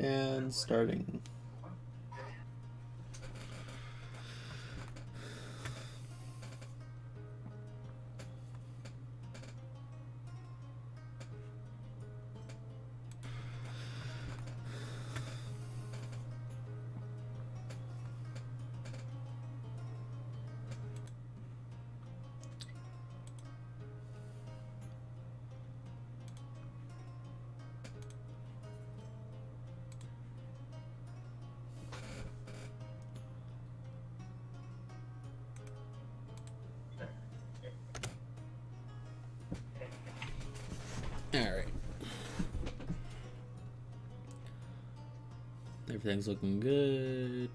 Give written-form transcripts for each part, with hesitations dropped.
And starting. Alright. Everything's looking good.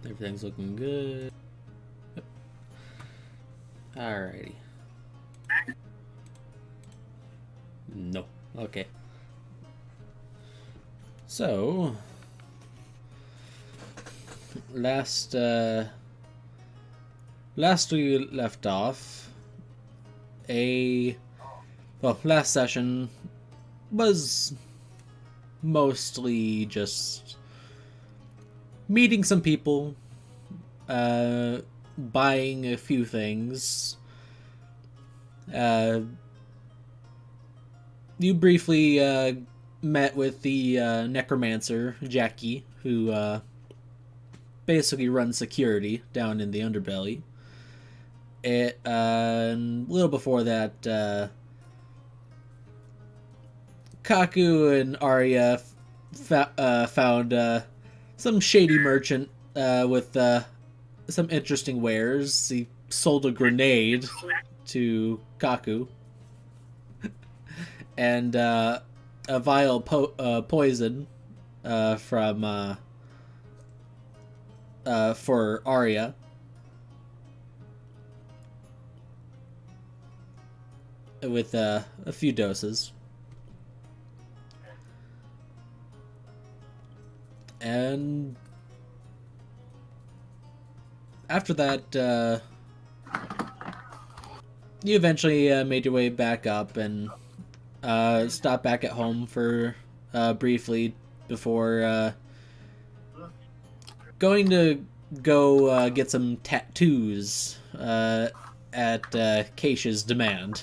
Everything's looking good. Yep. Alrighty. No. Okay. So, last we left off, last session was mostly just meeting some people, buying a few things. You briefly met with the necromancer, Jackie, who basically runs security down in the underbelly. A little before that, Kaku and Arya found some shady merchant with some interesting wares. He sold a grenade to Kaku and a vial poison for Arya. With a few doses. And after that, you eventually made your way back up and stopped back at home for briefly before going to go get some tattoos at Keisha's demand.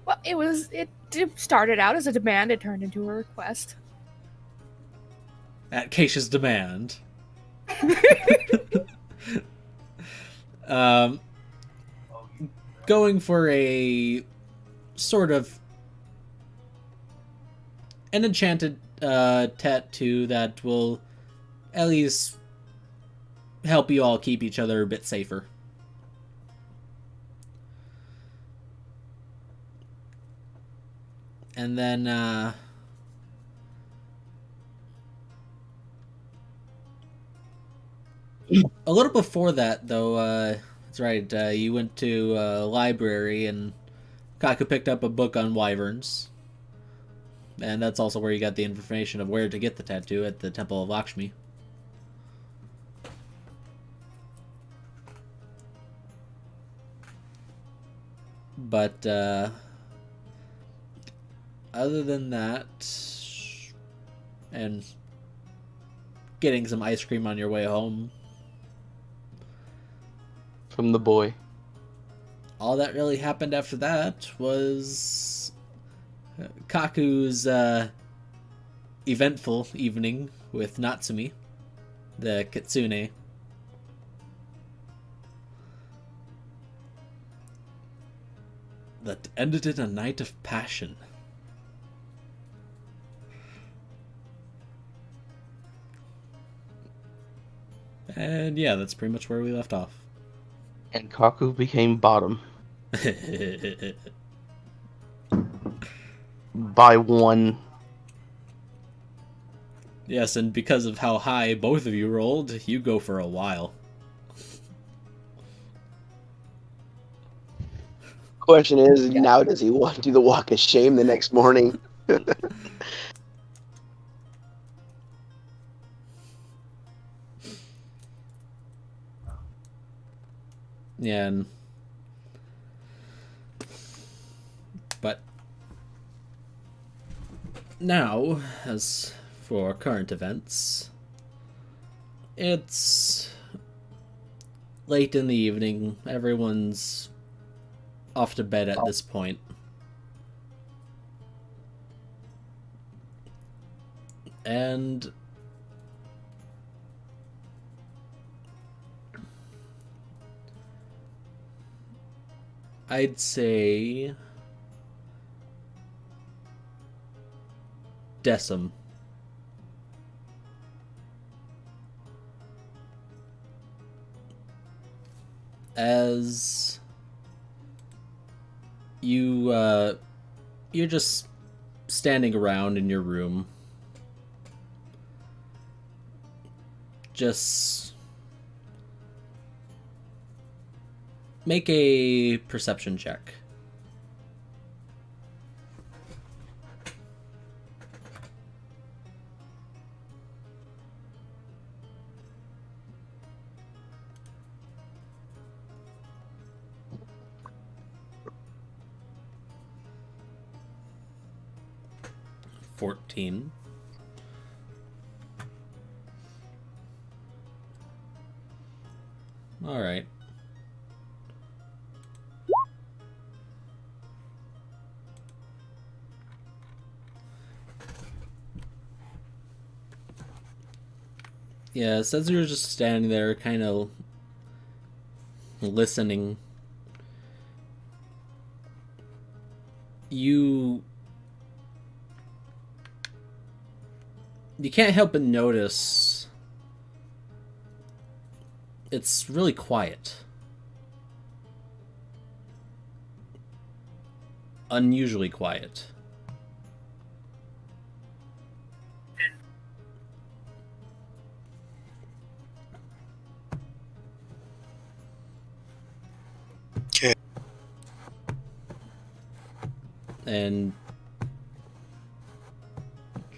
Well, it started out as a demand, it turned into a request. At Keisha's demand. Going for a sort of an enchanted tattoo that will at least help you all keep each other a bit safer. And then a little before that, though, that's right, you went to a library and Kaku picked up a book on wyverns. And that's also where you got the information of where to get the tattoo at the Temple of Lakshmi. But other than that, and getting some ice cream on your way home from the boy, all that really happened after that was Kaku's eventful evening with Natsumi, the kitsune. That ended in a night of passion. And yeah, that's pretty much where we left off. And Kaku became bottom. By one. Yes, and because of how high both of you rolled, you go for a while. Question is, now does he want to do the walk of shame the next morning? Yeah, but now, as for current events, it's late in the evening. Everyone's off to bed at this point. And I'd say Decim. As you're just standing around in your room, just make a perception check. $14. All right. Yeah, since you were just standing there, kind of listening, you can't help but notice it's really quiet. Unusually quiet. Okay. And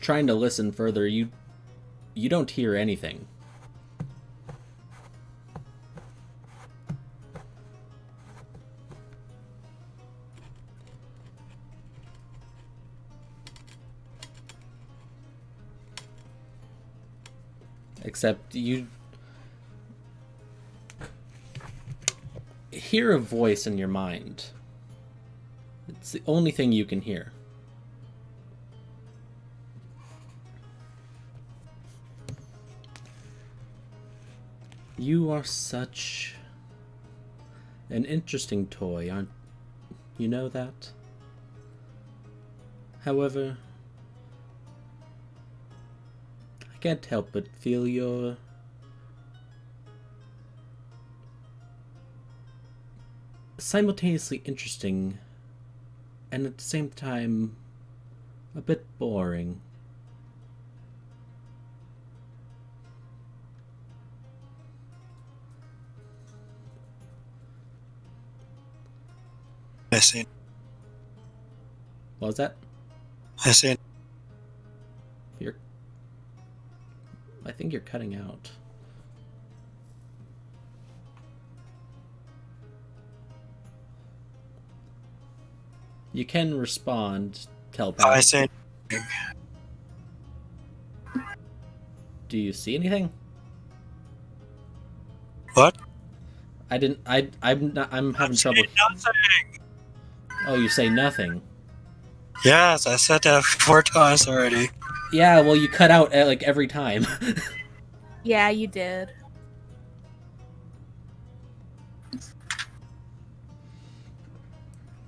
trying to listen further, you don't hear anything. Except you hear a voice in your mind. It's the only thing you can hear. You are such an interesting toy, aren't you? Know that? However, I can't help but feel you're simultaneously interesting and at the same time a bit boring. I see. What was that? I see. I think you're cutting out. You can respond I telepathically. see. Do you see anything? What? I didn't. I'm having trouble. Nothing. Oh, you say nothing. Yes, I said that 4 times already. Yeah, well, you cut out like every time. Yeah, you did.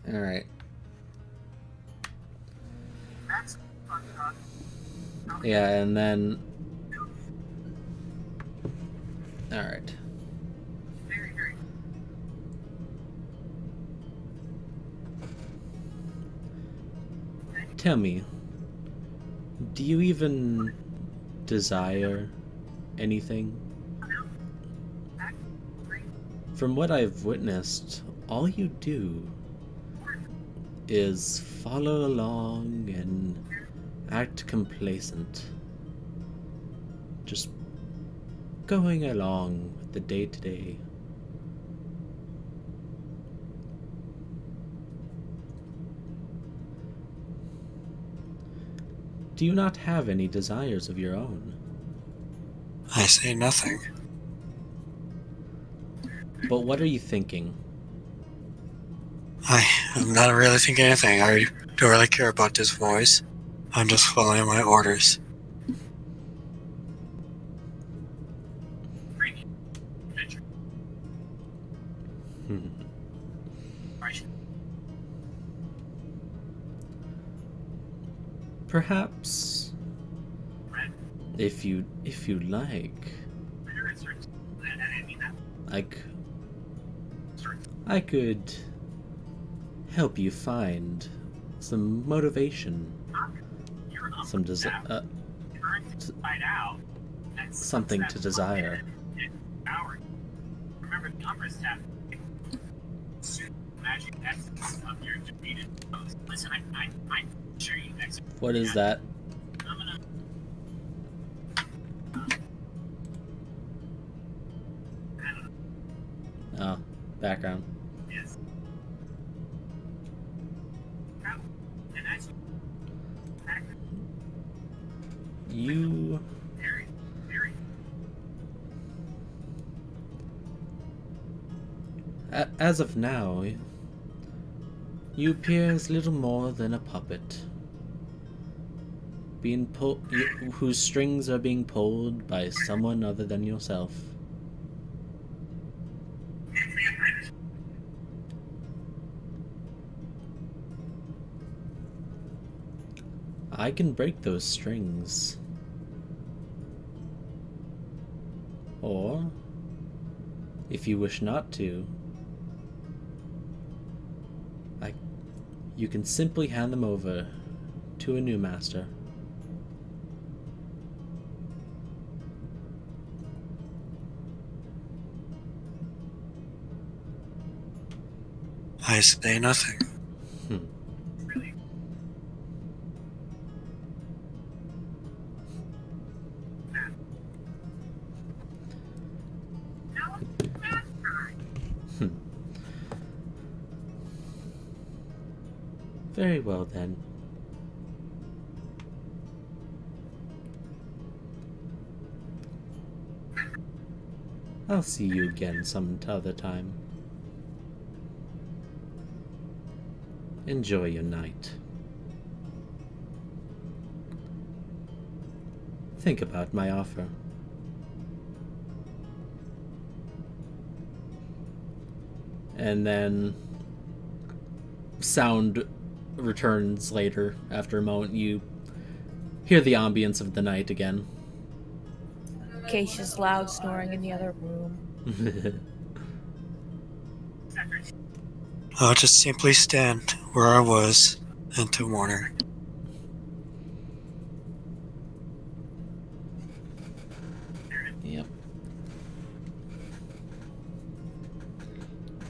All right. Yeah, and then. All right. Tell me, do you even desire anything? From what I've witnessed, all you do is follow along and act complacent. Just going along with the day-to-day. Do you not have any desires of your own? I say nothing. But what are you thinking? I'm not really thinking anything. I don't really care about this voice. I'm just following my orders. Perhaps, if you like, I could help you find some motivation, something to desire. What is that? Oh, background. You... As of now, you appear as little more than a puppet, whose strings are being pulled by someone other than yourself. I can break those strings. Or, if you wish not to, you can simply hand them over to a new master. I say nothing. Very well then. I'll see you again some other time. Enjoy your night. Think about my offer. And then sound returns later. After a moment, you hear the ambience of the night again. Keisha's loud snoring in the other room. I'll just simply stand where I was until morning. Yep.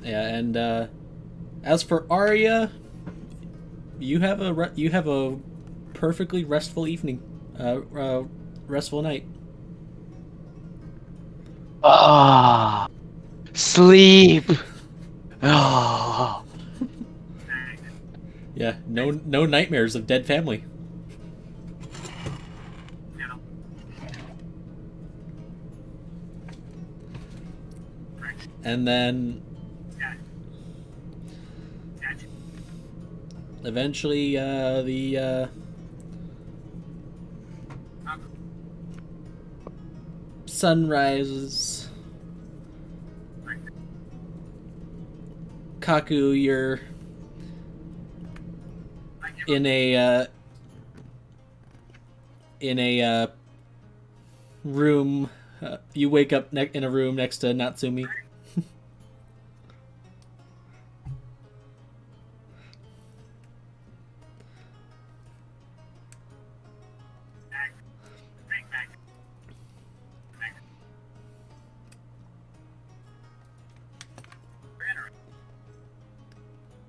Yeah, and as for Arya, you have a perfectly restful evening, restful night. Ah, sleep. Ah. Yeah, no nightmares of dead family. And then eventually the sun rises. Kaku, you're in a room. You wake up in a room next to Natsumi.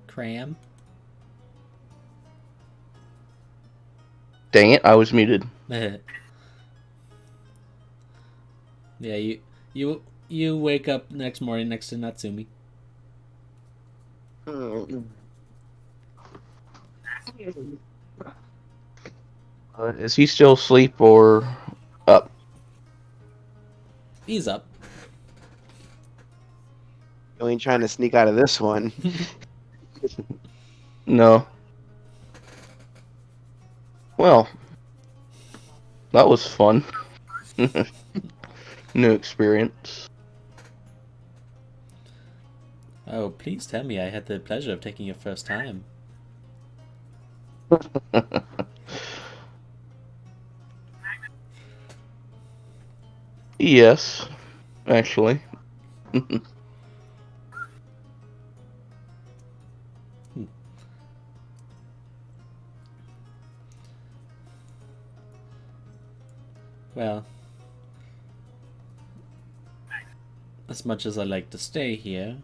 Cram. Dang it, I was muted. Yeah, you wake up next morning next to Natsumi. Is he still asleep or up? He's up. You ain't trying to sneak out of this one. No. Well, that was fun. New experience. Oh, please tell me I had the pleasure of taking your first time. Yes, actually. Well, as much as I like to stay here,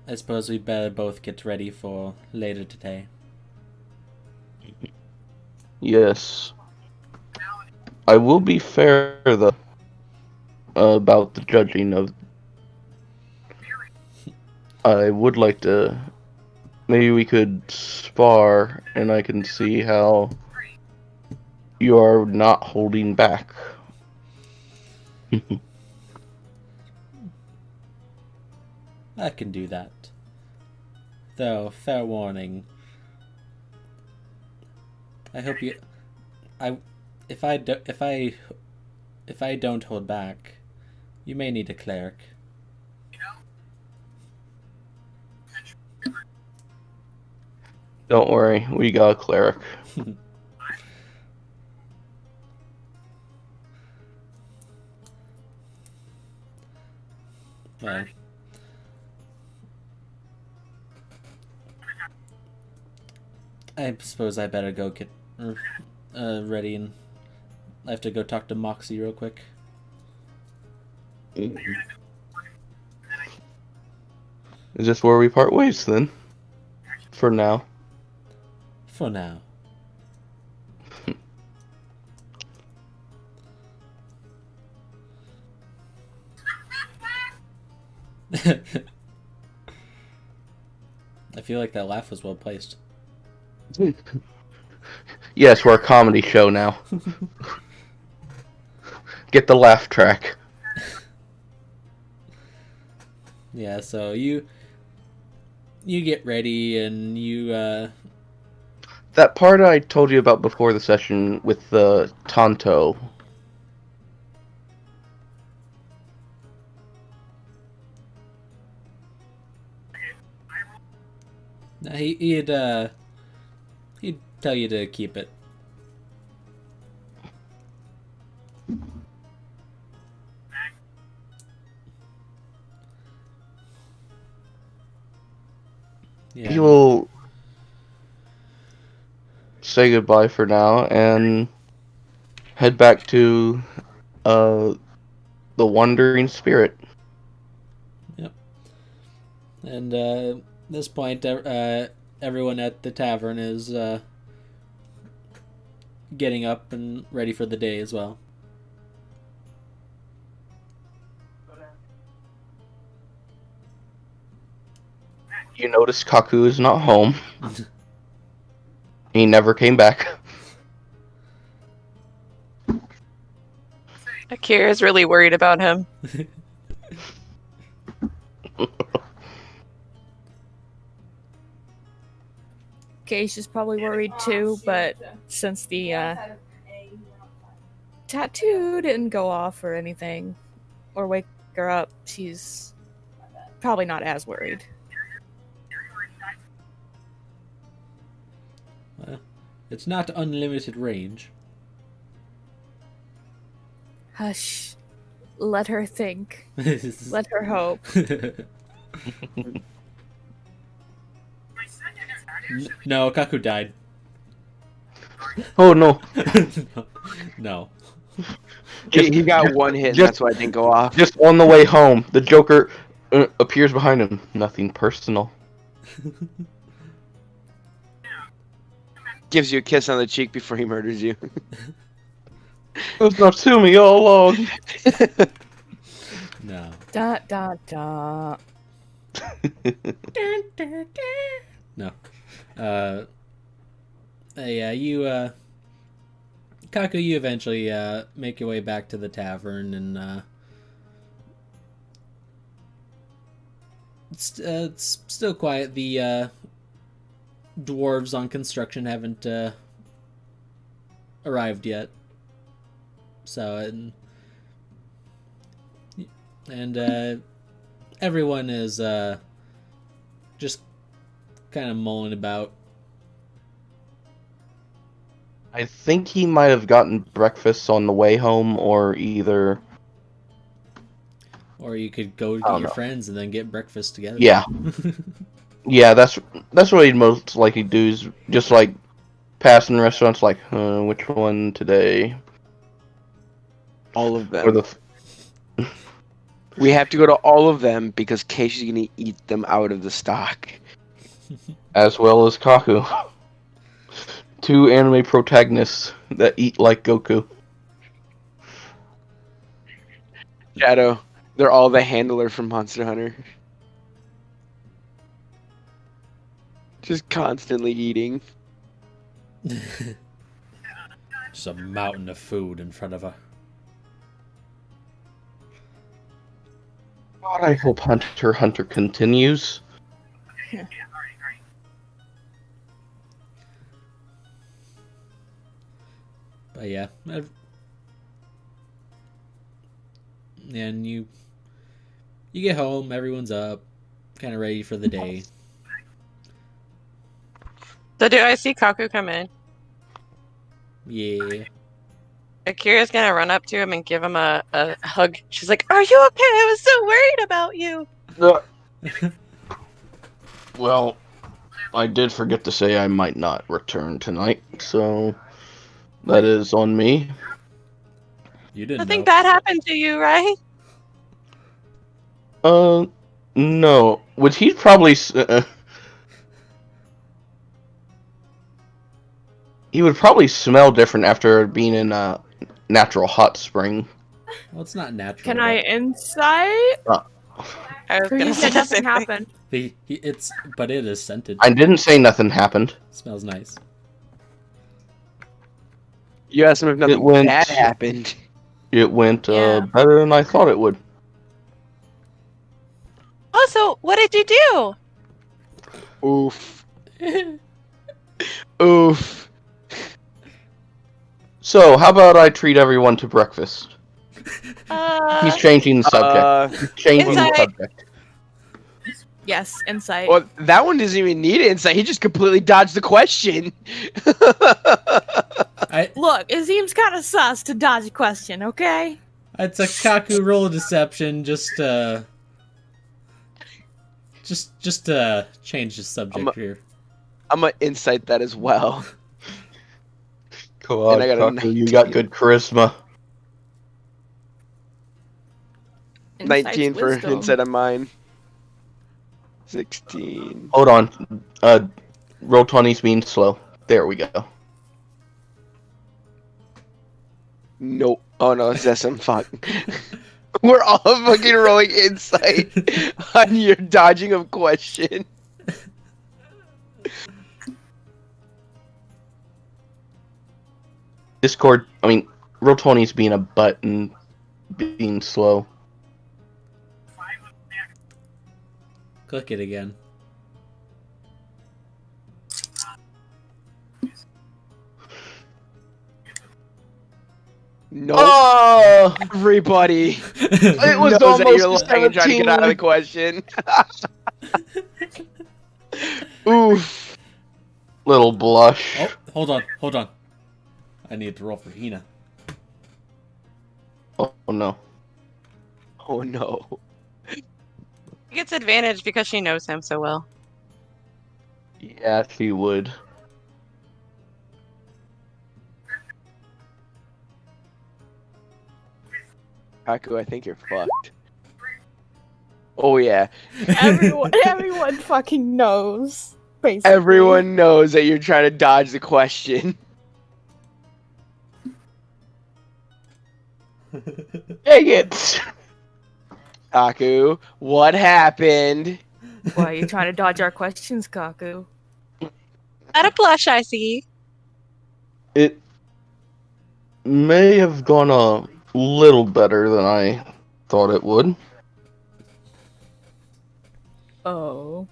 I suppose we better both get ready for later today. Yes. I will be fair, though, about the judging of... I would like to... Maybe we could spar, and I can see how you are not holding back. I can do that. Though, fair warning. I hope you... If I don't hold back, you may need a cleric. Don't worry, we got a cleric. Well, I suppose I better go get ready, and I have to go talk to Moxie real quick. Is this where we part ways, then? For now. For now. I feel like that laugh was well placed. Yes, we're a comedy show now. Get the laugh track. Yeah, so you get ready and you That part I told you about before the session with the Tonto. he'd tell you to keep it. Yeah. He will say goodbye for now and head back to the Wandering Spirit. And at this point, everyone at the tavern is getting up and ready for the day as well. You notice Kaku is not home. He never came back. Akira's really worried about him. Geisha's probably worried too, but since the tattoo didn't go off or anything, or wake her up, she's probably not as worried. It's not unlimited range. Hush. Let her think. Let her hope. No, Kaku died. Oh no. No. He got one hit, and that's why it didn't go off. Just on the way home, the Joker appears behind him. Nothing personal. Gives you a kiss on the cheek before he murders you. It was not to me all along. No. Dot dot dot. No. Yeah, you Kaku, you eventually make your way back to the tavern, and it's still quiet. The dwarves on construction haven't arrived yet. So, and everyone is just kind of mulling about. I think he might have gotten breakfast on the way home, or either. Or you could go get your friends and then get breakfast together. Yeah. Yeah, that's what he'd most likely do, is just like pass in restaurants like, which one today? All of them. Or the We have to go to all of them because Keishi's gonna eat them out of the stock. as well as Kaku. 2 anime protagonists that eat like Goku. Shadow, they're all the handler from Monster Hunter. Just constantly eating. Just a mountain of food in front of her. God, I hope Hunter x Hunter continues. But yeah, and you get home, everyone's up, kind of ready for the day. So do I see Kaku come in? Yeah. Akira's gonna run up to him and give him a hug. She's like, "Are you okay? I was so worried about you." Well, I did forget to say I might not return tonight, so that is on me. You didn't Nothing know. bad happened to you, right? No. Would he probably... he would probably smell different after being in a natural hot spring. Well, it's not natural. Can I insight? I was Or gonna you say said the nothing same thing. happened. But it is scented. I didn't say nothing happened. Smells nice. You asked him if nothing went- bad happened. It went Yeah. better than I thought it would. Oh, so what did you do? Oof. Oof. So, how about I treat everyone to breakfast? He's Uh, changing the subject. He's changing the Insight. subject. Yes, insight. Well, that one doesn't even need insight. He just completely dodged the question. Look, it seems kind of sus to dodge a question, okay? It's a Kaku roll of deception, just change the subject here. I'm gonna insight that as well. Come on, And I got a Kaku, you got 19. good charisma. Insight's 19 for wisdom. insight on mine. 16. Hold on. Roll 20's being slow. There we go. Nope. Oh no, it's SM fuck. We're all fucking rolling insight on your dodging of question. Discord, Roll 20's being a butt and being slow. Click it again. Nope. Oh! Everybody It was knows that almost you're lying and trying to get out of the question. Oof. Little blush. Oh, hold on. I need to roll for Hina. Oh no. Oh no. she gets advantage because she knows him so well. Yeah, she would. Kaku, I think you're fucked. Oh yeah. Everyone fucking knows. Basically. Everyone knows that you're trying to dodge the question. Dang it! Kaku, what happened? Why are you trying to dodge our questions, Kaku? Not a blush, I see. It may have gone a little better than I thought it would. Oh.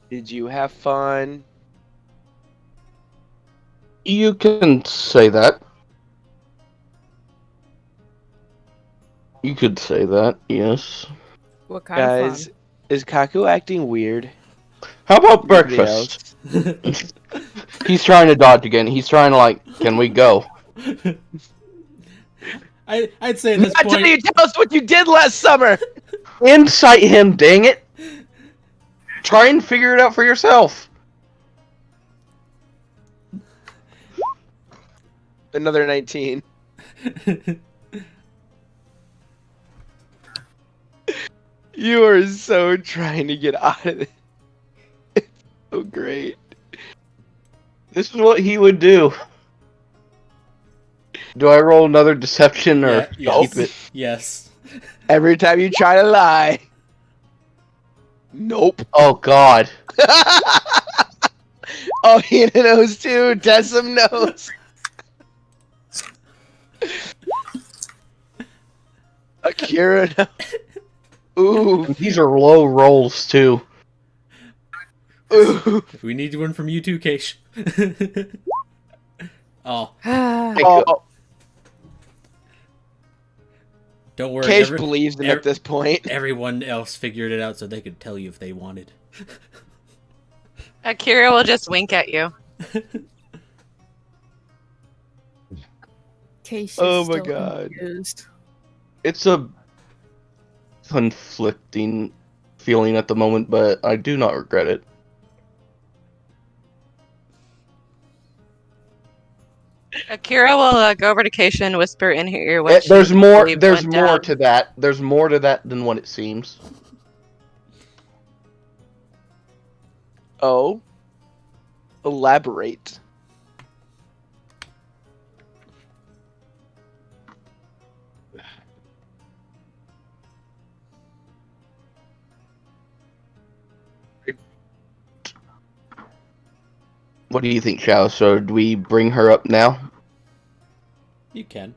Did you have fun? You can say that. You could say that, yes. What kind Guys, of is Kaku acting weird? How about Anybody breakfast? else? He's trying to dodge again. He's trying to, like, can we go? I'd say at this Not point. till you tell us what you did last summer! Incite him, dang it! Try and figure it out for yourself. Another 19. You are so trying to get out of it. It's so great. This is what he would do. Do I roll another deception or yes. keep it? Yes. Every time you try to lie. Nope. Oh God. Oh, Hina knows too. Decim knows. Akira knows. Ooh. And these are low rolls too. Ooh. We need one from you too, Keish. Oh, fun? Oh, don't worry. Cage believes him at this point. Everyone else figured it out so they could tell you if they wanted. Akira will just wink at you. Casey's Oh my still God. confused. It's a conflicting feeling at the moment, but I do not regret it. Akira will go over to Keisha and whisper in her ear what There's she more. believed There's went more down. to that. There's more to that than what it seems. Oh. Elaborate. What do you think, Shao? So, do we bring her up now? You can.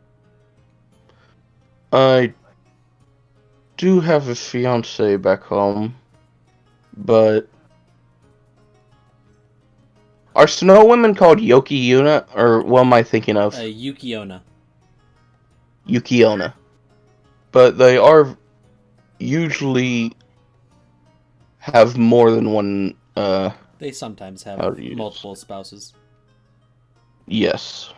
I do have a fiance back home, but are snow women called Yoki Yuna, or what am I thinking of? Yukiona. Yukiona. But they are usually have more than one, They sometimes have How do you multiple spouses. yes.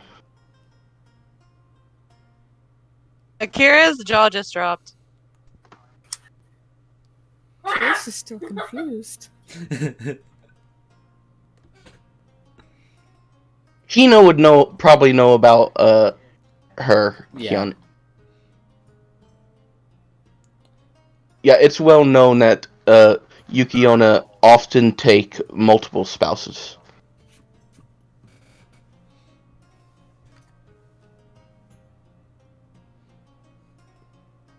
Akira's jaw just dropped. Chase is still confused. Hina would probably know about, her. Yeah. Hyun. Yeah, it's well known that, Yukiona often take multiple spouses.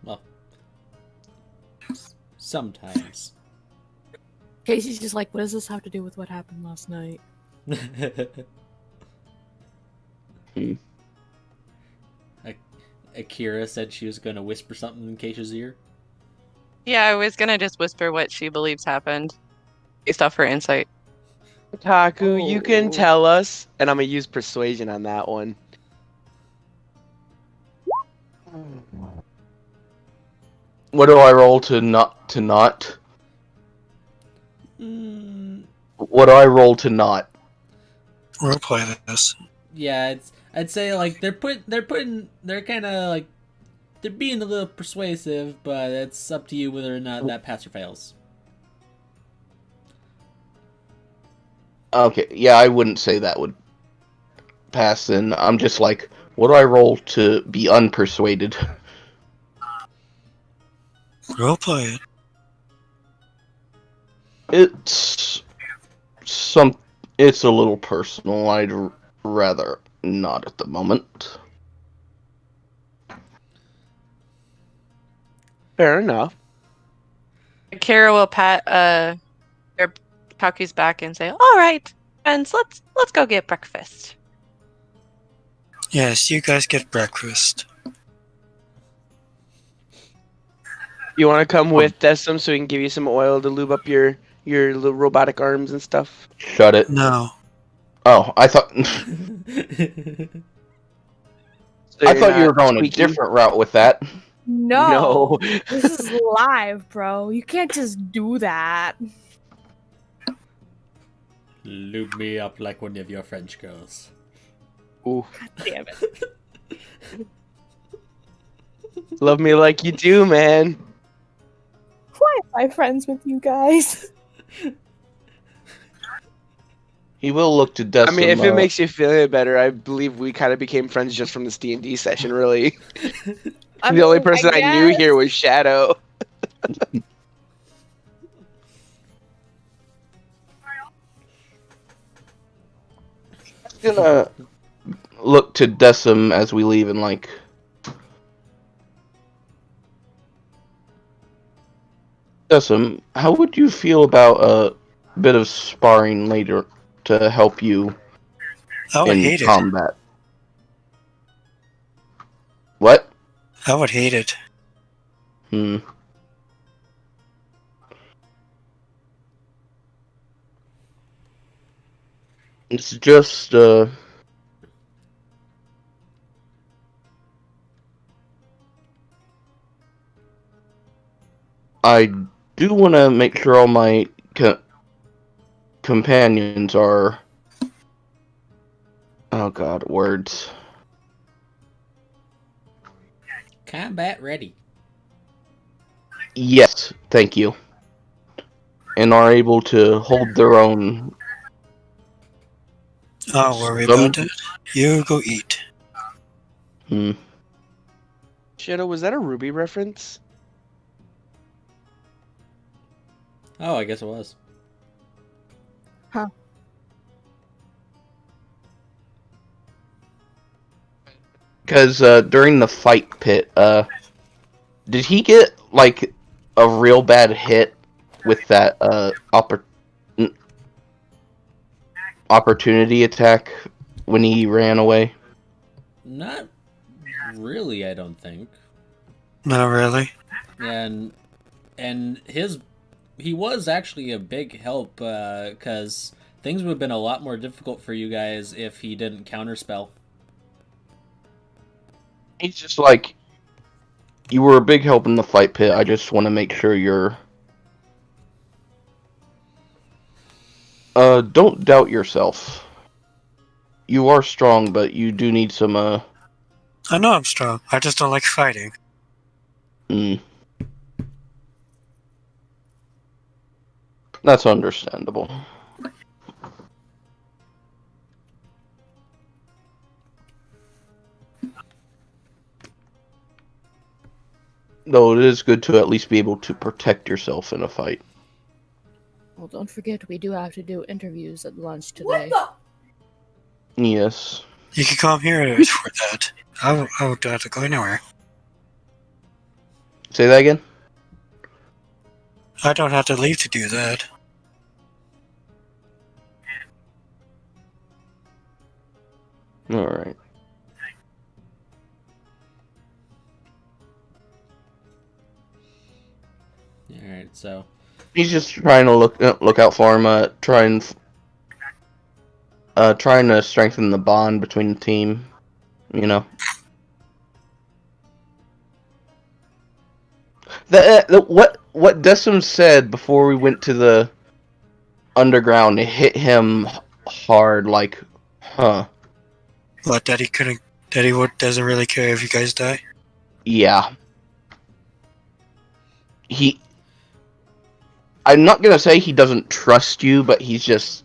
Well, sometimes. Casey's just like, what does this have to do with what happened last night? Akira said she was going to whisper something in Keisha's ear. Yeah, I was gonna just whisper what she believes happened based off her insight. Taku, you can Oh. tell us, and I'm gonna use persuasion on that one. What do I roll to not? What do I roll to not? We'll play this. Yeah, I'd say like they're kind of like they're being a little persuasive, but it's up to you whether or not that pass or fails. Okay, yeah, I wouldn't say that would pass. Then I'm just like, what do I roll to be unpersuaded? We'll play it. It's a little personal. I'd rather not at the moment. Fair enough. Kira will pat Paku's back and say, "All right, friends, let's go get breakfast." Yes, you guys get breakfast. You want to come with Desum so we can give you some oil to lube up your little robotic arms and stuff? Shut it. No. Oh, I thought So I you're thought you not were going a squeaky? different route with that. No. No. This is live, bro. You can't just do that. Lube me up like one of your French girls. Ooh. Damn it. Love me like you do, man. Why am I friends with you guys? He will look to Decim. I mean, if it makes you feel any better, I believe we kind of became friends just from this D&D session, really. The only person I knew guess. here was Shadow. gonna look to Decim as we leave and like. Decim, how would you feel about a bit of sparring later to help you I would in hate it. combat? What? I would hate it. It's just, I do want to make sure all my companions are... Oh god, words. Combat ready. Yes, thank you. And are able to hold their own. I'll worry about it. You go eat. Shadow, was that a Ruby reference? Oh, I guess it was. Huh. Because during the fight pit, did he get like a real bad hit with that opportunity attack when he ran away? Not really, I don't think. Not really. And he was actually a big help because things would have been a lot more difficult for you guys if he didn't counterspell. He's just like, you were a big help in the fight pit. I just want to make sure you're. Don't doubt yourself. You are strong, but you do need some. I know I'm strong. I just don't like fighting. That's understandable. Though it is good to at least be able to protect yourself in a fight. Well, don't forget we do have to do interviews at lunch today. Yes. You can come here for that. I won't have to go anywhere. Say that again? I don't have to leave to do that. Alright. Alright, so... He's just trying to look out for him, trying to strengthen the bond between the team, you know. What Decim said before we went to the underground, it hit him hard, like, huh. What, Daddy doesn't really care if you guys die? Yeah. I'm not gonna say he doesn't trust you, but he's just...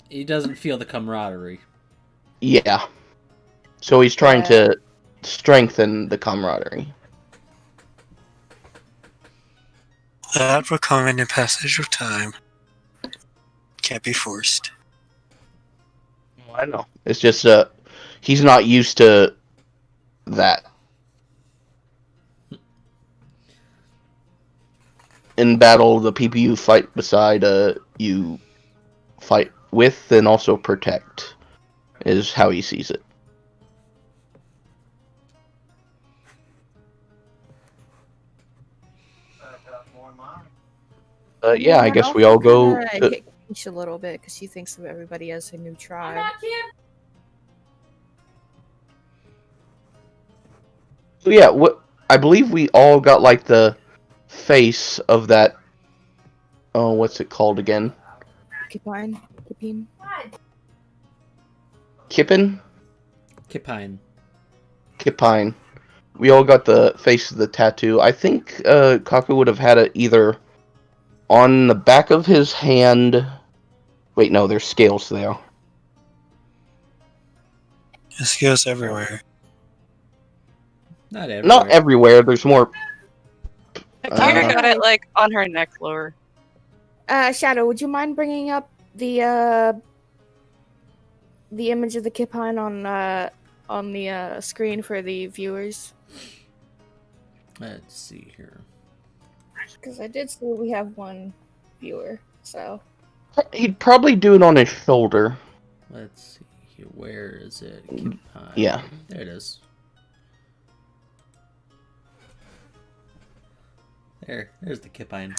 He doesn't feel the camaraderie. Yeah. So he's trying to strengthen the camaraderie. That will come in the passage of time. Can't be forced. I know. It's just, he's not used to that. in battle, the people you fight beside, you fight with and also protect, is how he sees it. Yeah, I guess we all go. Hit Keisha a little bit because she thinks of everybody as a new tribe. Yeah, what I believe we all got like the face of that. Oh, what's it called again? Kipine. Kippin? Kipine. Kipine. We all got the face of the tattoo. I think Kaku would have had it either on the back of his hand. Wait, no, there's scales there. It scales everywhere. Not everywhere. Not everywhere. There's more. Kira got it like on her neck lower. Shadow, would you mind bringing up the image of the Kipine on the screen for the viewers? Let's see here. Because I did see we have one viewer, so. He'd probably do it on his shoulder. Let's see here. Where is it? Kipine. Yeah. There it is. There's the Kipine.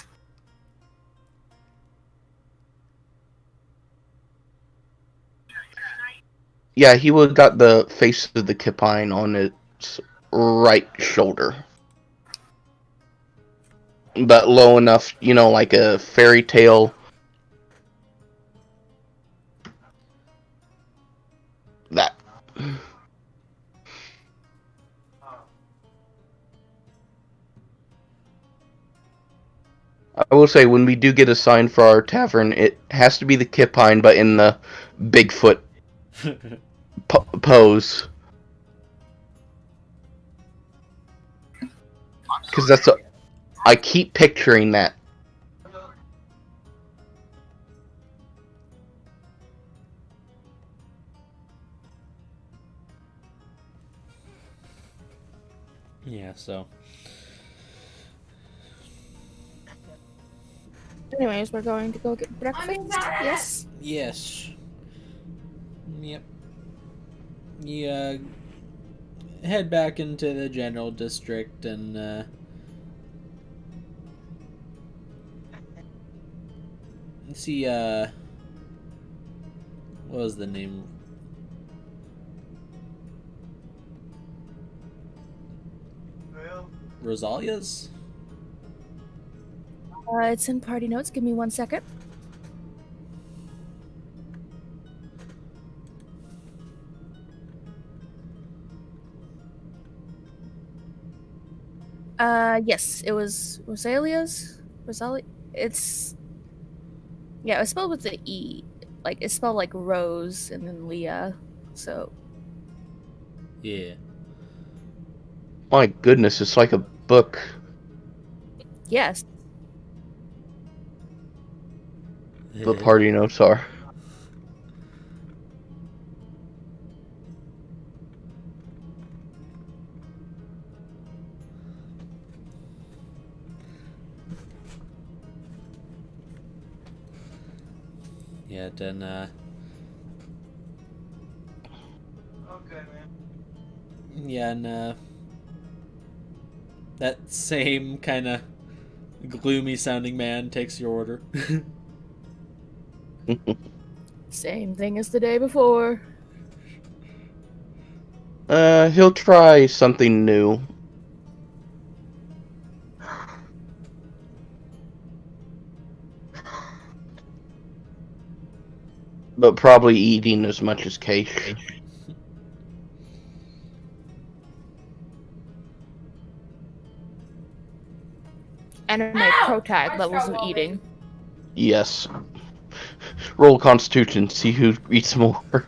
Yeah, he would have got the face of the Kipine on its right shoulder. But low enough, like a fairy tale. That. I will say, when we do get a sign for our tavern, it has to be the Kipine, but in the Bigfoot pose. Because I keep picturing that. Yeah, so. Anyways, we're going to go get breakfast. Yes? Yes. Yep. You head back into the general district and see what was the name? Rosalia's? It's in party notes. Give me 1 second. Yes, it was Rosalia's. It's yeah, it was spelled with the E. Like it's spelled like Rose and then Leah. So Yeah. My goodness, it's like a book. yes. The party notes are. Yeah, then Okay, man. yeah, and that same kind of gloomy sounding man takes your order. Same thing as the day before. He'll try something new. But probably eating as much as Keish. Anime pro tag levels of eating. Yes. Roll Constitution, see who eats more.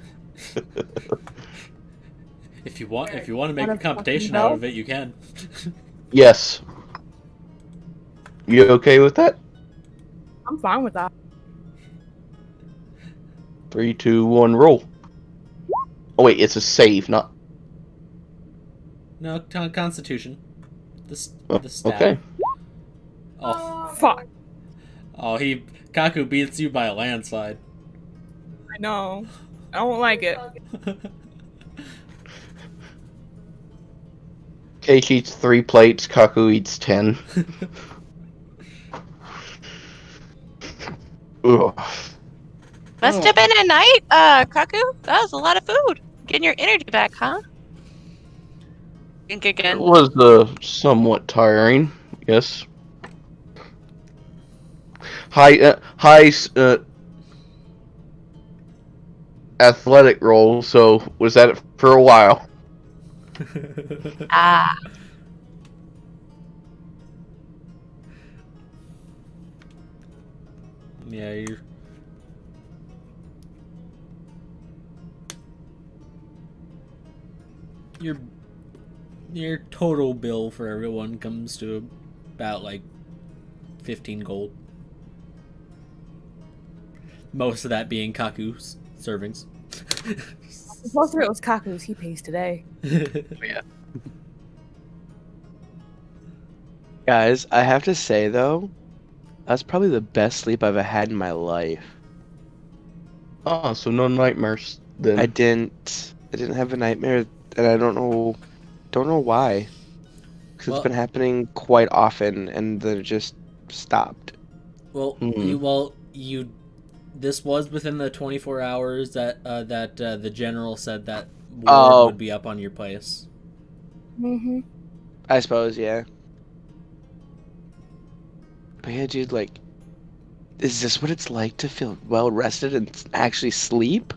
If you want to make a Wanna competition fucking out go? of it, you can. Yes. You okay with that? I'm fine with that. 3, 2, 1, roll. Oh wait, it's a save, not. No, Constitution. The Oh, stat. okay. Oh, Fuck. oh, Kaku beats you by a landslide. I know. I don't like it. Cake eats 3 plates, Kaku eats 10. Ugh. Must have been a night, Kaku. That was a lot of food. Getting your energy back, huh? Think It again. was somewhat tiring, yes. High athletic role, so was at it for a while. Ah, Yeah, your your total bill for everyone comes to about like 15 gold. Most of that being Kaku's servings. Most of it was Kaku's. He pays today. Guys, I have to say though, that's probably the best sleep I've ever had in my life. Ah, so no nightmares then. I didn't have a nightmare, and I don't know why. Because Well- it's been happening quite often, and then it just stopped. Well, you this was within the 24 hours that the general said that ward Oh. would be up on your place. Mm-hmm. I suppose, yeah. But yeah, dude, like, is this what it's like to feel well rested and actually sleep?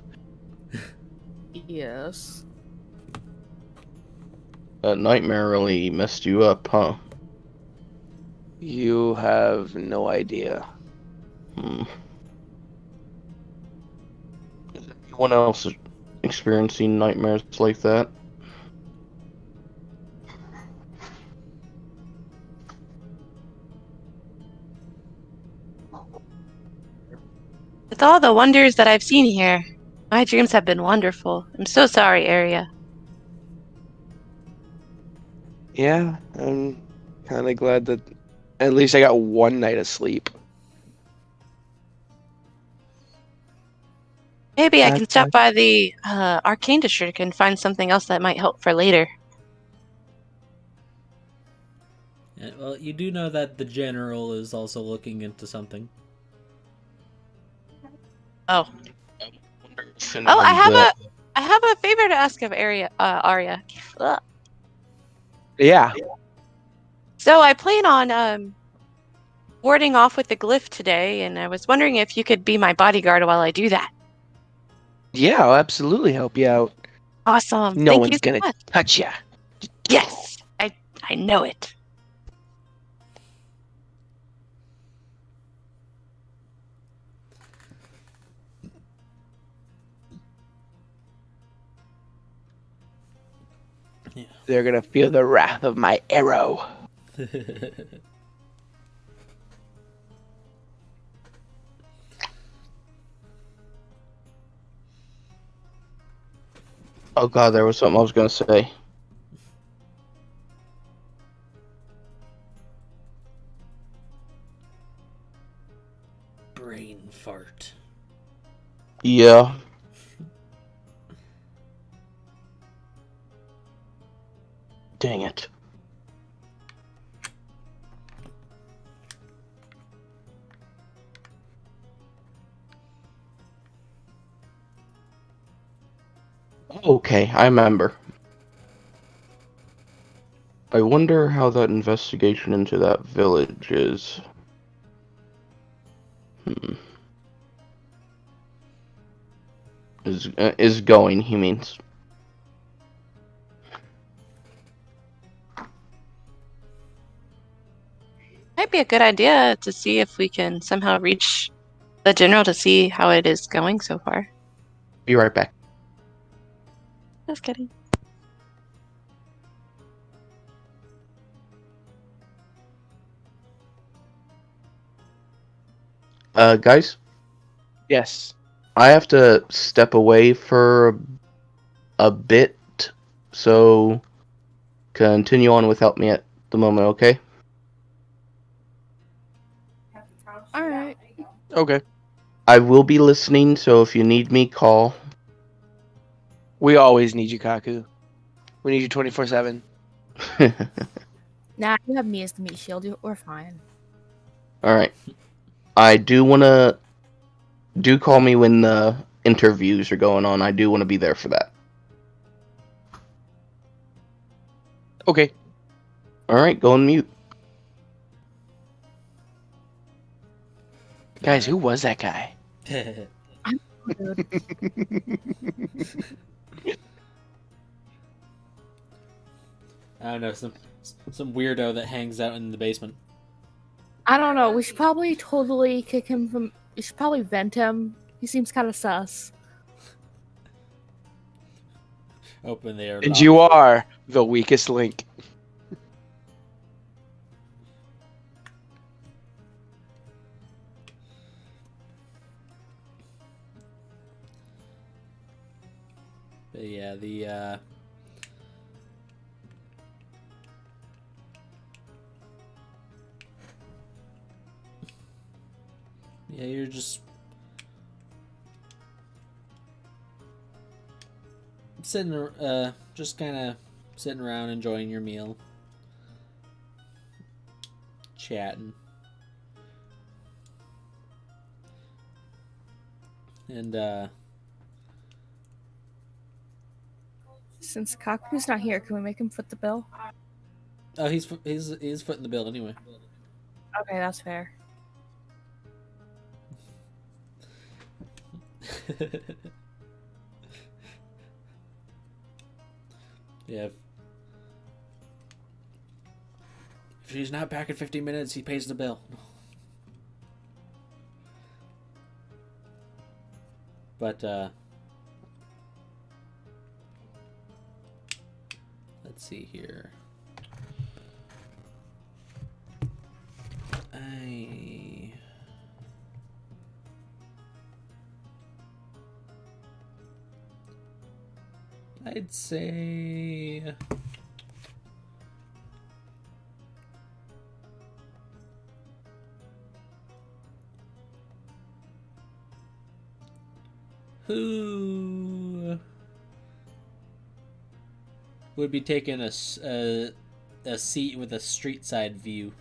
Yes. That nightmare really messed you up, huh? You have no idea. Hmm. Is anyone else experiencing nightmares like that? with all the wonders that I've seen here, my dreams have been wonderful. I'm so sorry, Arya. Yeah, I'm kind of glad that at least I got one night of sleep. Maybe I That's can stop by the arcane district and find something else that might help for later. Yeah, well, you do know that the general is also looking into something. Oh, I have a favor to ask of Arya. Ugh. Yeah. So I plan on warding off with the glyph today, and I was wondering if you could be my bodyguard while I do that. Yeah, I'll absolutely help you out. Awesome. No Thank one's you so gonna much. touch you. Yes, I know it. They're gonna feel the wrath of my arrow. Oh god, there was something I was gonna say. Brain fart. Yeah. Dang it. Okay, I remember. I wonder how that investigation into that village is. Is going, he means. Might be a good idea to see if we can somehow reach the general to see how it is going so far. Be right back. Just kidding. Guys, Yes. I have to step away for a bit, so continue on without me at the moment, okay? Okay. I will be listening, so if you need me, call. We always need you, Kaku. We need you 24/7. Nah, you have me as the meat shield. We're fine. All right. I do want to call me when the interviews are going on. I do want to be there for that. Okay. All right, go on mute. Guys, who was that guy? Dude. I don't know, some weirdo that hangs out in the basement. I don't know. We should probably totally kick him from. We should probably vent him. He seems kind of sus. Open the air. And you are the weakest link. But yeah, yeah, you're just sitting, just kind of sitting around enjoying your meal, chatting, and Since Kaku's not here, can we make him foot the bill? oh, he's footing the bill anyway. Okay, that's fair. Yeah. If she's not back in 15 minutes, he pays the bill. But, let's see here. I'd say who would be taking a seat with a street side view?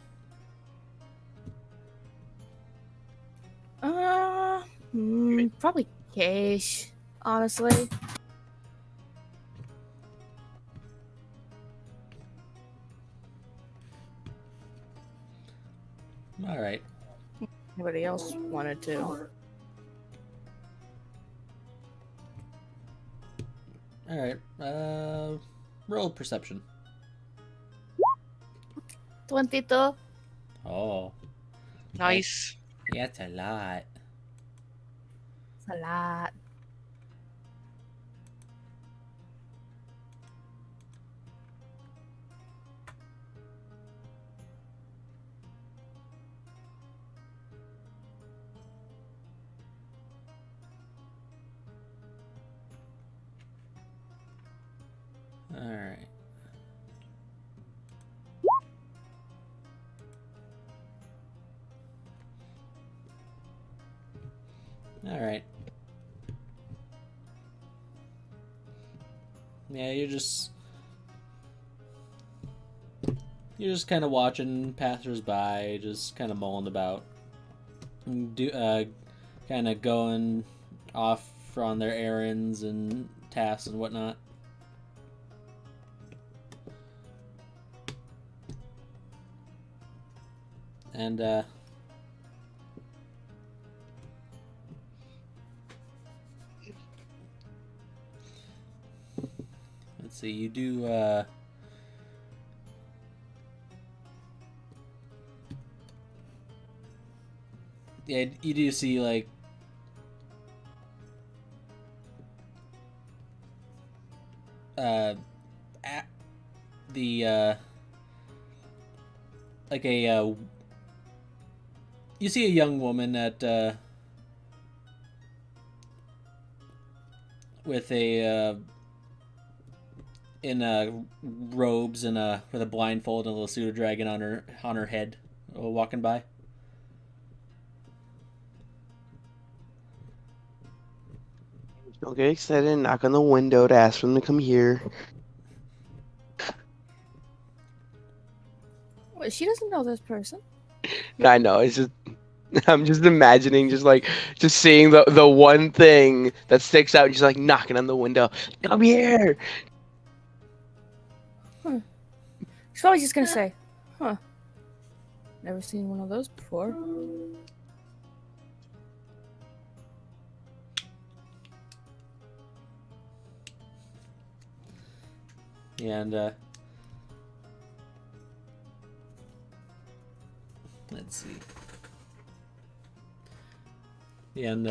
Probably Keish, honestly. All right. Anybody else wanted to? All right. Roll perception. 22. Oh, Nice. that's a lot. It's a lot. All right. All right. Yeah, you're just kind of watching passersby, just kind of mulling about, kind of going off on their errands and tasks and whatnot. And let's see, you do yeah, you do see like at the like a you see a young woman at with a in robes and with a blindfold and a little pseudo dragon on her head, walking by. Don't get excited and knock on the window to ask them to come here. Wait, she doesn't know this person. I know, it's just I'm just imagining just seeing the one thing that sticks out and she's like knocking on the window. Come here. She's probably just gonna say, huh. Never seen one of those before. And let's see. And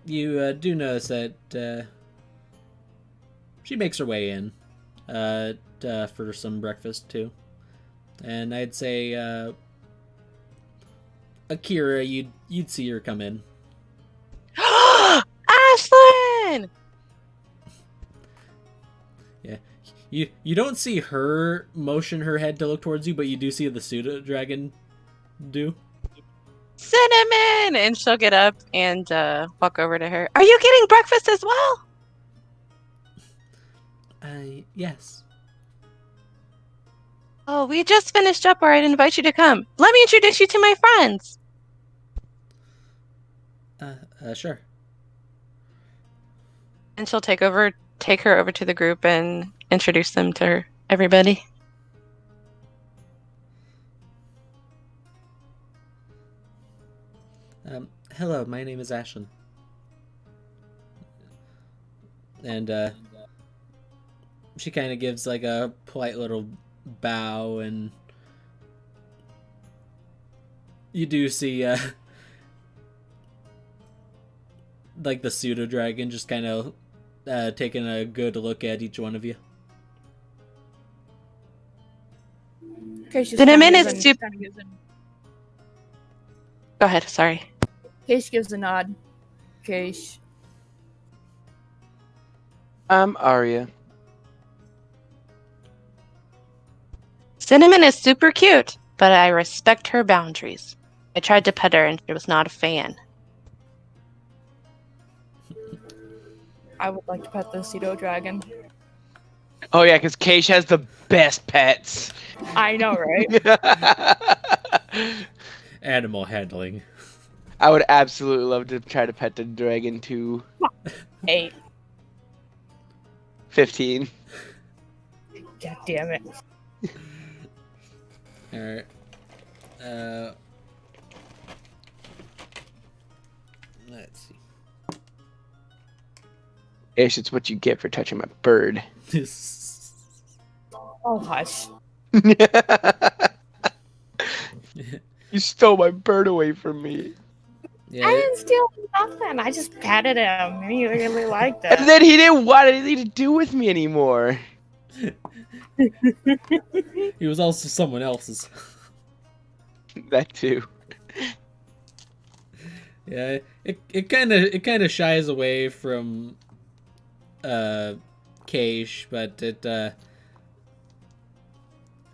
you do notice that she makes her way in for some breakfast too. And I'd say Akira, you'd see her come in. Ashlyn! Yeah, you don't see her motion her head to look towards you, but you do see the pseudo dragon do. Cinnamon! And she'll get up and walk over to her. Are you getting breakfast as well? Yes. Oh, we just finished up, or I'd invite you to come. Let me introduce you to my friends. Sure. And she'll take her over to the group and introduce them to everybody. Hello, my name is Ashlyn. And she kind of gives like a polite little bow, and you do see like the pseudo dragon just kind of taking a good look at each one of you. Cinnamon is super. Go ahead. Sorry. Keish gives a nod. Keish. I'm Arya. Cinnamon is super cute, but I respect her boundaries. I tried to pet her and she was not a fan. I would like to pet the pseudo dragon. Oh yeah, because Keish has the best pets. I know, right? Animal handling. I would absolutely love to try to pet the dragon too. 8. 15. God damn it. Alright. Let's see. Ish, it's what you get for touching my bird. Oh, hush. You stole my bird away from me. Yeah, I didn't steal nothing. I just patted him, and he really liked it. And then he didn't want anything to do with me anymore. he was also someone else's. That too. Yeah, it kind of shies away from Keish, but it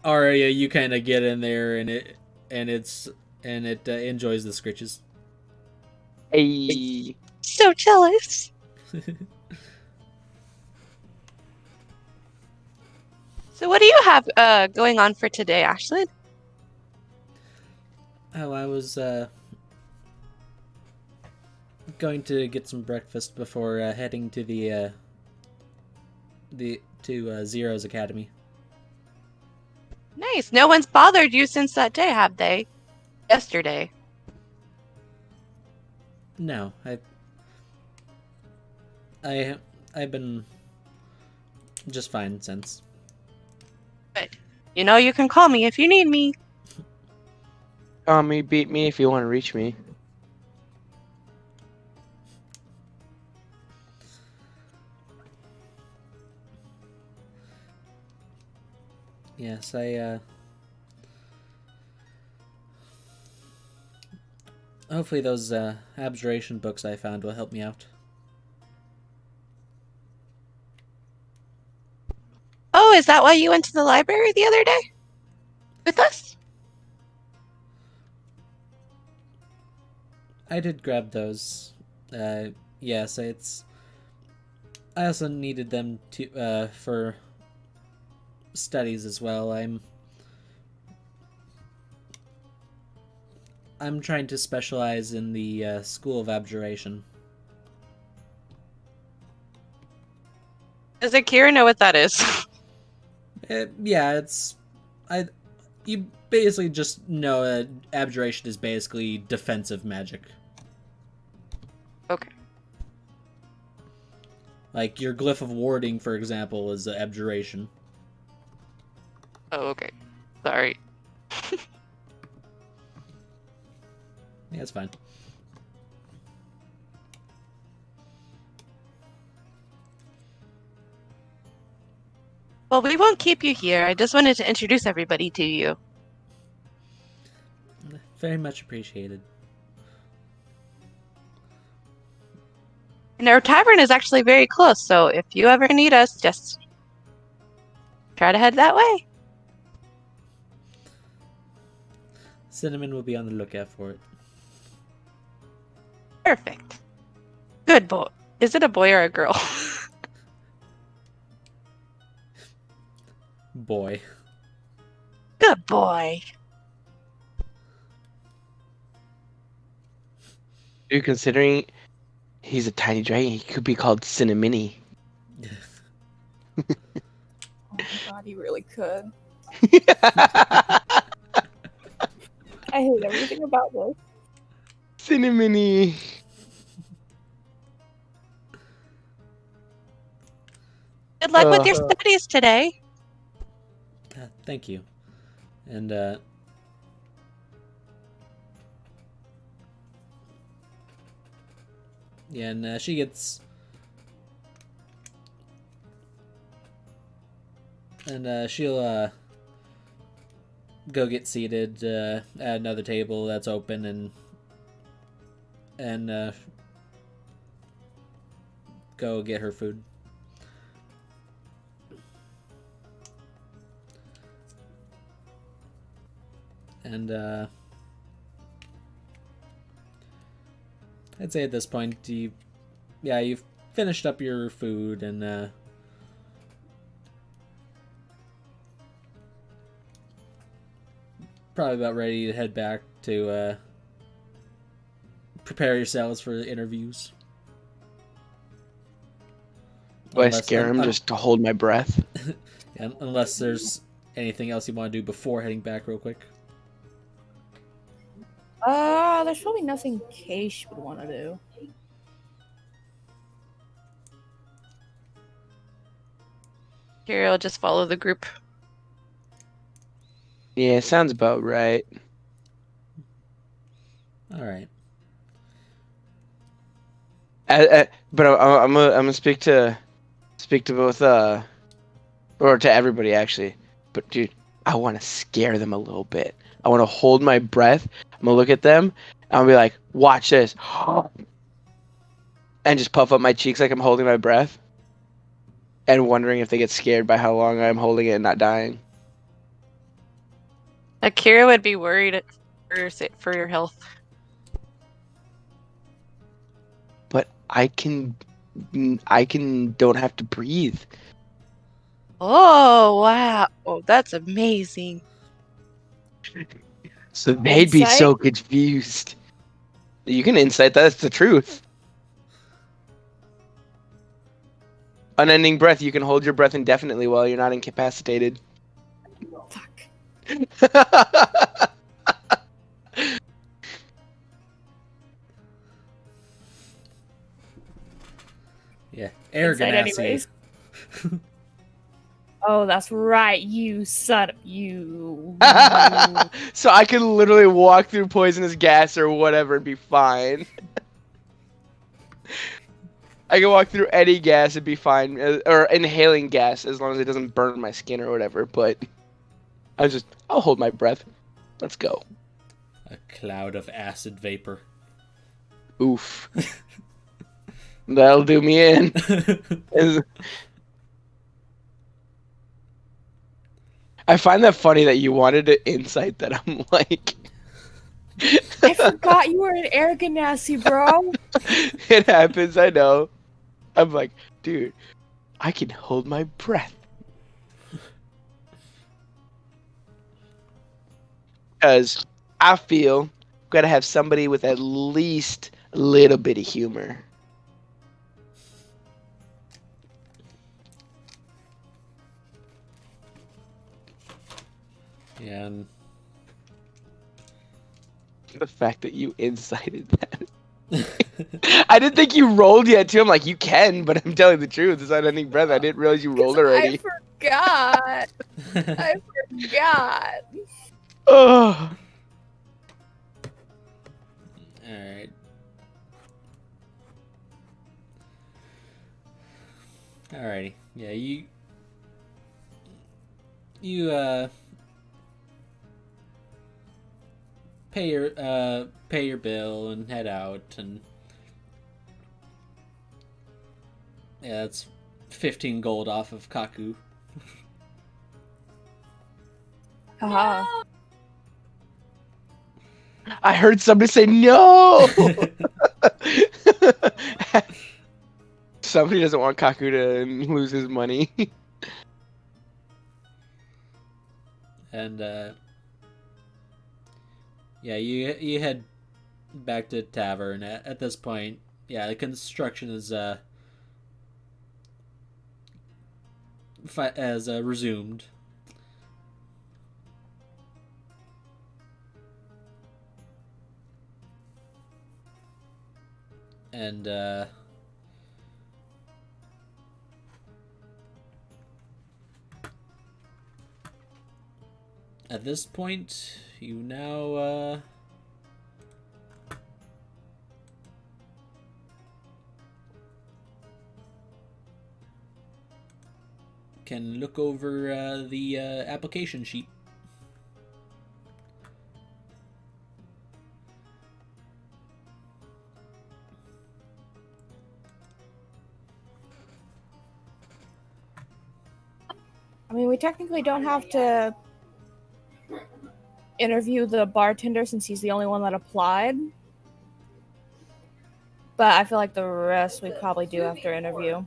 Arya, you kind of get in there and it enjoys the scritches. Hey. So jealous. So what do you have going on for today, Ashlyn? Oh, I was going to get some breakfast before heading to to Zero's Academy. Nice. No one's bothered you since that day, have they? Yesterday. No, I've been just fine since. But you know you can call me if you need me. Call me, beat me if you want to reach me. Yes, hopefully those abjuration books I found will help me out. Oh, is that why you went to the library the other day? With us? I did grab those. Yes, I also needed them to for studies as well. I'm trying to specialize in the School of Abjuration. Does Akira know what that is? Yeah, you basically just know that abjuration is basically defensive magic. Okay. Like your glyph of warding, for example, is abjuration. Oh, okay. Sorry. Yeah, it's fine. Well, we won't keep you here. I just wanted to introduce everybody to you. Very much appreciated. And our tavern is actually very close, so if you ever need us, just try to head that way. Cinnamon will be on the lookout for it. Perfect. Good boy. Is it a boy or a girl? Boy. Good boy. Dude, considering he's a tiny dragon, he could be called Cinnamini. Oh my god, he really could. I hate everything about this. Cinnamini. Good luck with your studies today. Thank you. And yeah, and she gets and she'll go get seated at another table that's open and go get her food. And I'd say at this point you've finished up your food and probably about ready to head back to prepare yourselves for the interviews. Do I scare him just to hold my breath? Unless there's anything else you want to do before heading back real quick. There's probably nothing Keish would want to do. Here, I'll just follow the group. Yeah, sounds about right. All right. But I'm gonna speak to both or to everybody actually. But dude, I want to scare them a little bit. I want to hold my breath. I'm gonna look at them. And I'll be like, "Watch this," and just puff up my cheeks like I'm holding my breath, and wondering if they get scared by how long I'm holding it and not dying. Akira would be worried for your health. But I can don't have to breathe. Oh, wow. Oh, that's amazing. So they'd be Insight? so confused. You can insight that's the truth. Unending breath. You can hold your breath indefinitely while you're not incapacitated. Fuck. Yeah, air Insight ganassi. anyways. Oh, that's right, you son of you. So I could literally walk through poisonous gas or whatever and be fine. I can walk through any gas and be fine, or inhaling gas as long as it doesn't burn my skin or whatever. But I'll hold my breath. Let's go. A cloud of acid vapor. Oof. That'll do me in. I find that funny that you wanted to insight that I'm like I forgot you were an air ganassi, bro. It happens, I know. I'm like, dude, I can hold my breath. Because I feel gotta have somebody with at least a little bit of humor. Yeah, and The fact that you incited that. I didn't think you rolled yet, too. I'm like, you can, but I'm telling the truth. It's not ending breath. I didn't realize you rolled already. I forgot. I forgot. Oh. Alright. Alrighty. Yeah, you pay your bill and head out, and yeah, that's 15 gold off of Kaku. Haha. I heard somebody say no. Somebody doesn't want Kaku to lose his money. And yeah, you head back to tavern. At this point, yeah, the construction is resumed. And at this point, you now can look over the application sheet. I mean, we technically don't have to interview the bartender since he's the only one that applied. But I feel like the rest we probably do after interview.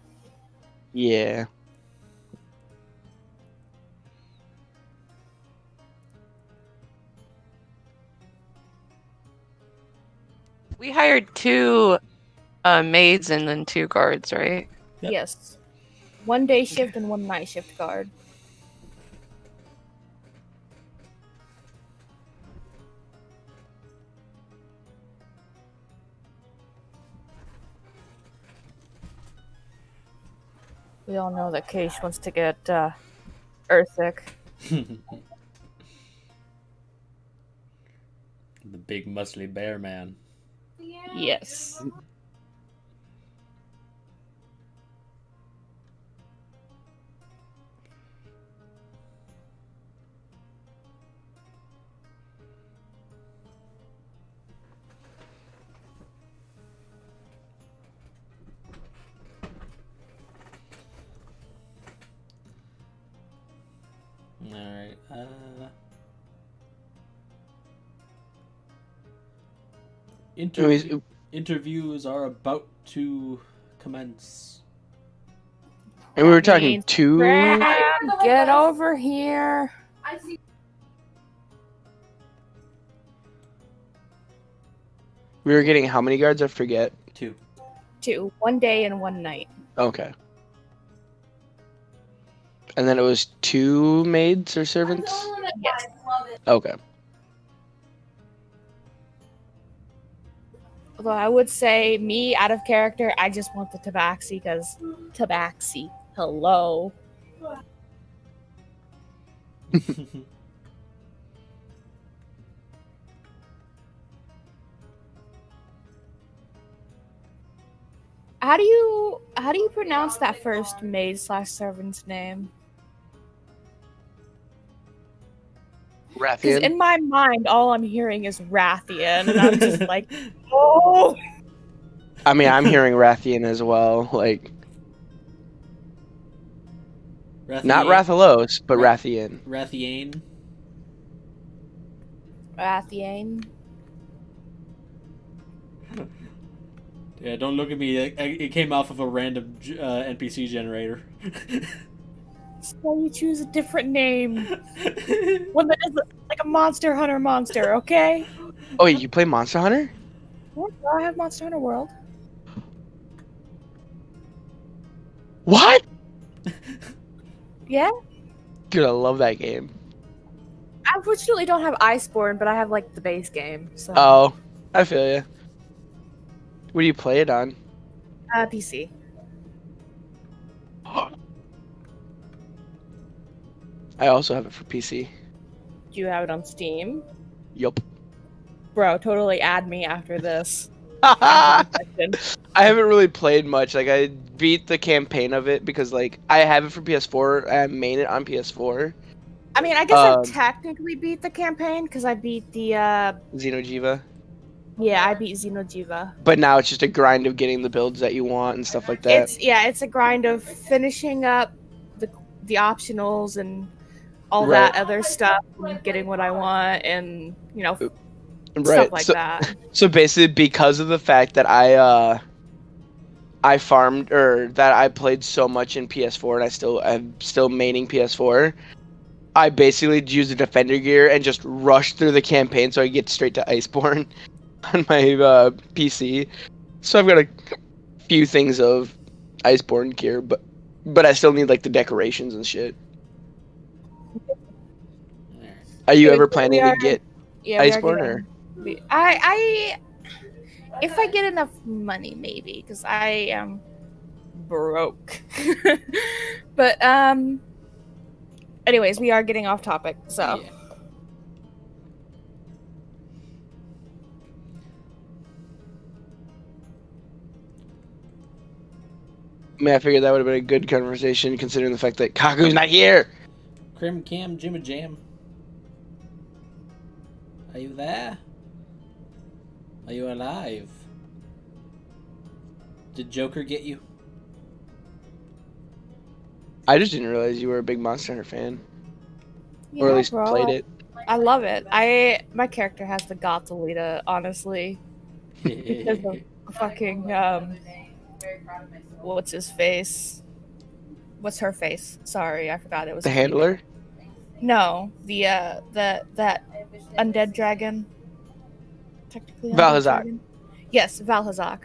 Yeah. We hired 2 maids and then 2 guards, right? Yep. Yes. 1 day shift and 1 night shift guard. We all know that Keish wants to get Earthic. The big muscly bear man. Yes. Alright, interviews are about to commence. And we were talking 2. Get over here. We were getting how many guards? I forget. 2. 2. 1 day and 1 night. Okay. And then it was 2 maids or servants? Yes. Okay. Although I would say, me, out of character, I just want the tabaxi because tabaxi. Hello. How do you pronounce that first maid/servant's name? Because Rathian. in my mind, all I'm hearing is Rathian, and I'm just like, oh. I mean, I'm hearing Rathian as well. Like, not Rathalos, but Rathian. Rathiane. Rathian. Yeah, don't look at me. It came off of a random NPC generator. So you choose a different name. One that is like a Monster Hunter monster, okay? Oh, you play Monster Hunter? Yeah, I have Monster Hunter World. What? Yeah? Dude, I love that game. I unfortunately don't have Iceborne, but I have like the base game. So Oh, I feel you. What do you play it on? PC. I also have it for PC. Do you have it on Steam? Yup. Bro, totally add me after this. I haven't really played much. Like, I beat the campaign of it because, like, I have it for PS4. I made it on PS4. I mean, I guess I technically beat the campaign because I beat the Xeno'jiva. Yeah, I beat Xeno'jiva. But now it's just a grind of getting the builds that you want and stuff like that. It's a grind of finishing up the optionals and all Right. that other stuff and getting what I want and Right. stuff like that. So basically, because of the fact that I farmed or that I played so much in PS4 and I'm still maining PS4, I basically used the Defender gear and just rushed through the campaign so I get straight to Iceborne on my PC. So I've got a few things of Iceborne gear, but I still need like the decorations and shit. Are you ever planning to get Iceborne or? I if I get enough money, maybe, because I am broke. But anyways, we are getting off topic, so. Yeah. I mean, I figured that would have been a good conversation considering the fact that Kaku's not here. Crim Cam Jimmy Jam. Are you there? Are you alive? Did Joker get you? I just didn't realize you were a big Monster Hunter fan, or at least bro, played it. I love it. My character has the Gothulita, honestly. Because of fucking what's his face? What's her face? Sorry, I forgot it was The handler? No, that undead dragon. Technically undead Valhazak. dragon. Yes, Valhazak.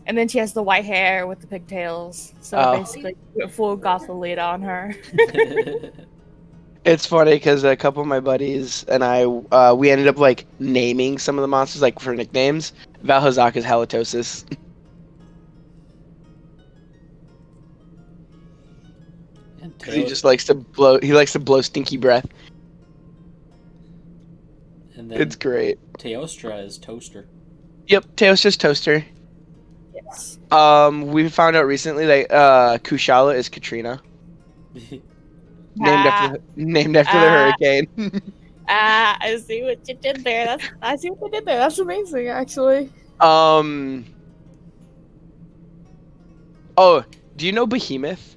And then she has the white hair with the pigtails. So basically, full Gothulita on her. It's funny because a couple of my buddies and I, we ended up like naming some of the monsters like for nicknames. Valhazak is Halitosis. He just likes to blow. He likes to blow stinky breath. And then It's great. Teostra is Toaster. Yep, Teostra's Toaster. Yes. We found out recently that Kushala is Katrina, named after the hurricane. I see what you did there. I see what you did there. That's amazing, actually. Oh, do you know Behemoth?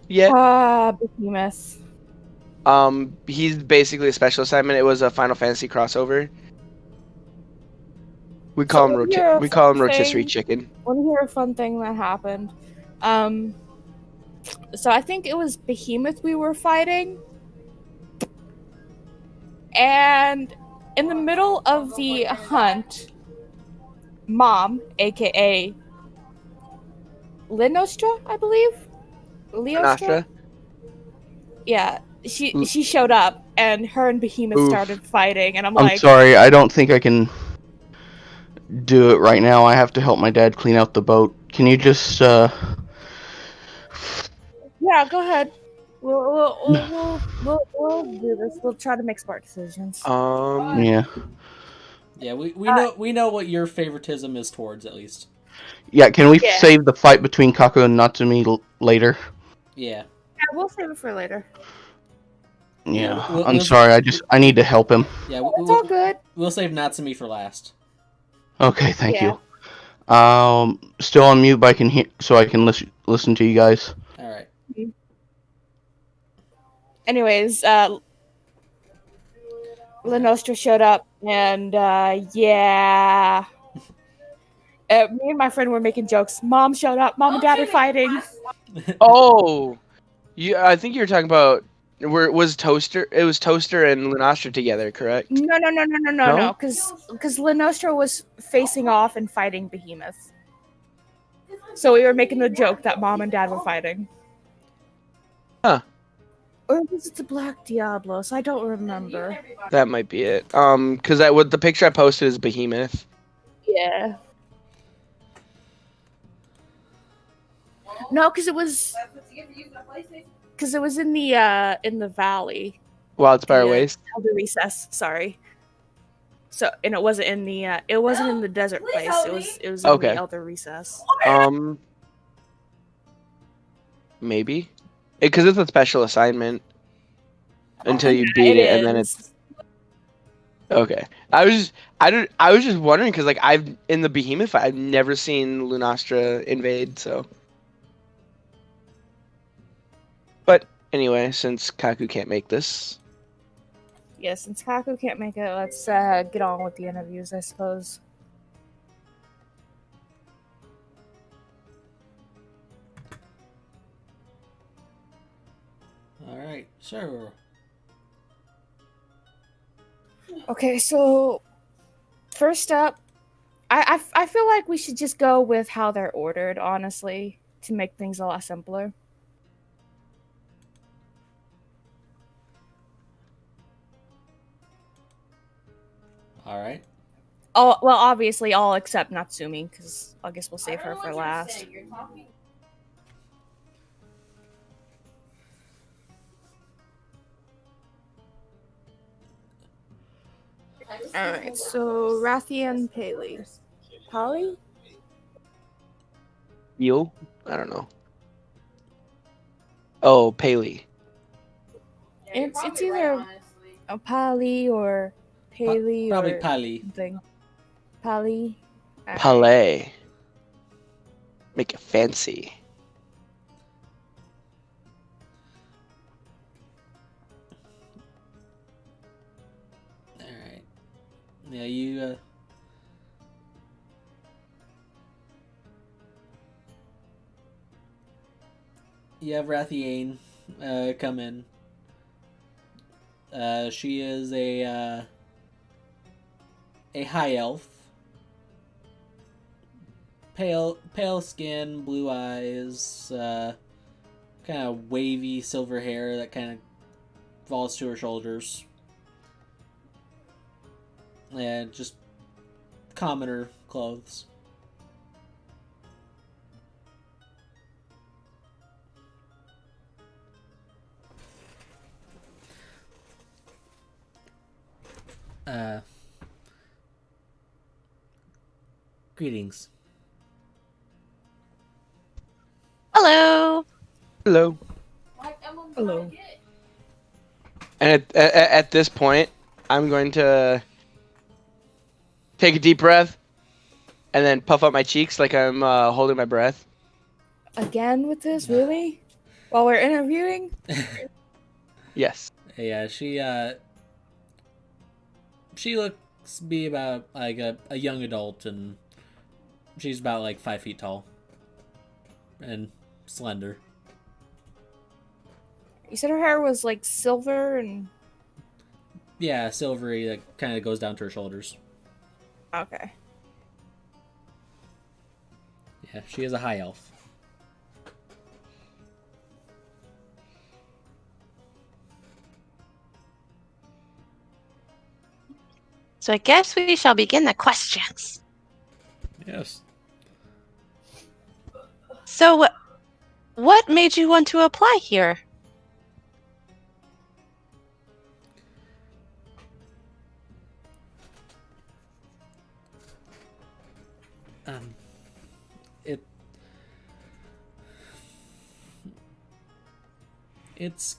Yeah. Behemoth. He's basically a special assignment. It was a Final Fantasy crossover. We call him rotisserie chicken. Want to hear a fun thing that happened? So I think it was Behemoth we were fighting, and in the middle of the hunt, Mom, aka Linostra, I believe, Leostra. Yeah, she showed up, and her and Behemoth started fighting, and I'm like, sorry, I don't think I can do it right now. I have to help my dad clean out the boat. Can you just yeah, go ahead. We'll do this. We'll try to make smart decisions. Yeah. Yeah, we know what your favoritism is towards, at least. Yeah, can we save the fight between Kaku and Natsumi later? Yeah. Yeah, we'll save it for later. Yeah, I'm sorry. I need to help him. Yeah, It's all good. We'll save Natsumi for last. Okay, thank you. Still on mute, but I can hear, so I can listen to you guys. All right. Anyways, Lenostra showed up, and yeah. Me and my friend were making jokes. Mom showed up. Mom and Dad are fighting. Oh, I think you were talking about where it was Toaster. It was Toaster and Lunastra together, correct? No. Because Lenostra was facing off and fighting Behemoth. So we were making the joke that Mom and Dad were fighting. Huh. Or was it the Black Diablos? I don't remember. That might be it. Because the picture I posted is Behemoth. Yeah. No, because it was in the valley. Wildspire The, Waste. Elder Recess. Sorry. So and it wasn't in the desert place. It was in Okay. the Elder Recess. Maybe, because it's a special assignment until you beat it, and then it's okay. I was just wondering because like I've in the Behemoth fight, I've never seen Lunastra invade. So, but anyway, since Kaku can't make this, Yeah, since Kaku can't make it, let's get on with the interviews, I suppose. All right, sure. Okay, so first up, I feel like we should just go with how they're ordered, honestly, to make things a lot simpler. All right. Well, obviously, all except Natsumi, because I guess we'll save her for last. Alright, so Rathian Paley. Polly? Eel? I don't know. Oh, Paley. It's either a Pali or Paley Probably or Pali. something. Pali. Palais. Make it fancy. All right. Yeah, you. You have Rathiane come in. She is a high elf. Pale skin, blue eyes, kind of wavy silver hair that kind of falls to her shoulders. And just commoner clothes. Greetings. Hello. Hello. Hello. And at this point, I'm going to take a deep breath and then puff up my cheeks like I'm holding my breath. Again with this, really? While we're interviewing? Yes. Yeah, she looks to be about like a young adult, and she's about like 5 feet tall and slender. You said her hair was like silver and... Yeah, silvery that kind of goes down to her shoulders. Okay. Yeah, she is a high elf. So I guess we shall begin the questions. Yes. So, what made you want to apply here? It's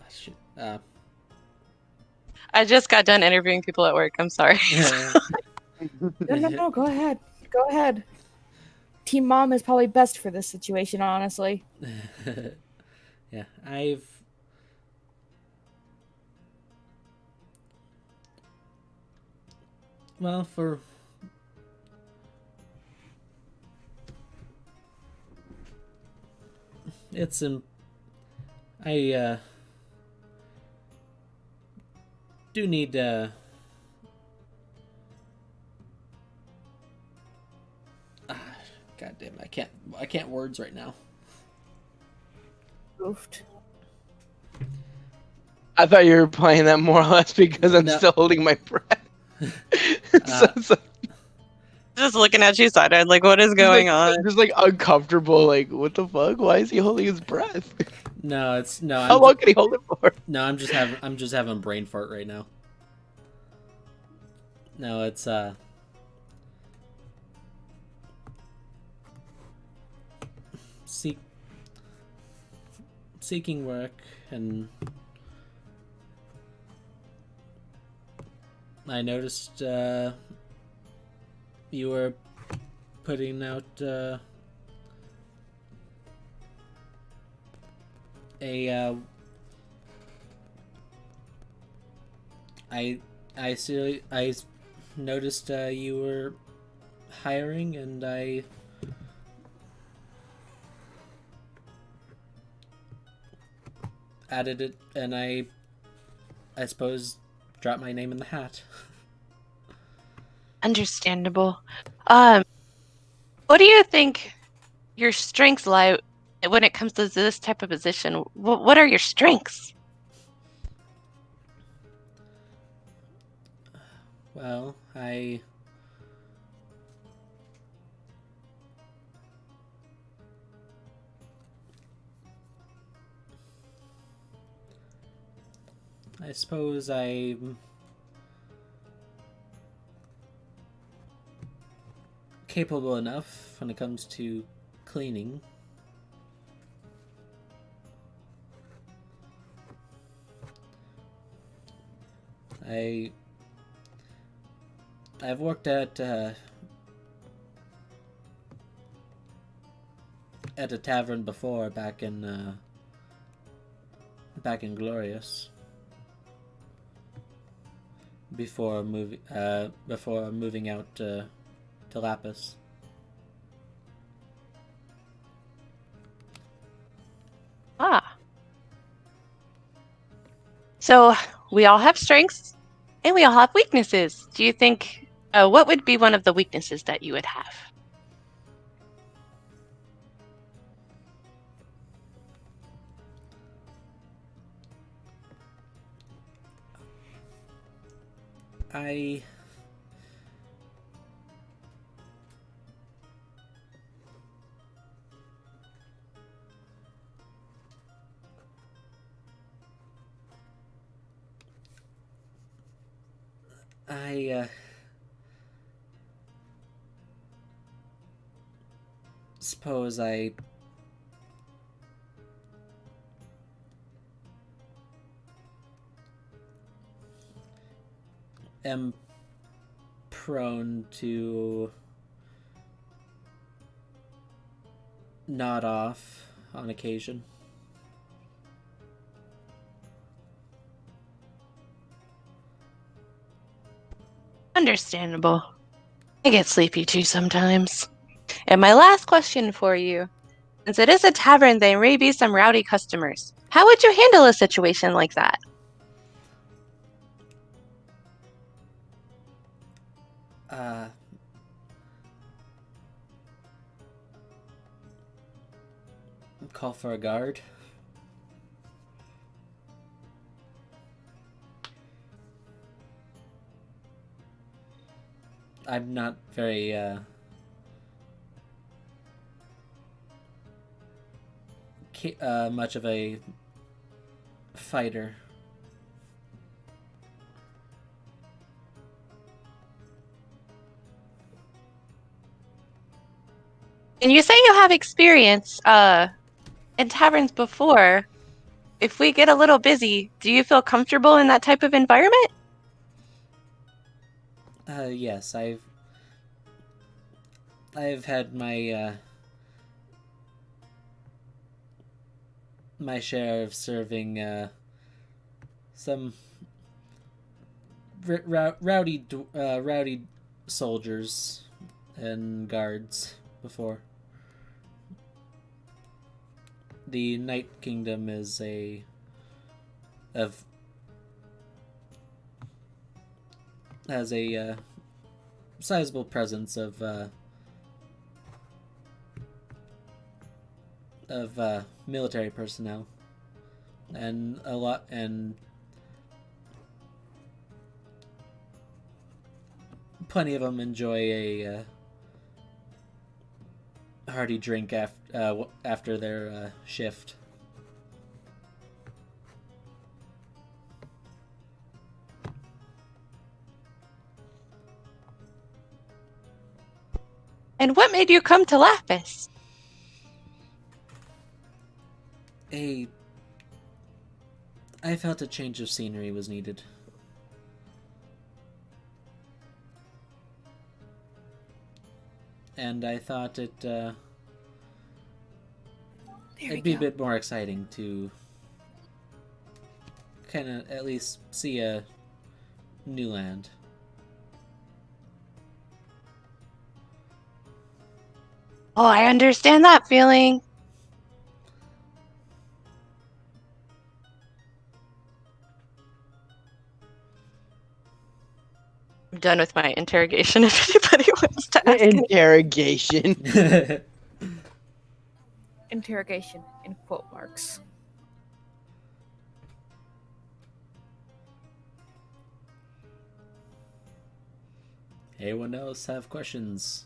shit. I just got done interviewing people at work. I'm sorry. No, go ahead. Go ahead. Team Mom is probably best for this situation, honestly. Yeah, I've Well, for it's in I do need God damn it, I can't words right now. Oofed. I thought you were playing that more or less because I'm No. still holding my breath. Uh, so Just looking at you side-eyed, like, what is going on? just like uncomfortable, like, what the fuck? Why is he holding his breath? no, it's no. How long can he hold it for? No, I'm just having a brain fart right now. No, it's seek seeking work, and I noticed you were putting out a I noticed you were hiring, and I added it, and I suppose dropped my name in the hat. Understandable. What do you think your strengths lie when it comes to this type of position? What are your strengths? Well, I suppose I'm capable enough when it comes to cleaning. I've worked at a tavern before, back in Glorious, before moving out to Lapis. Ah. So we all have strengths and we all have weaknesses. Do you think what would be one of the weaknesses that you would have? I suppose I am prone to nod off on occasion. Understandable. I get sleepy too sometimes. And my last question for you, since it is a tavern, there may be some rowdy customers. How would you handle a situation like that? Call for a guard. I'm not very much of a fighter. And you say you have experience in taverns before. If we get a little busy, do you feel comfortable in that type of environment? Yes, I've had my my share of serving some rowdy soldiers and guards before. The Night Kingdom is has a sizable presence of military personnel, and plenty of them enjoy a hearty drink after their shift. And what made you come to Lapis? I felt a change of scenery was needed. And I thought it'd be a bit more exciting to kind of at least see a new land. Oh, I understand that feeling. I'm done with my interrogation if anybody wants to ask. Interrogation. Interrogation in quote marks. Anyone else have questions?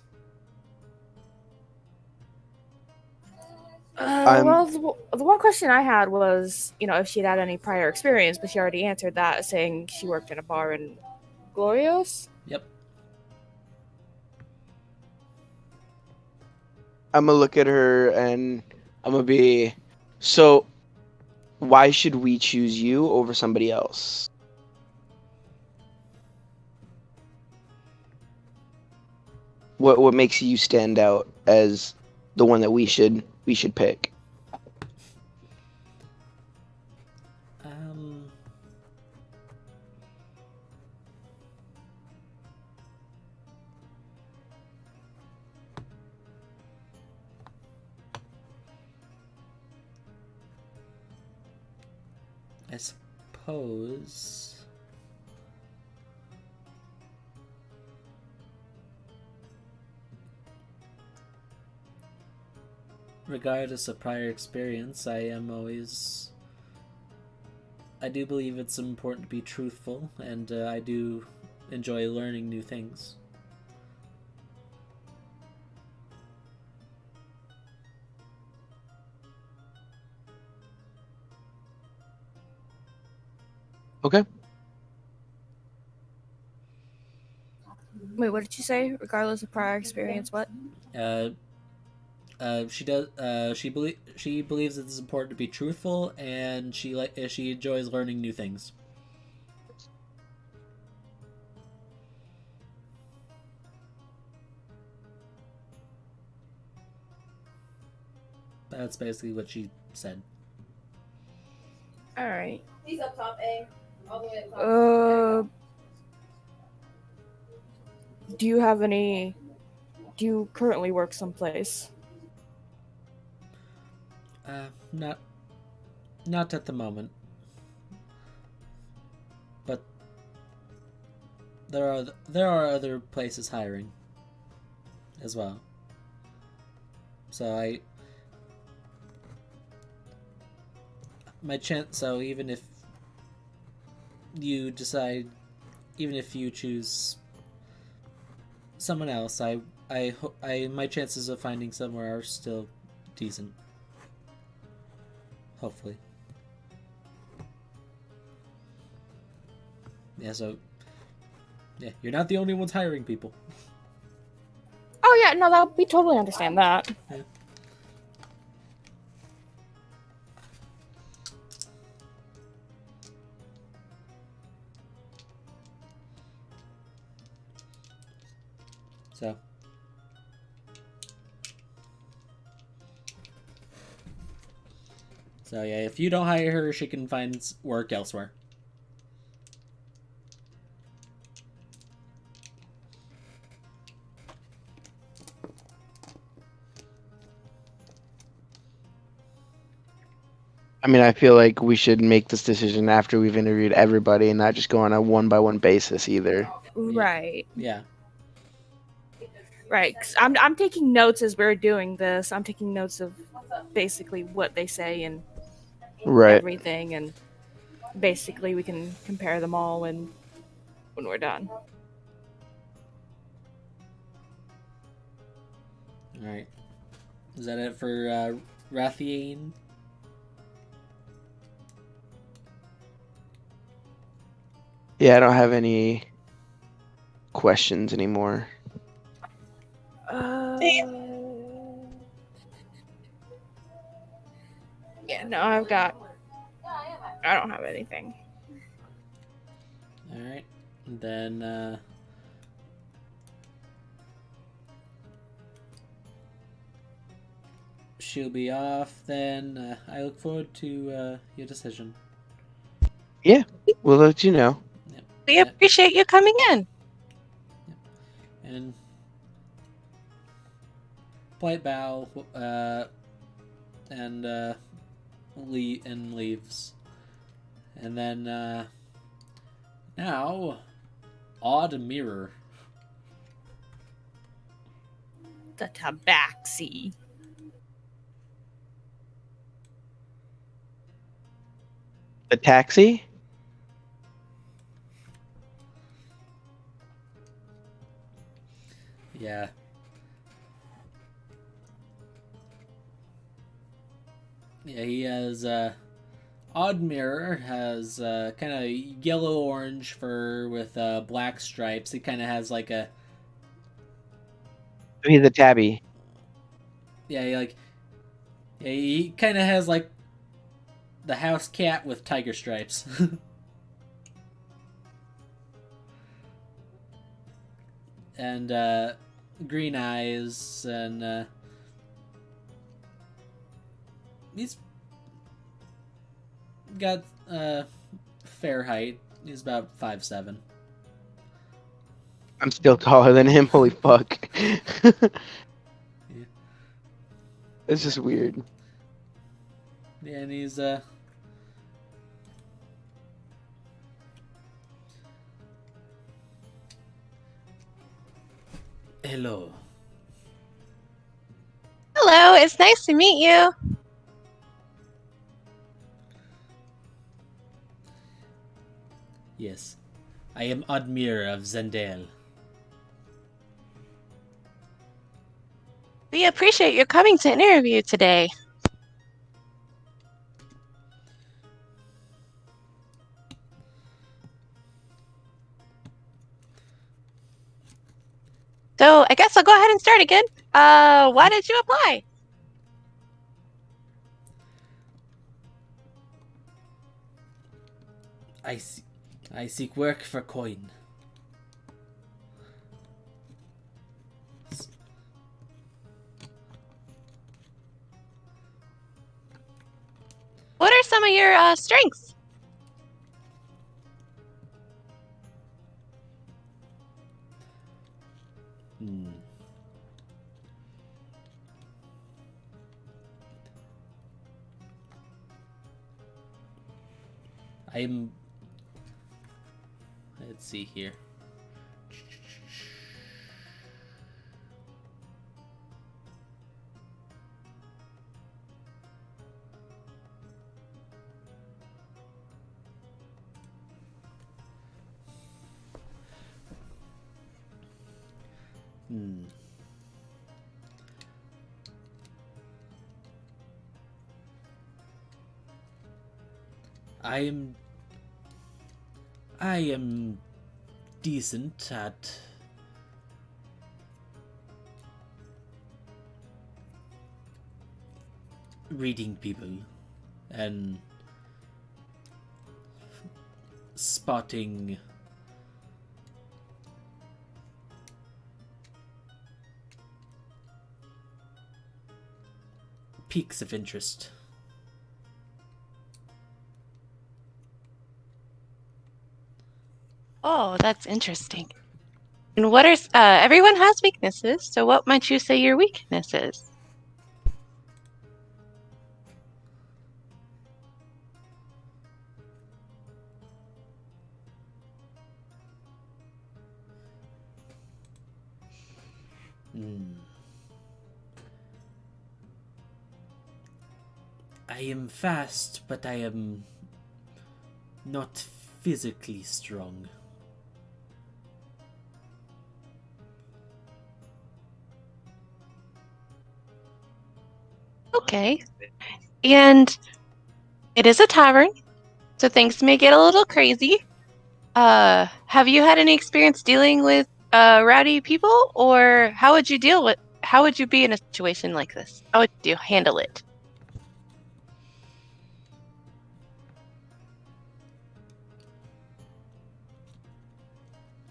Well, the one question I had was, if she'd had any prior experience, but she already answered that, saying she worked in a bar in Glorios. Yep. I'm gonna look at her and I'm gonna be, so why should we choose you over somebody else? What makes you stand out as the one that we should pick? I suppose regardless of prior experience, I do believe it's important to be truthful, and I do enjoy learning new things. Okay. Wait, what did you say? Regardless of prior experience, what? She does. She believes it's important to be truthful, and she enjoys learning new things. That's basically what she said. All right. He's up top A, all the way up top. Do you currently work someplace? Not at the moment. But there are other places hiring as well. So even if you choose someone else, my chances of finding somewhere are still decent. Hopefully. Yeah, so you're not the only ones hiring people. Oh yeah, no, we totally understand that. Yeah. So yeah, if you don't hire her, she can find work elsewhere. I mean, I feel like we should make this decision after we've interviewed everybody and not just go on a one-by-one basis either. Right. Yeah. Right. 'Cause I'm taking notes as we're doing this. I'm taking notes of basically what they say and Right. everything, and basically we can compare them all when we're done. All right. Is that it for Rathian? Yeah, I don't have any questions anymore. Yeah, no, I don't have anything. All right. Then she'll be off. Then I look forward to your decision. We'll let you know. Yep. We appreciate you coming in. And polite bow, and leaves. And then now, odd mirror. The tabaxi. The taxi? Yeah. Yeah, he has odd mirror has kind of yellow orange fur with black stripes. He kind of has like a He's a tabby. yeah, he kind of has like the house cat with tiger stripes. And green eyes, and he's got fair height. He's about 5'7". I'm still taller than him. Holy fuck. Yeah. It's just weird. Yeah, and he's hello. Hello, it's nice to meet you. Yes, I am Admir of Zendale. We appreciate you coming to interview today. So I guess I'll go ahead and start again. Why did you apply? I seek work for coin. What are some of your strengths? I'm. Let's see here. I am decent at reading people and spotting peaks of interest. Oh, that's interesting. And what are everyone has weaknesses, so what might you say your weakness is? Hmm. I am fast, but I am not physically strong. Okay. And it is a tavern, so things may get a little crazy. Have you had any experience dealing with rowdy people, or how would you be in a situation like this? How would you handle it?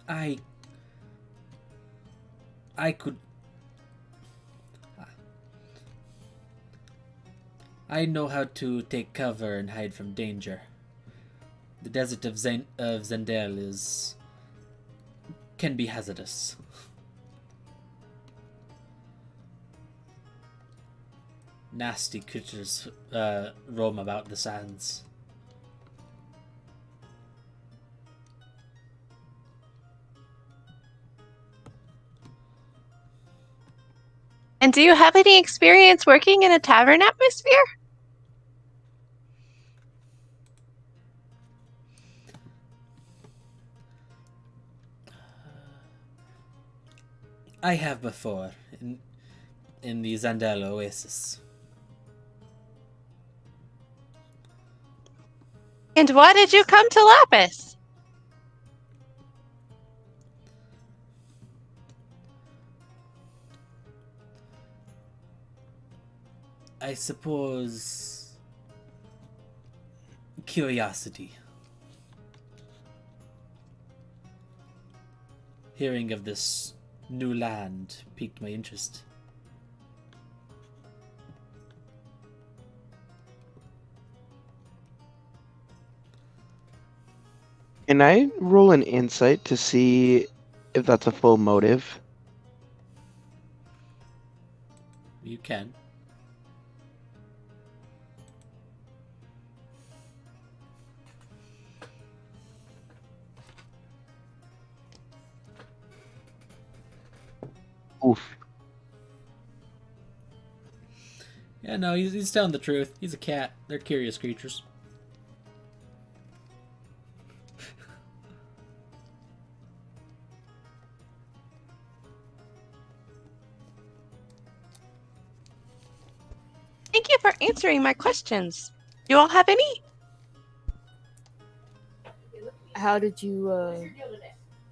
I I could. I know how to take cover and hide from danger. The desert of Zendel can be hazardous. Nasty creatures roam about the sands. And do you have any experience working in a tavern atmosphere? I have before in the Zandel Oasis. And why did you come to Lapis? I suppose curiosity. Hearing of this new land piqued my interest. Can I roll an insight to see if that's a full motive? You can. Oof. Yeah, no, he's telling the truth. He's a cat. They're curious creatures. Thank you for answering my questions. Do you all have any? How did you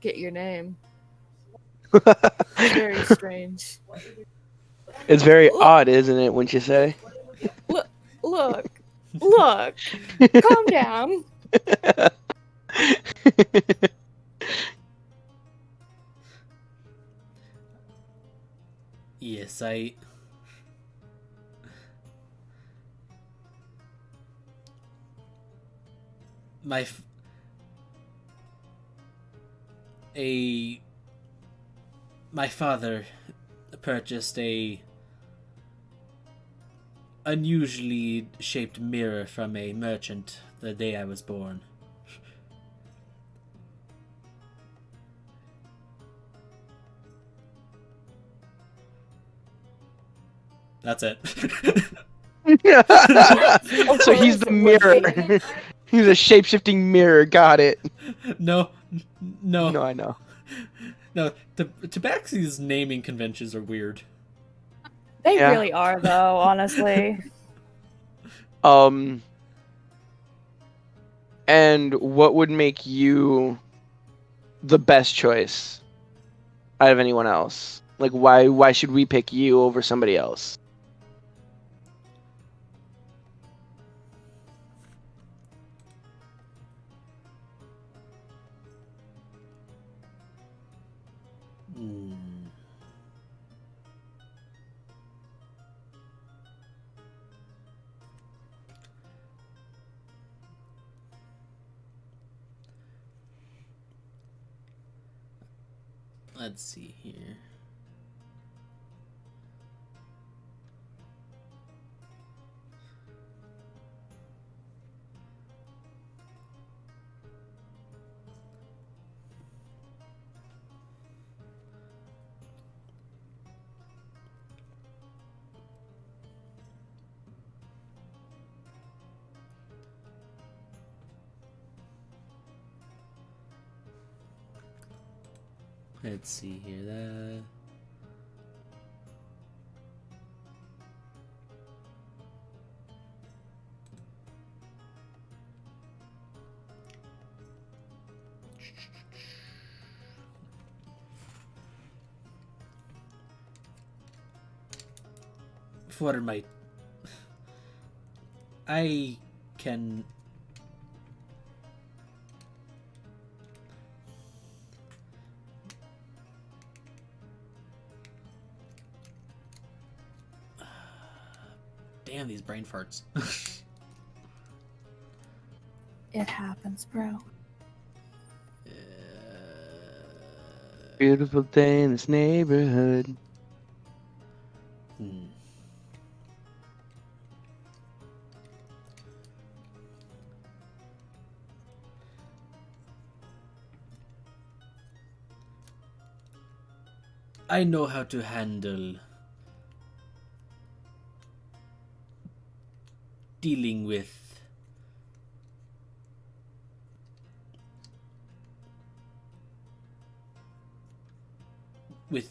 get your name? Very strange. It's very Look. odd, isn't it, when you say? Look, calm down. Yes, my my father purchased a unusually shaped mirror from a merchant the day I was born. That's it. So he's the mirror. He's a shape-shifting mirror. Got it. No. No, I know. No, Tabaxi's naming conventions are weird. They Yeah. really are, though, honestly. And what would make you the best choice out of anyone else? Like, why should we pick you over somebody else? Let's see here. Let's see here. That. For my, I can. Damn these brain farts. It happens, bro. Beautiful day in this neighborhood. Hmm. I know how to handle dealing with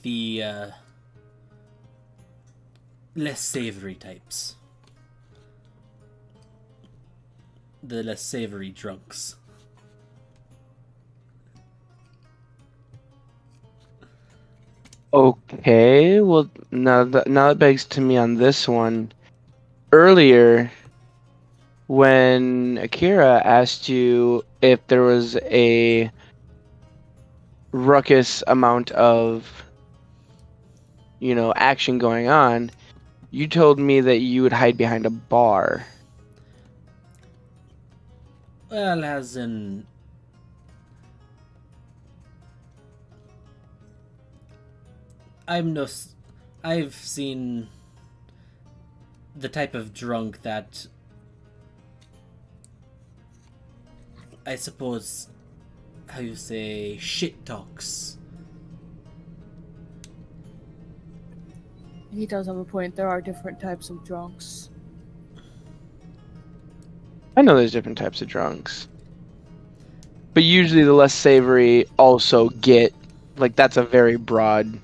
the less savory types. The less savory drunks. Okay, well now that begs to me on this one. Earlier, when Akira asked you if there was a ruckus amount of, action going on, you told me that you would hide behind a bar. Well, as in, I've seen the type of drunk that I suppose, how you say, shit talks. He does have a point. There are different types of drunks. I know there's different types of drunks. But usually the less savory also get, that's a very broad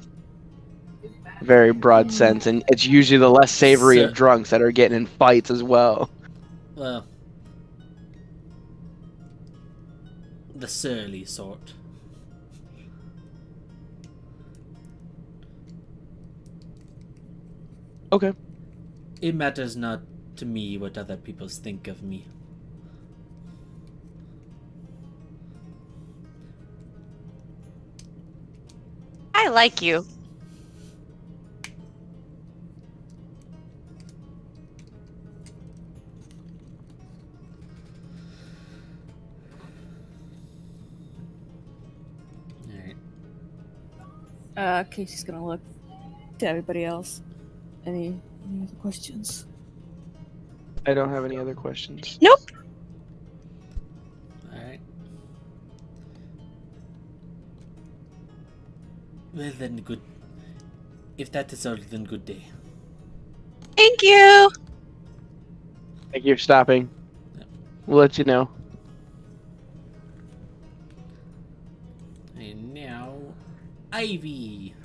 sense. And it's usually the less savory of drunks that are getting in fights as well. Well, the surly sort. Okay. It matters not to me what other people think of me. I like you. Alright. Casey's gonna look to everybody else. Any other questions? I don't have any other questions. Nope. Alright. Well then, good. If that is all, then good day. Thank you. Thank you for stopping. Yep. We'll let you know. And now, Ivy.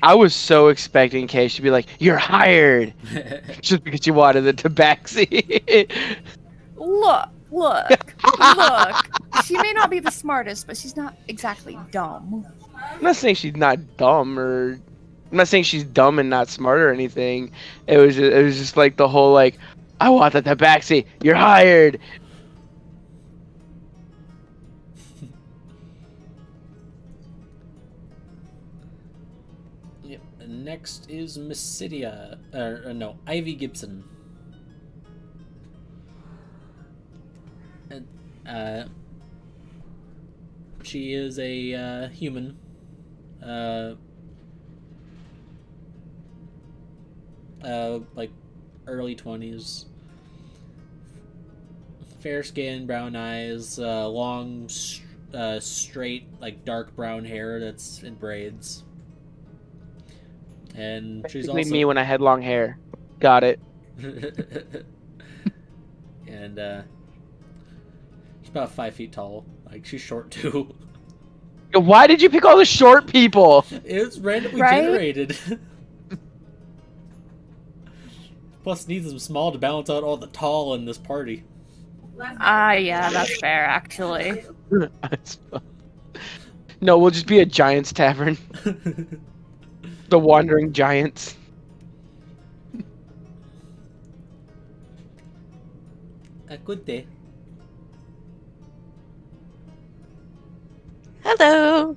I was so expecting Case to be like, "You're hired," just because you wanted the tabaxi. Look. She may not be the smartest, but she's not exactly dumb. I'm not saying she's not dumb, or I'm not saying she's dumb and not smart or anything. It was just like the whole I want the tabaxi. You're hired. Yep. And next is Miss Cydia. No, Ivy Gibson. And, she is a human. Like early 20s. Fair skin, brown eyes, long, straight, dark brown hair that's in braids. And she's Basically also me when I had long hair. Got it. And she's about 5 feet tall. She's short too. Why did you pick all the short people? It was randomly Right? generated. Plus, needs them small to balance out all the tall in this party. Yeah, that's fair, actually. No, we'll just be a Giants tavern. The Wandering Giants. A good day. Hello.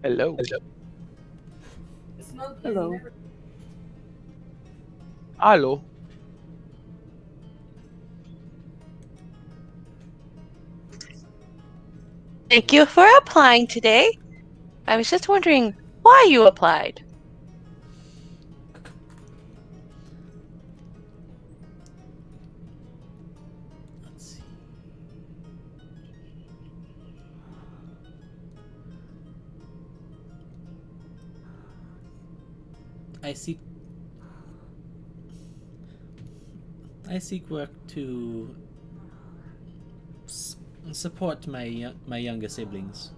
Hello. Hello. Hello. Thank you for applying today. I was just wondering why you applied. Let's see. I seek work to support my younger siblings.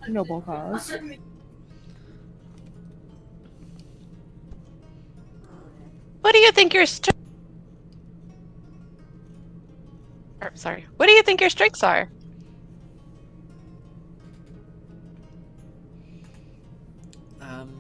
Noble cause. What do you think your What do you think your strengths are? Um,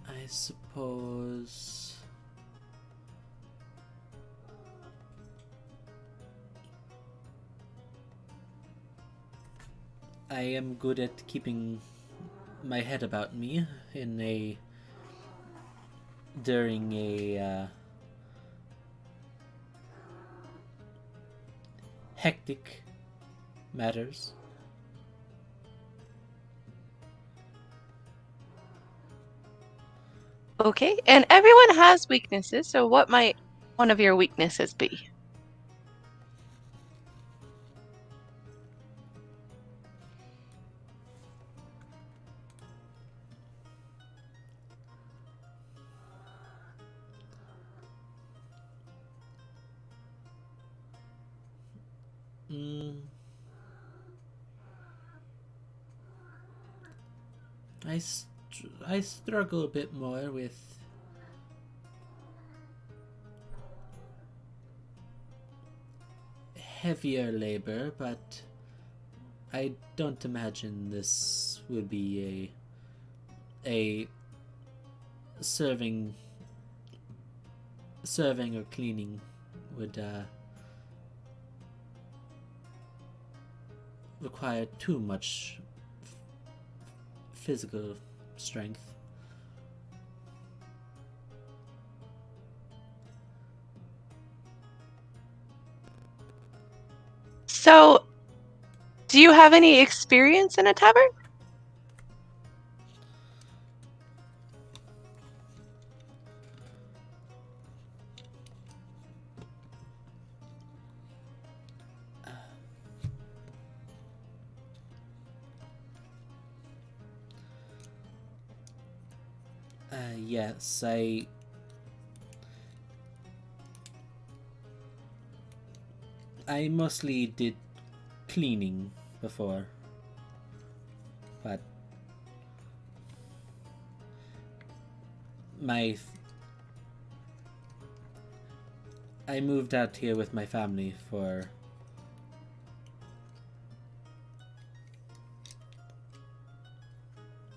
I suppose I am good at keeping my head about me during a hectic matters. Okay, and everyone has weaknesses, so what might one of your weaknesses be? Mm. I struggle a bit more with heavier labor, but I don't imagine this would be a serving or cleaning would require too much physical strength. So, do you have any experience in a tavern? Yes, I mostly did cleaning before, but I moved out here with my family for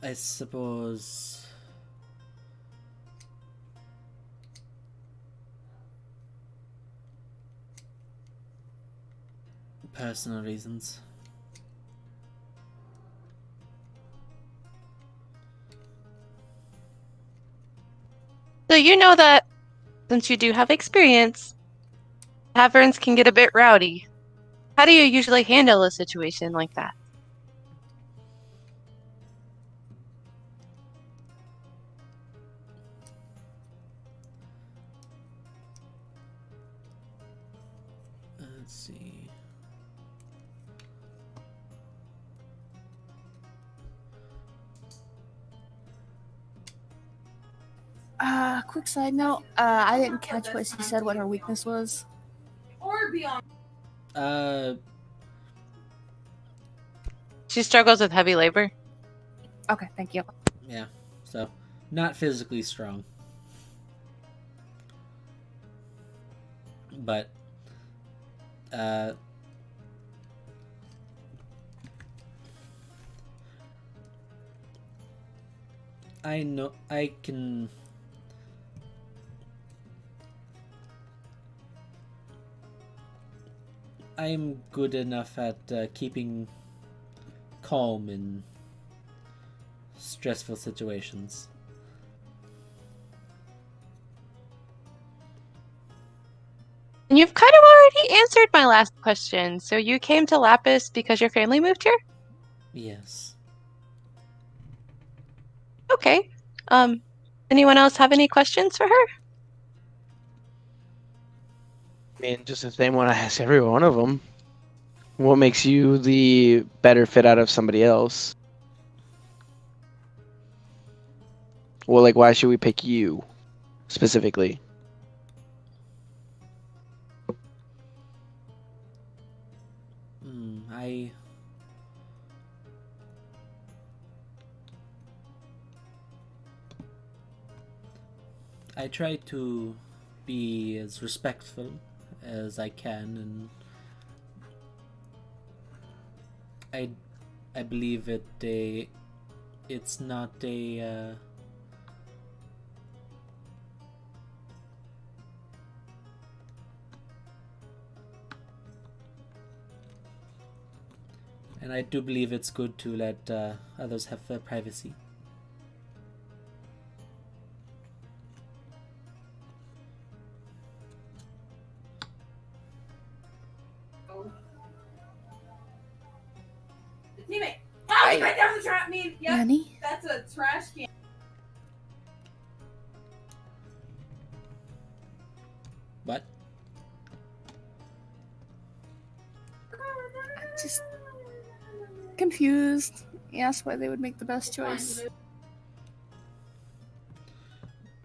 I suppose personal reasons. So you know that since you do have experience, taverns can get a bit rowdy. How do you usually handle a situation like that? Let's see. Quick side note. I didn't catch what she said. What her weakness was. Or beyond. She struggles with heavy labor. Okay, thank you. Yeah. So, not physically strong. But, I know I can. I'm good enough at keeping calm in stressful situations. And you've kind of already answered my last question. So you came to Lapis because your family moved here? Yes. Okay. Anyone else have any questions for her? I mean, just the same one I ask every one of them. What makes you the better fit out of somebody else? Well, like, why should we pick you specifically? I try to be as respectful as I can, and I believe it's not a and I do believe it's good to let others have their privacy. Teammate. Oh, he right there with the trap me. Yep. Annie? That's a trash can. What? Just confused. He asked why they would make the best choice.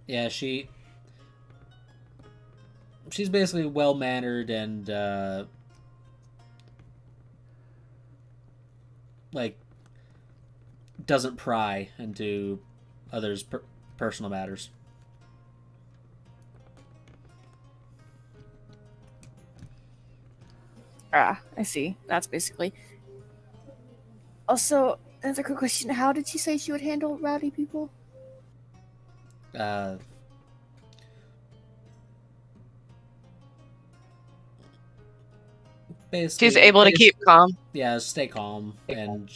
Yeah, she's basically well mannered and like doesn't pry into others' personal matters. Ah, I see. That's basically. Also, another quick question. How did she say she would handle rowdy people? Basically, She's able to keep calm. Yeah, stay calm and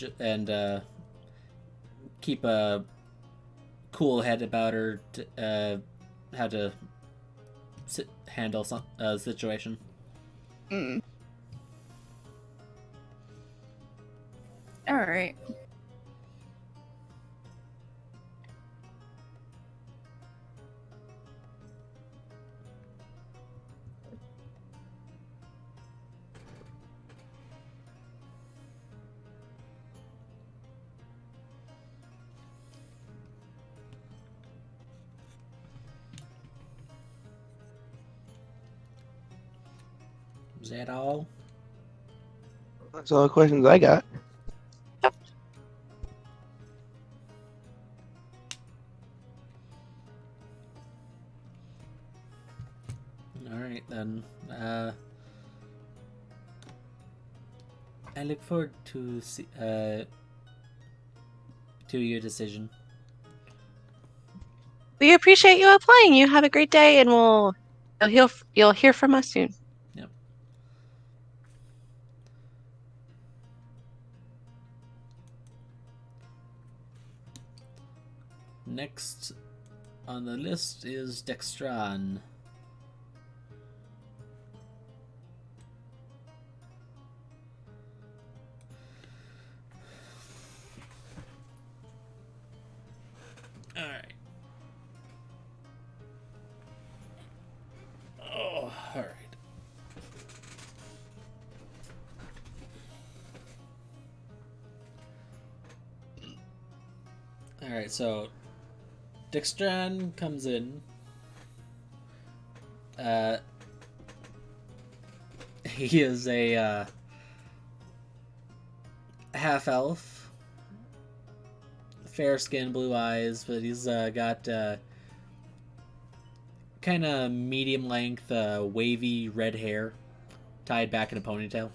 keep a cool head about her. How to handle some situation. Mm. All right. Is that all? That's all the questions I got. All right then. I look forward to your decision. We appreciate you applying. You have a great day, and you'll hear from us soon. Yep. Next on the list is Dextran. Alright. Oh, alright. Alright, so Dextran comes in. He is a half elf, fair skin, blue eyes, but he's got kind of medium length, wavy red hair tied back in a ponytail.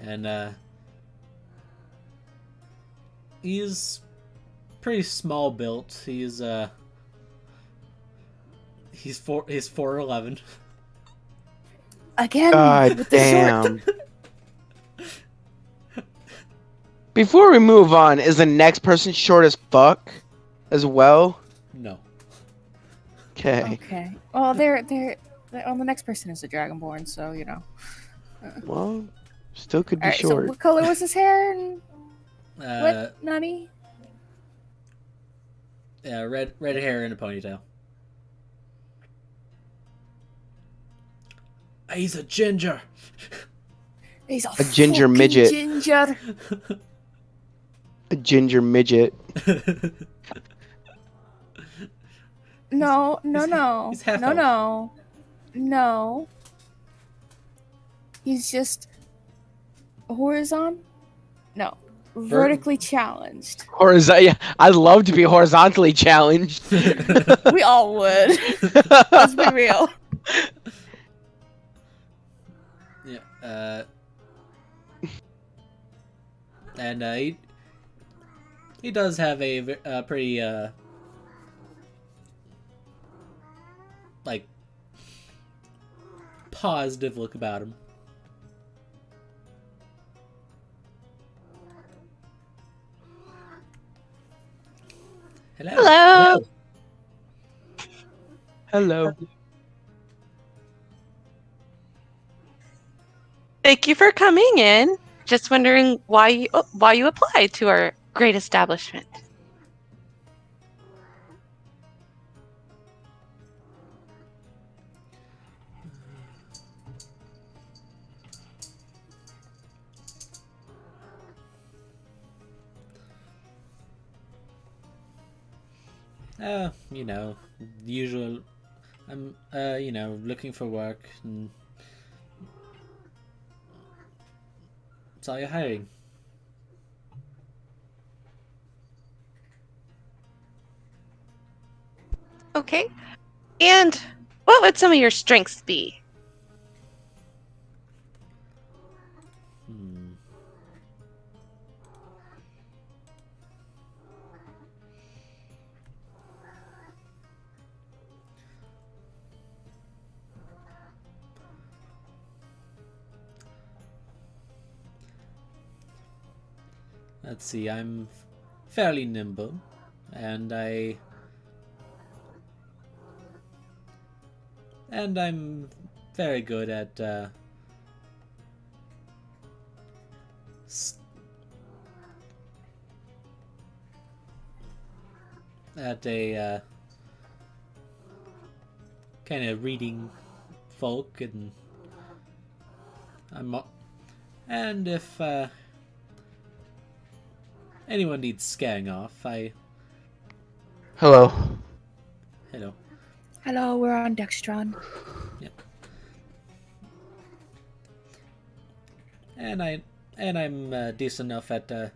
And he's pretty small built. He's 4'11". Again, God with the short. damn. Before we move on, is the next person short as fuck as well? No. Okay. Okay. Well, they're well, the next person is a dragonborn, so you know. Well, still could be All right. So, short. what color was his hair? And Uh, what, Nani? yeah, red hair and a ponytail. He's a ginger. He's A ginger fucking midget. Ginger. A ginger midget. No, he's half no. He's just horizontal. No, vertically challenged. Yeah, I'd love to be horizontally challenged. We all would. Let's be real. Yeah. And he does have a pretty like positive look about him. Hello. Hello. Thank you for coming in. Just wondering why you applied to our great establishment. You know, usual. I'm you know, looking for work and saw you hiring. Okay. And what would some of your strengths be? Hmm. Let's see, I'm fairly nimble, and I'm very good at a kind of reading folk, and and if anyone needs scaring off, Hello. hello. Hello, we're on Dextron. And I'm decent enough at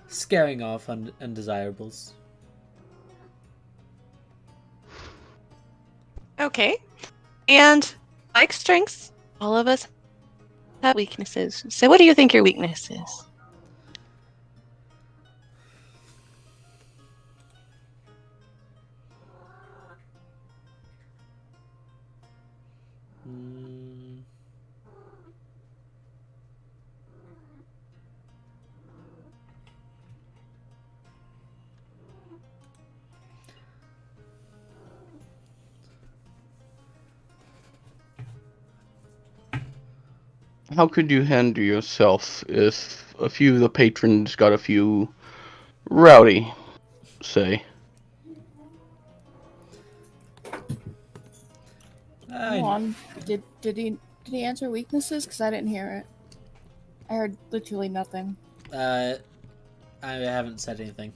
scaring off undesirables. Okay. And like strengths, all of us have weaknesses. So what do you think your weakness is? Mm. How could you handle yourself if a few of the patrons got a few rowdy, say? Hold on. Did he answer weaknesses? Because I didn't hear it. I heard literally nothing. I haven't said anything.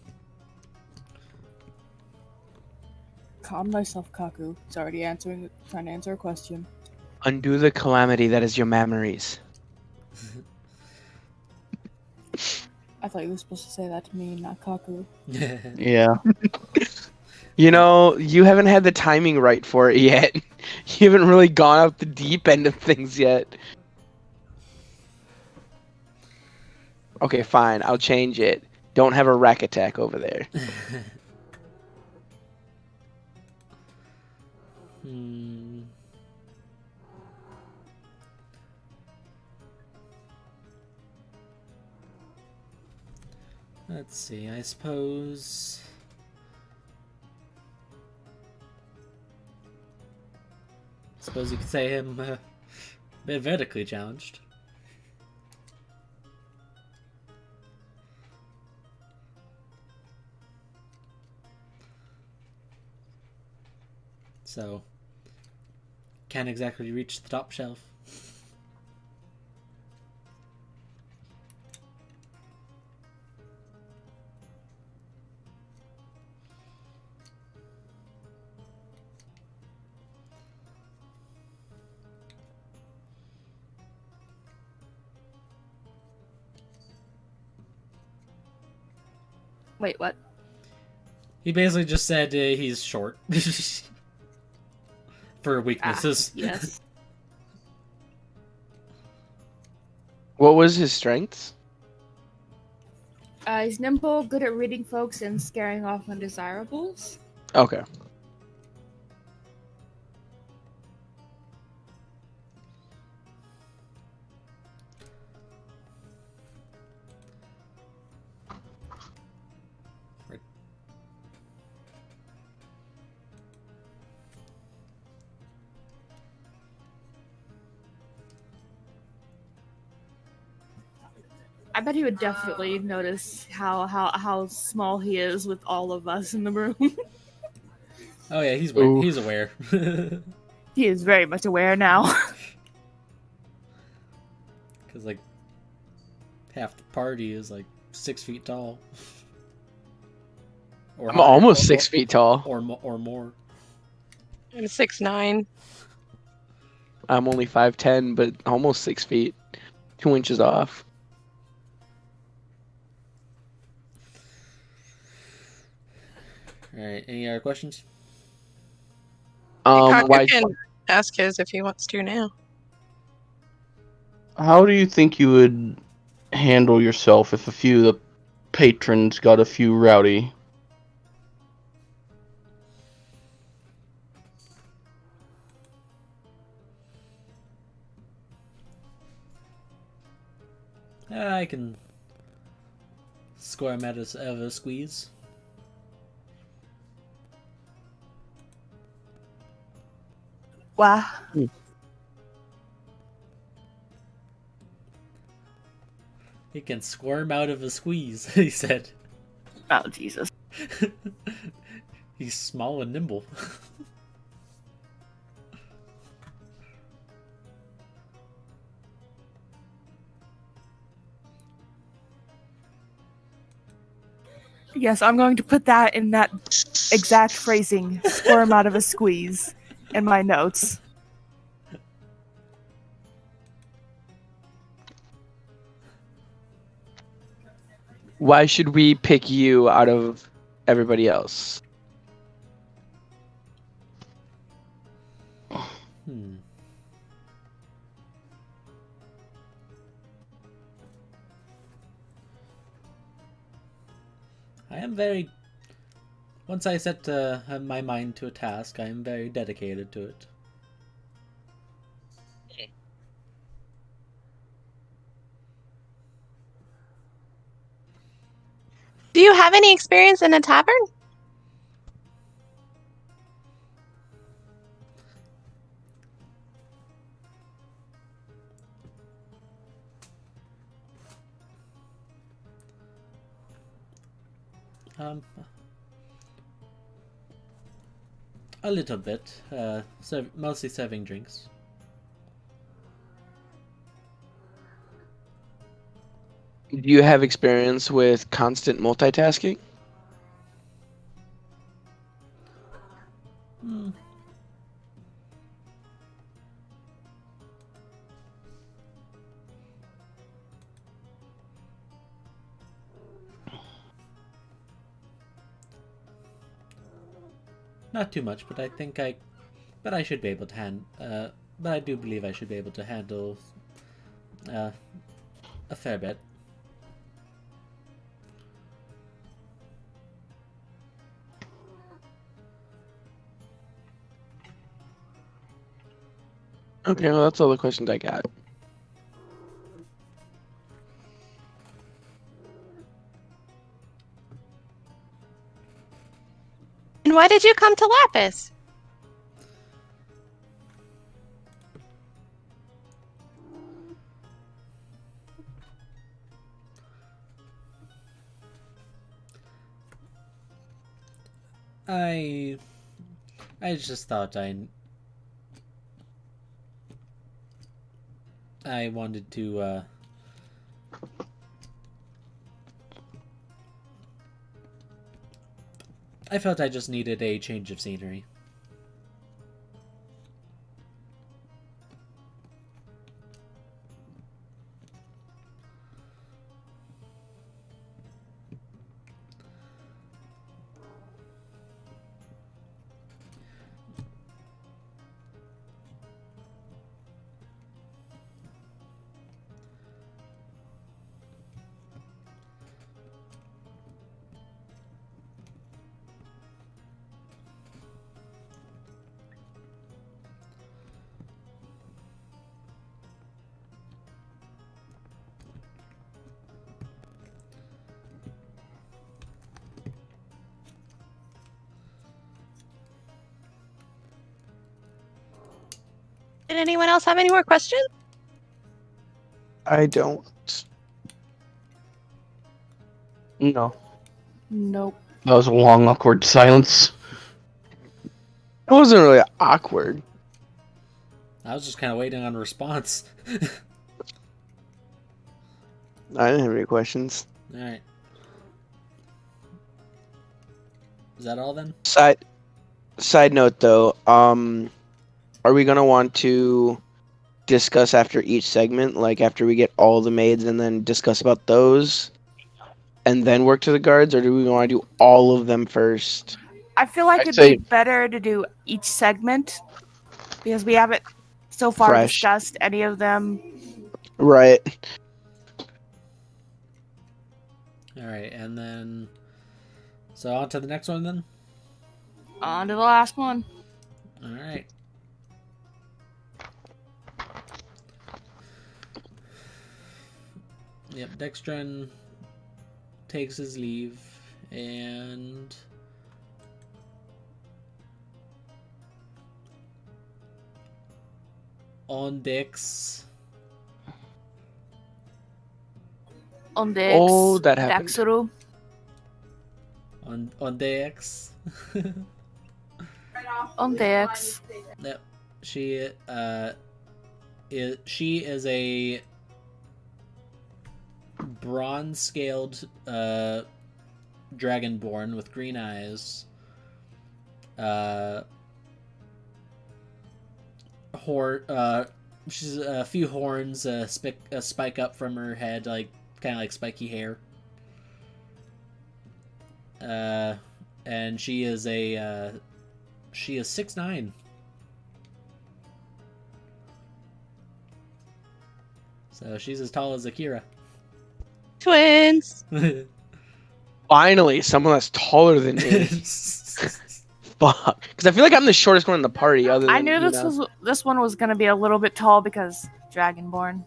Calm thyself, Kaku. It's already trying to answer a question. Undo the calamity that is your memories. I thought you were supposed to say that to me, not Kaku. Yeah. You know, you haven't had the timing right for it yet. You haven't really gone up the deep end of things yet. Okay, fine. I'll change it. Don't have a rack attack over there. Let's see, I suppose... Suppose you could say him a bit vertically challenged. So, can't exactly reach the top shelf. Wait, what? He basically just said he's short. For weaknesses. Yes. What was his strengths? He's nimble, good at reading folks, and scaring off undesirables. Okay. I bet he would definitely notice how small he is with all of us in the room. Oh yeah, he's Ooh. he's aware. He is very much aware now. Because like half the party is like 6 feet tall. Or I'm almost 6 feet tall. or more. I'm 6'9". I'm only 5'10", but almost 6 feet. 2 inches off. All right. Any other questions? Kaku Why? can ask his if he wants to now. How do you think you would handle yourself if a few of the patrons got a few rowdy? I can score him out of a squeeze. Wow. He can squirm out of a squeeze, he said. Oh, Jesus. He's small and nimble. Yes, I'm going to put that in that exact phrasing, squirm out of a squeeze, in my notes. Why should we pick you out of everybody else? I am very... Once I set my mind to a task, I am very dedicated to it. Do you have any experience in a tavern? A little bit. Mostly serving drinks. Do you have experience with constant multitasking? Hmm. Not too much, but but I should be able to but I do believe I should be able to handle a fair bit. Okay, well, that's all the questions I got. And why did you come to Lapis? I just thought I wanted to I felt I just needed a change of scenery. Did anyone else have any more questions? I don't. No. Nope. That was a long, awkward silence. It wasn't really awkward. I was just kind of waiting on a response. I didn't have any questions. All right. Is that all then? Side note though, are we gonna want to discuss after each segment, like after we get all the maids and then discuss about those and then work to the guards, or do we want to do all of them first? I feel like I'd it'd say- be better to do each segment because we haven't so far Fresh. discussed any of them. Right. All right, and then so on to the next one then. On to the last one. All right. Yep, Dextran takes his leave, and on Dex. On Dex. Oh, that happened. Dexuru. On Dex. On Dex. Yep. She is a bronze scaled dragonborn with green eyes. She's a few horns spike up from her head, like kind of like spiky hair. And she is 6'9". So she's as tall as Akira. Twins. Finally, someone that's taller than me. Fuck. Because I feel like I'm the shortest one in the party. Other than I knew this one was gonna be a little bit tall because Dragonborn.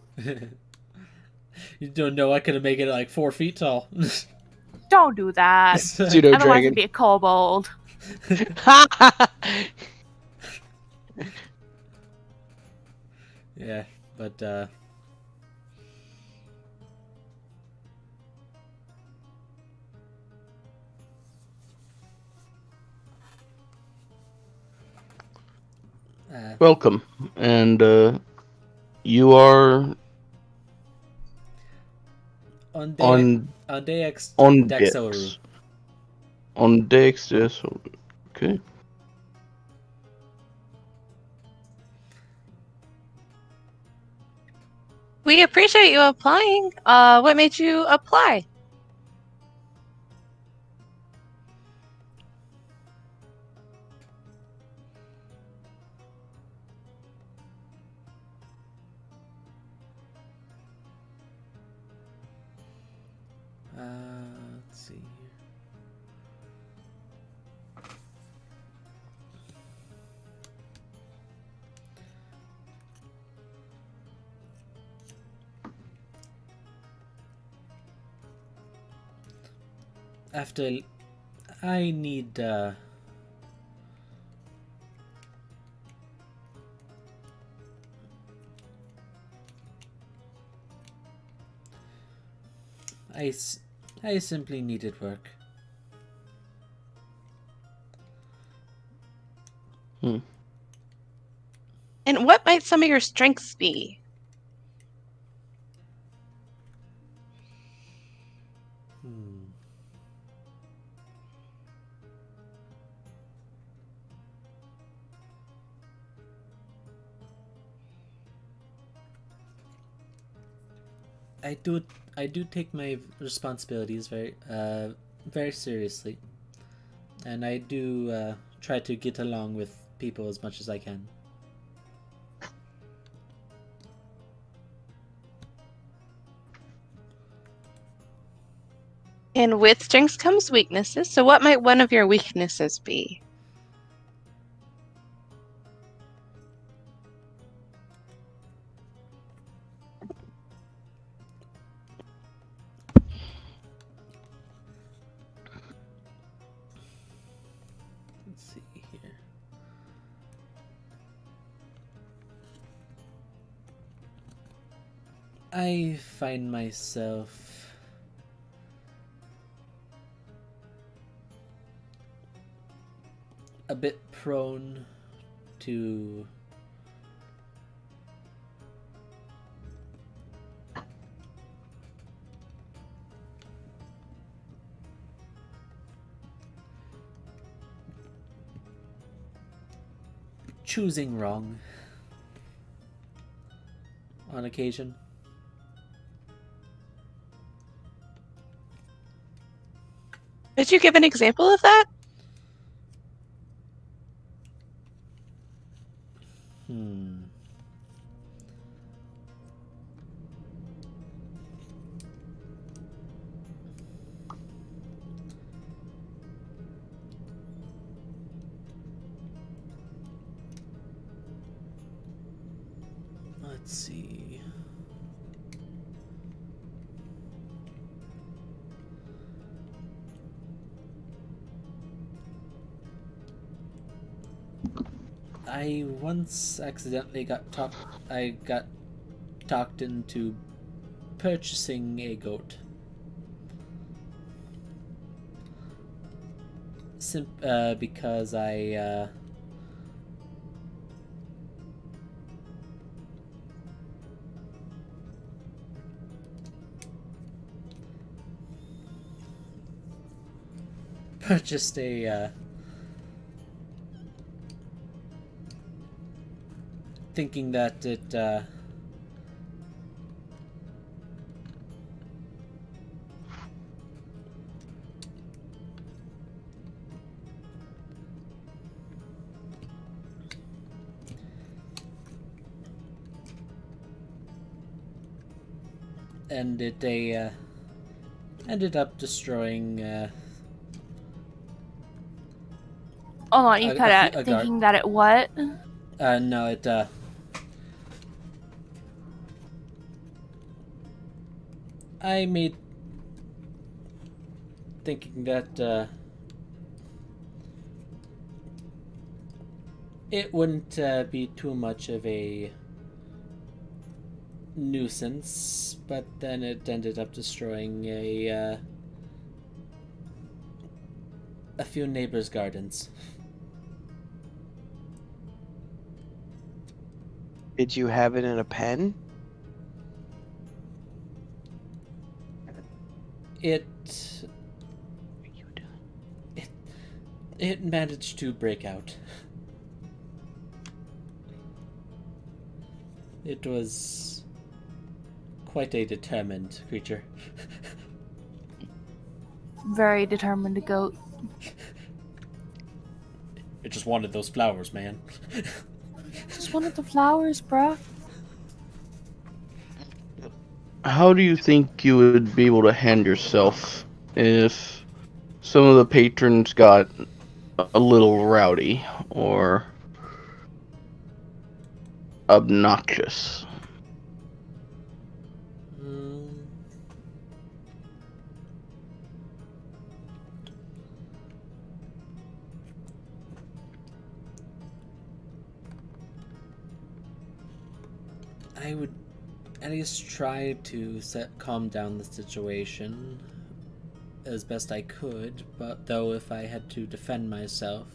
You don't know I could have made it like 4 feet tall. Don't do that. Pseudo Otherwise, dragon. it'd be a kobold. Yeah, but Welcome. And you are on Dex on Dexoru. Dex. On Dex, yes. Okay. we appreciate you applying. What made you apply? Let's see here. After I need I simply needed work. And what might some of your strengths be? I do take my responsibilities very seriously, and I do try to get along with people as much as I can. And with strengths comes weaknesses. So what might one of your weaknesses be? Let's see here. I find myself a bit prone to choosing wrong on occasion. Could you give an example of that? Let's see. I once accidentally got talked into purchasing a goat. Because I purchased a thinking that it and it ended up destroying Hold on, you A- cut a out few- a thinking that it what? no, it I made thinking that it wouldn't be too much of a nuisance, but then it ended up destroying a few neighbors' gardens. Did you have it in a pen? It managed to break out. It was quite a determined creature. Very determined goat. It just wanted those flowers, man. Just wanted the flowers, bruh. How do you think you would be able to hand yourself if some of the patrons got a little rowdy or obnoxious? I would at least try to calm down the situation as best I could, but though if I had to defend myself,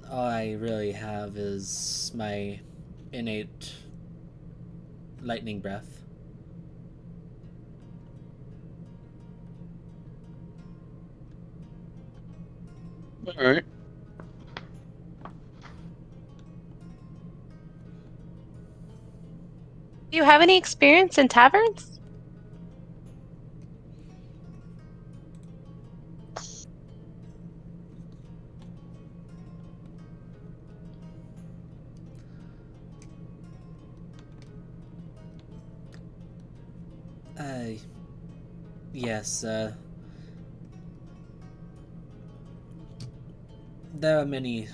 all I really have is my innate lightning breath. Alright. Do you have any experience in taverns? Yes, there are many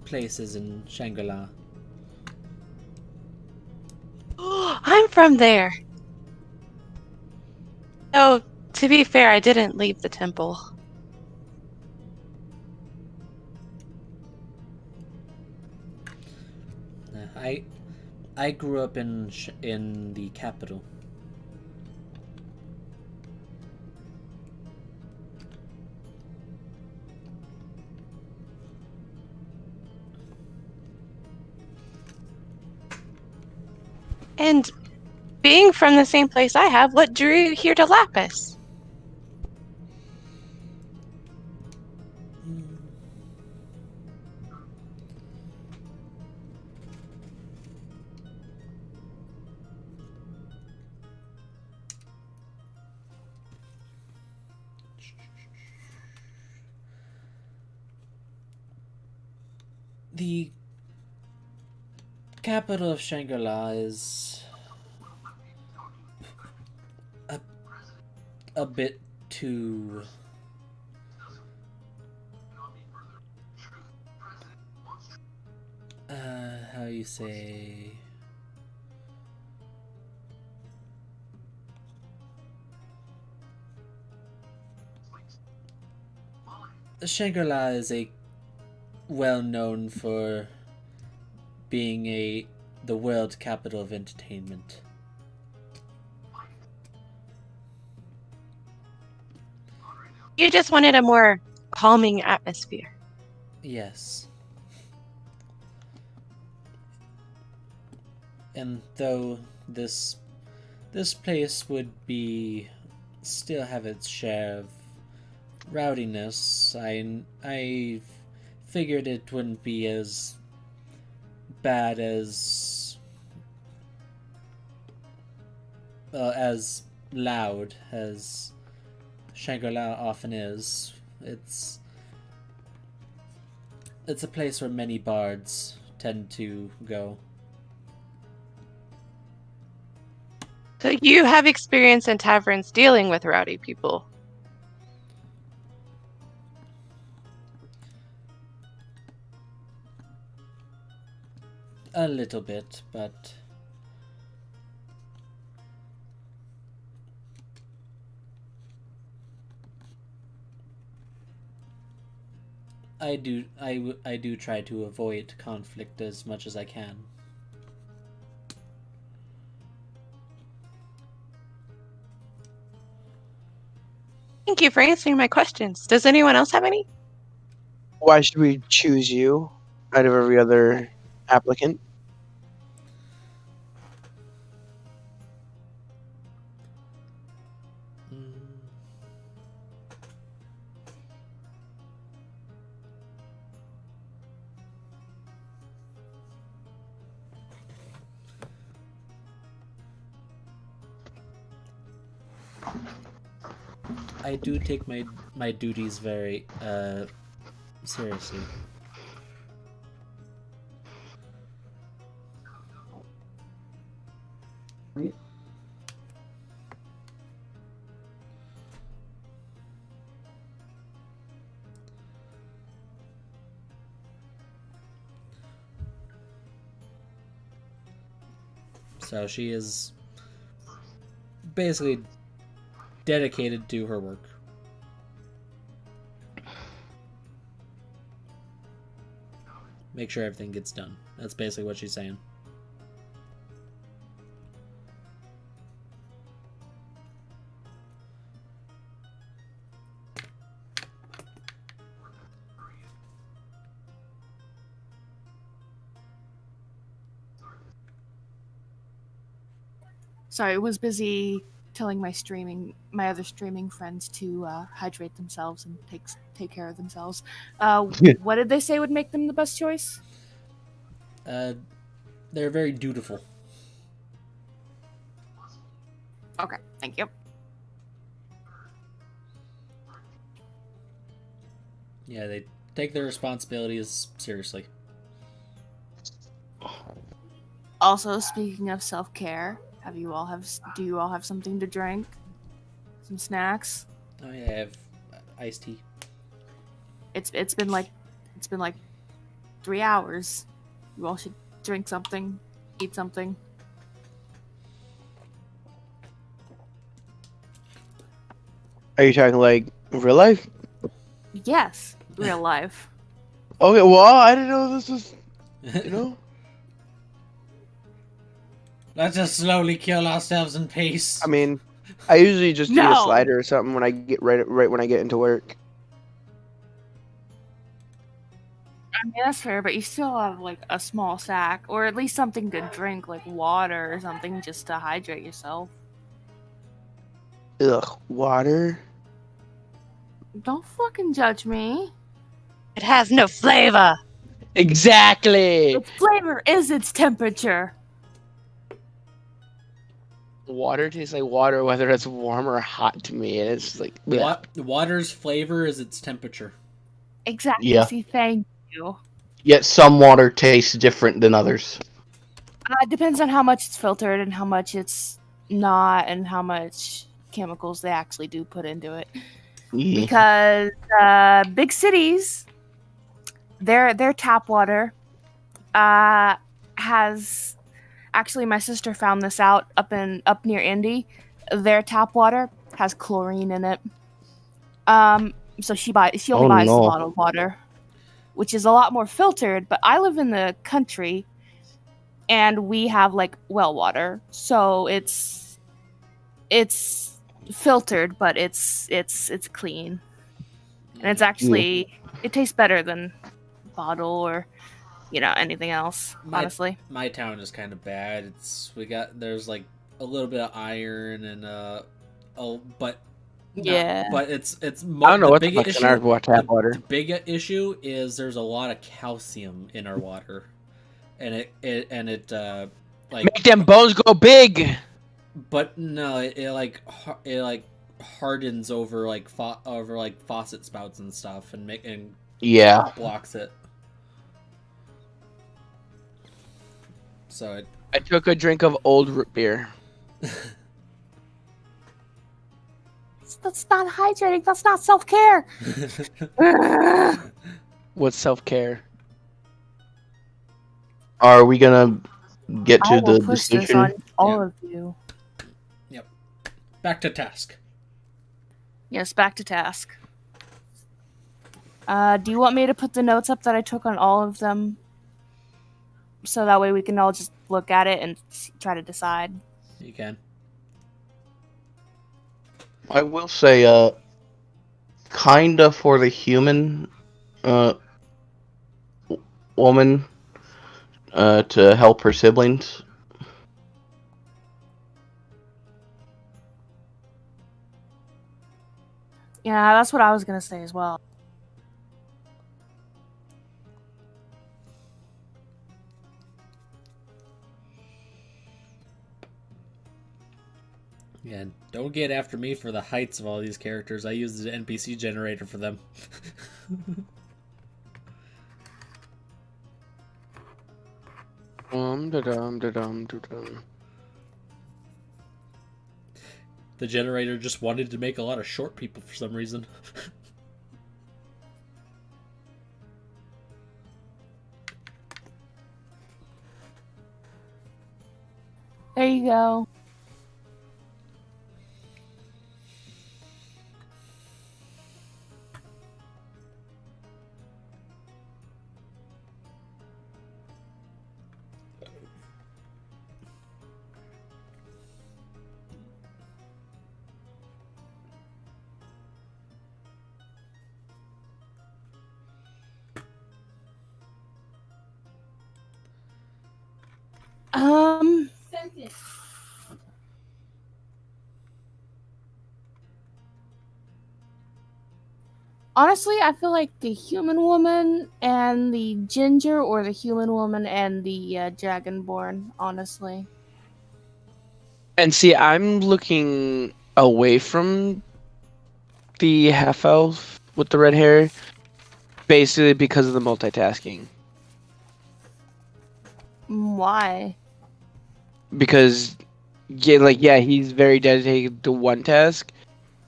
places in Shangri-La. I'm from there. Oh, to be fair, I didn't leave the temple. I grew up in the capital. And being from the same place I have, what drew you here to Lapis? The capital of Shangri-La is a bit too how you say, Shangri-La is a well known for being the world capital of entertainment. You just wanted a more calming atmosphere. Yes. And though this place would still have its share of rowdiness, I figured it wouldn't be as bad as loud as Shangri-La often is. It's a place where many bards tend to go. So you have experience in taverns dealing with rowdy people. A little bit, but I do try to avoid conflict as much as I can. Thank you for answering my questions. Does anyone else have any? Why should we choose you out of every other applicant? I do take my duties very seriously. So she is basically dedicated to her work. Make sure everything gets done. That's basically what she's saying. Sorry, I was busy telling my other streaming friends to hydrate themselves and take care of themselves. What did they say would make them the best choice? They're very dutiful. Okay, thank you. Yeah, they take their responsibilities seriously. Also, speaking of self-care, do you all have something to drink? Some snacks? Oh yeah, I have iced tea. It's been like 3 hours. You all should drink something, eat something. Are you talking like real life? Yes, real life. Okay, well, I didn't know this was, you know. Let's just slowly kill ourselves in peace. I mean, I usually just eat a No! slider or something when I get right when I get into work. I mean, that's fair, but you still have like a small sack, or at least something to drink, like water or something, just to hydrate yourself. Ugh, water. Don't fucking judge me. It has no flavor. Exactly. Its flavor is its temperature. Water tastes like water, whether it's warm or hot to me, and it's like bleh. Water's flavor is its temperature. Exactly. Yeah. See, thank you. Yet some water tastes different than others. It depends on how much it's filtered and how much it's not, and how much chemicals they actually do put into it. Yeah. Because big cities, their tap water has actually, my sister found this out up near Indy. Their tap water has chlorine in it. So she only Oh, buys the no. bottled water, which is a lot more filtered. But I live in the country, and we have like well water, so it's filtered, but it's clean, and it's actually it tastes better than bottle or anything else. Honestly, My town is kind of bad. There's like a little bit of iron and but it's I don't know the what the big fuck's in issue. our tap water. The big issue is there's a lot of calcium in our water, and it like Make them bones go big. but no, it hardens over like faucet spouts and stuff and Yeah. blocks it. So I took a drink of old root beer. that's not hydrating. That's not self-care. What's self-care? Are we gonna get I to will the push this decision? on all Yeah. of you. Back to task. Yes, back to task. Do you want me to put the notes up that I took on all of them, so that way we can all just look at it and try to decide? You can. I will say, kinda for the human, woman, to help her siblings. Yeah, that's what I was gonna say as well. Yeah, don't get after me for the heights of all these characters. I used the NPC generator for them. Dum-da-dum-da-dum-da-dum. The generator just wanted to make a lot of short people for some reason. There you go. Sentence. Honestly, I feel like the human woman and the ginger, or the human woman and the dragonborn. Honestly, And see, I'm looking away from the half elf with the red hair, basically because of the multitasking. why? Because, yeah, he's very dedicated to one task,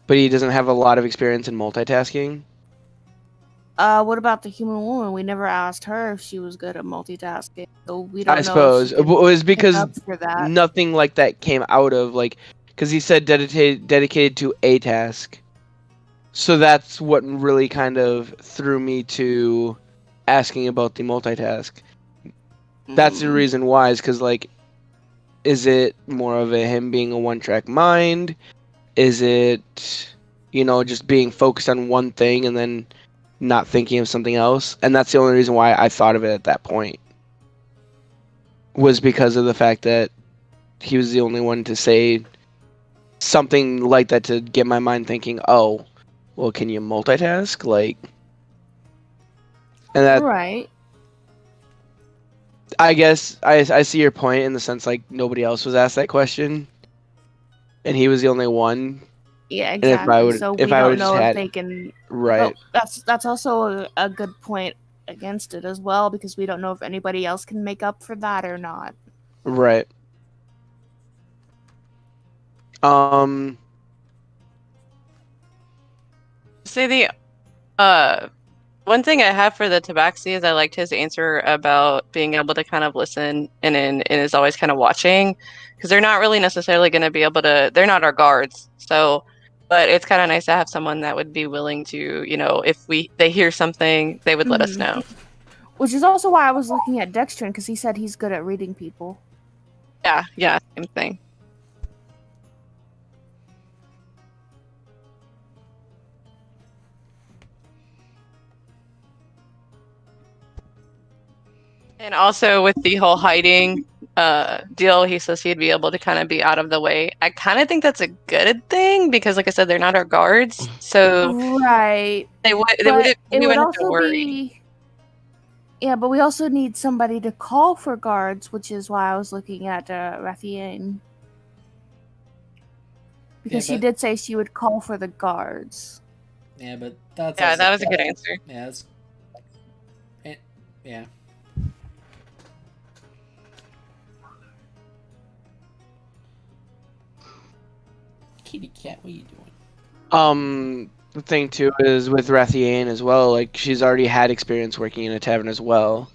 but he doesn't have a lot of experience in multitasking. What about the human woman? We never asked her if she was good at multitasking, so we don't I know. suppose If she it was can because make up for that. nothing like that came out of because he said dedicated to a task. So that's what really kind of threw me to asking about the multitask. That's the reason why, is because is it more of him being a one-track mind? Is it, just being focused on one thing and then not thinking of something else? And that's the only reason why I thought of it at that point, was because of the fact that he was the only one to say something like that to get my mind thinking, oh, well, can you multitask? And that, Right. I guess I see your point in the sense nobody else was asked that question, and he was the only one. Yeah, And if I exactly. would, So if we I would don't have just know if had they can. right, But that's also a good point against it as well, because we don't know if anybody else can make up for that or not. right. Say the one thing I have for the Tabaxi is I liked his answer about being able to kind of listen and is always kind of watching, because they're not really necessarily going to be able to. They're not our guards, so. But it's kind of nice to have someone that would be willing to, if they hear something, they would let us know. Which is also why I was looking at Dextrin, because he said he's good at reading people. Yeah, same thing. And also with the whole hiding deal, he says he'd be able to kind of be out of the way. I kind of think that's a good thing because, like I said, they're not our guards, so Right. we But it would wouldn't have to also worry. be. Yeah, but we also need somebody to call for guards, which is why I was looking at Rathiane. Because she did say she would call for the guards. Yeah, but that's Yeah, also, that was a good answer. yeah, that's, yeah. Kitty cat, what are you doing? The thing too is with Rathiane as well. She's already had experience working in a tavern as well.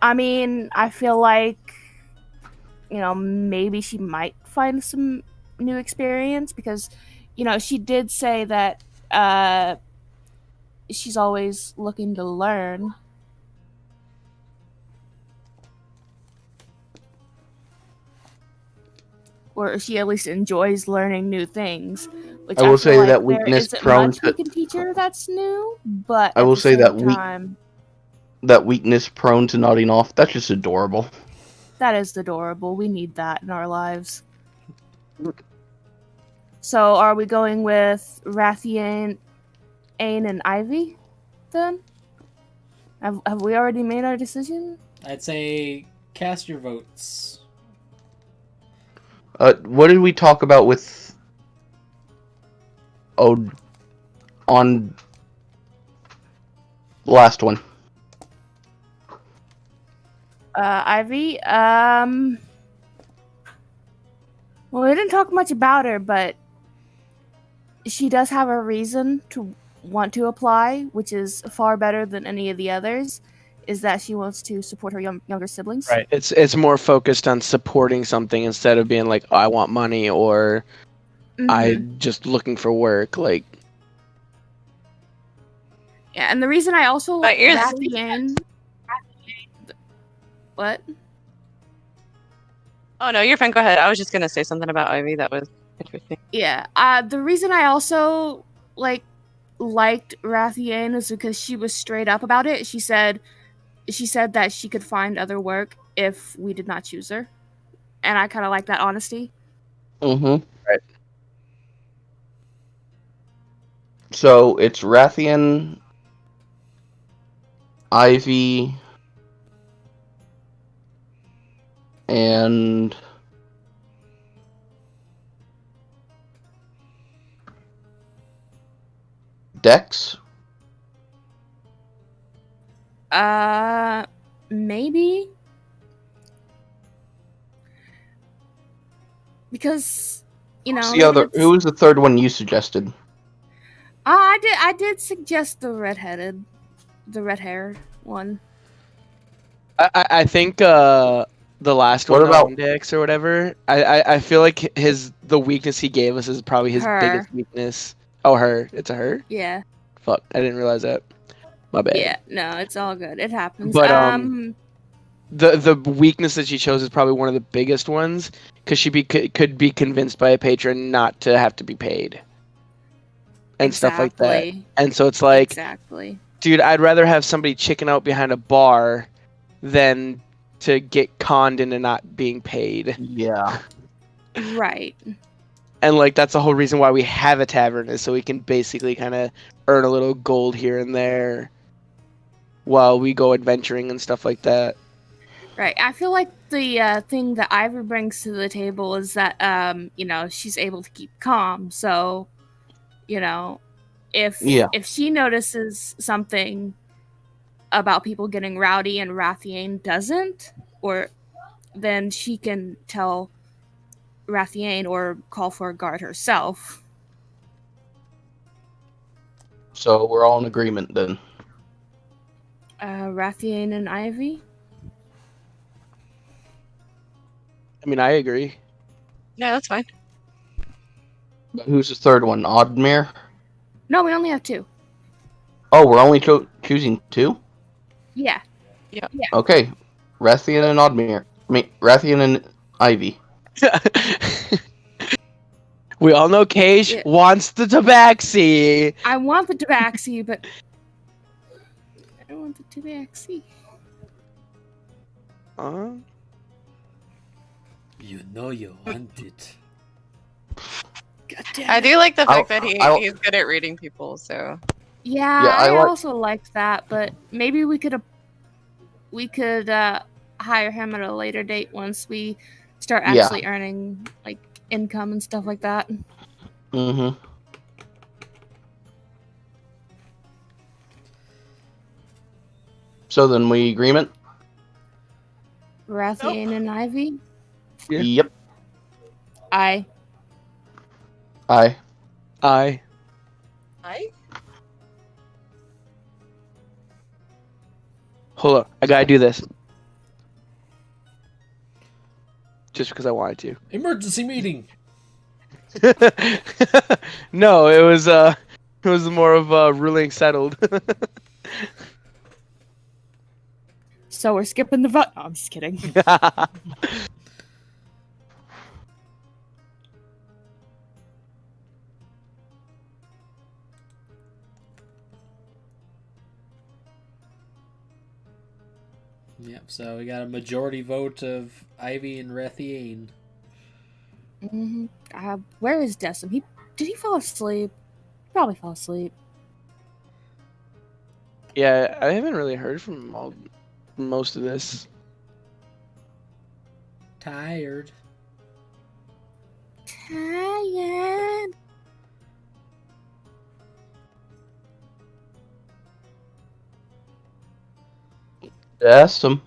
I mean, I feel like, maybe she might find some new experience, because, she did say that she's always looking to learn. Or she at least enjoys learning new things. Which I will feel say like that there weakness isn't prone much to. we can teach her that's new, but I at will the say same that time, that weakness prone to nodding off. That's just adorable. that is adorable. We need that in our lives. So, are we going with Rathiane, Ain, and Ivy then? Have we already made our decision? I'd say cast your votes. What did we talk about with? Oh, on the last one. Ivy. Well, we didn't talk much about her, but she does have a reason to want to apply, which is far better than any of the others. Is that she wants to support her younger siblings? Right. It's more focused on supporting something instead of being like, oh, I want money or I'm just looking for work. Like, Yeah, and the reason I also But you're- Rathian. What? Oh no, you're fine. Go ahead. I was just gonna say something about Ivy that was interesting. Yeah. The reason I also liked Rathian is because she was straight up about it. She said that she could find other work if we did not choose her, and I kind of like that honesty. Mm-hmm. Right. So it's Rathian, Ivy, and Dex. Maybe because Who's the other? Who was the third one you suggested? I did suggest the red hair one. I think the last What one, about- Dex or whatever. I feel like the weakness he gave us is probably his Her. biggest weakness. Oh, her. It's a her. Yeah. Fuck, I didn't realize that. My bad. Yeah. No, it's all good. It happens. But the weakness that she chose is probably one of the biggest ones because she could be convinced by a patron not to have to be paid and stuff like that. And so it's like, exactly. dude, I'd rather have somebody chicken out behind a bar than to get conned into not being paid. Yeah. Right. And like that's the whole reason why we have a tavern is so we can basically kind of earn a little gold here and there while we go adventuring and stuff like that. Right. I feel like the thing that Ivy brings to the table is that she's able to keep calm. So, if she notices something about people getting rowdy and Rathian doesn't, or then she can tell Rathian or call for a guard herself. So we're all in agreement then. Rathian and Ivy? I mean, I agree. Yeah, that's fine. But who's the third one? Oddmere? No, we only have two. Oh, we're only choosing two? Yeah. Okay. Rathian and Oddmere. I mean, Rathian and Ivy. We all know Cage wants the tabaxi. I want the tabaxi, but I don't want the tabaxi. You know you want it. God damn I it. do like the fact that he's good at reading people. So Yeah, Yeah, I I like- also liked that, but maybe we could hire him at a later date once we start Yeah. actually earning like income and stuff like that. Mm-hmm. So then we agreement? Rathian and Ivy? Yeah. Yep. Aye. Aye. I. Hold on, I gotta do this. Just because I wanted to. Emergency meeting. No, it was more of ruling settled. So we're skipping the vote. No, I'm just kidding. Yep, so we got a majority vote of Ivy and Rathian. Mm-hmm. Where is Decim? Did he fall asleep? Probably fall asleep. Yeah, I haven't really heard from most of this. Tired. tired. Awesome.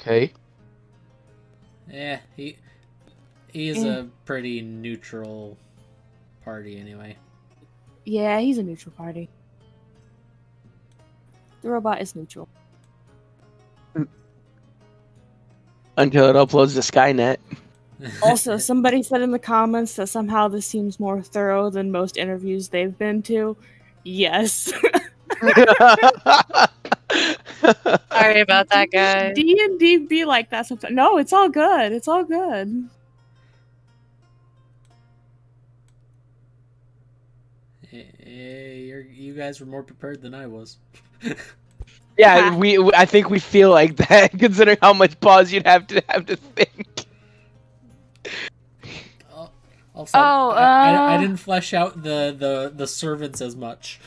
Okay. Yeah, he's a pretty neutral party anyway. Yeah, he's a neutral party. The robot is neutral. Until it uploads to Skynet. Also, somebody said in the comments that somehow this seems more thorough than most interviews they've been to. Yes. Sorry about that, guys. D&D be like that sometimes. No, it's all good. It's all good. You guys were more prepared than I was. Yeah, I think we feel like that, considering how much pause you'd have to think. Also, I didn't flesh out the servants as much.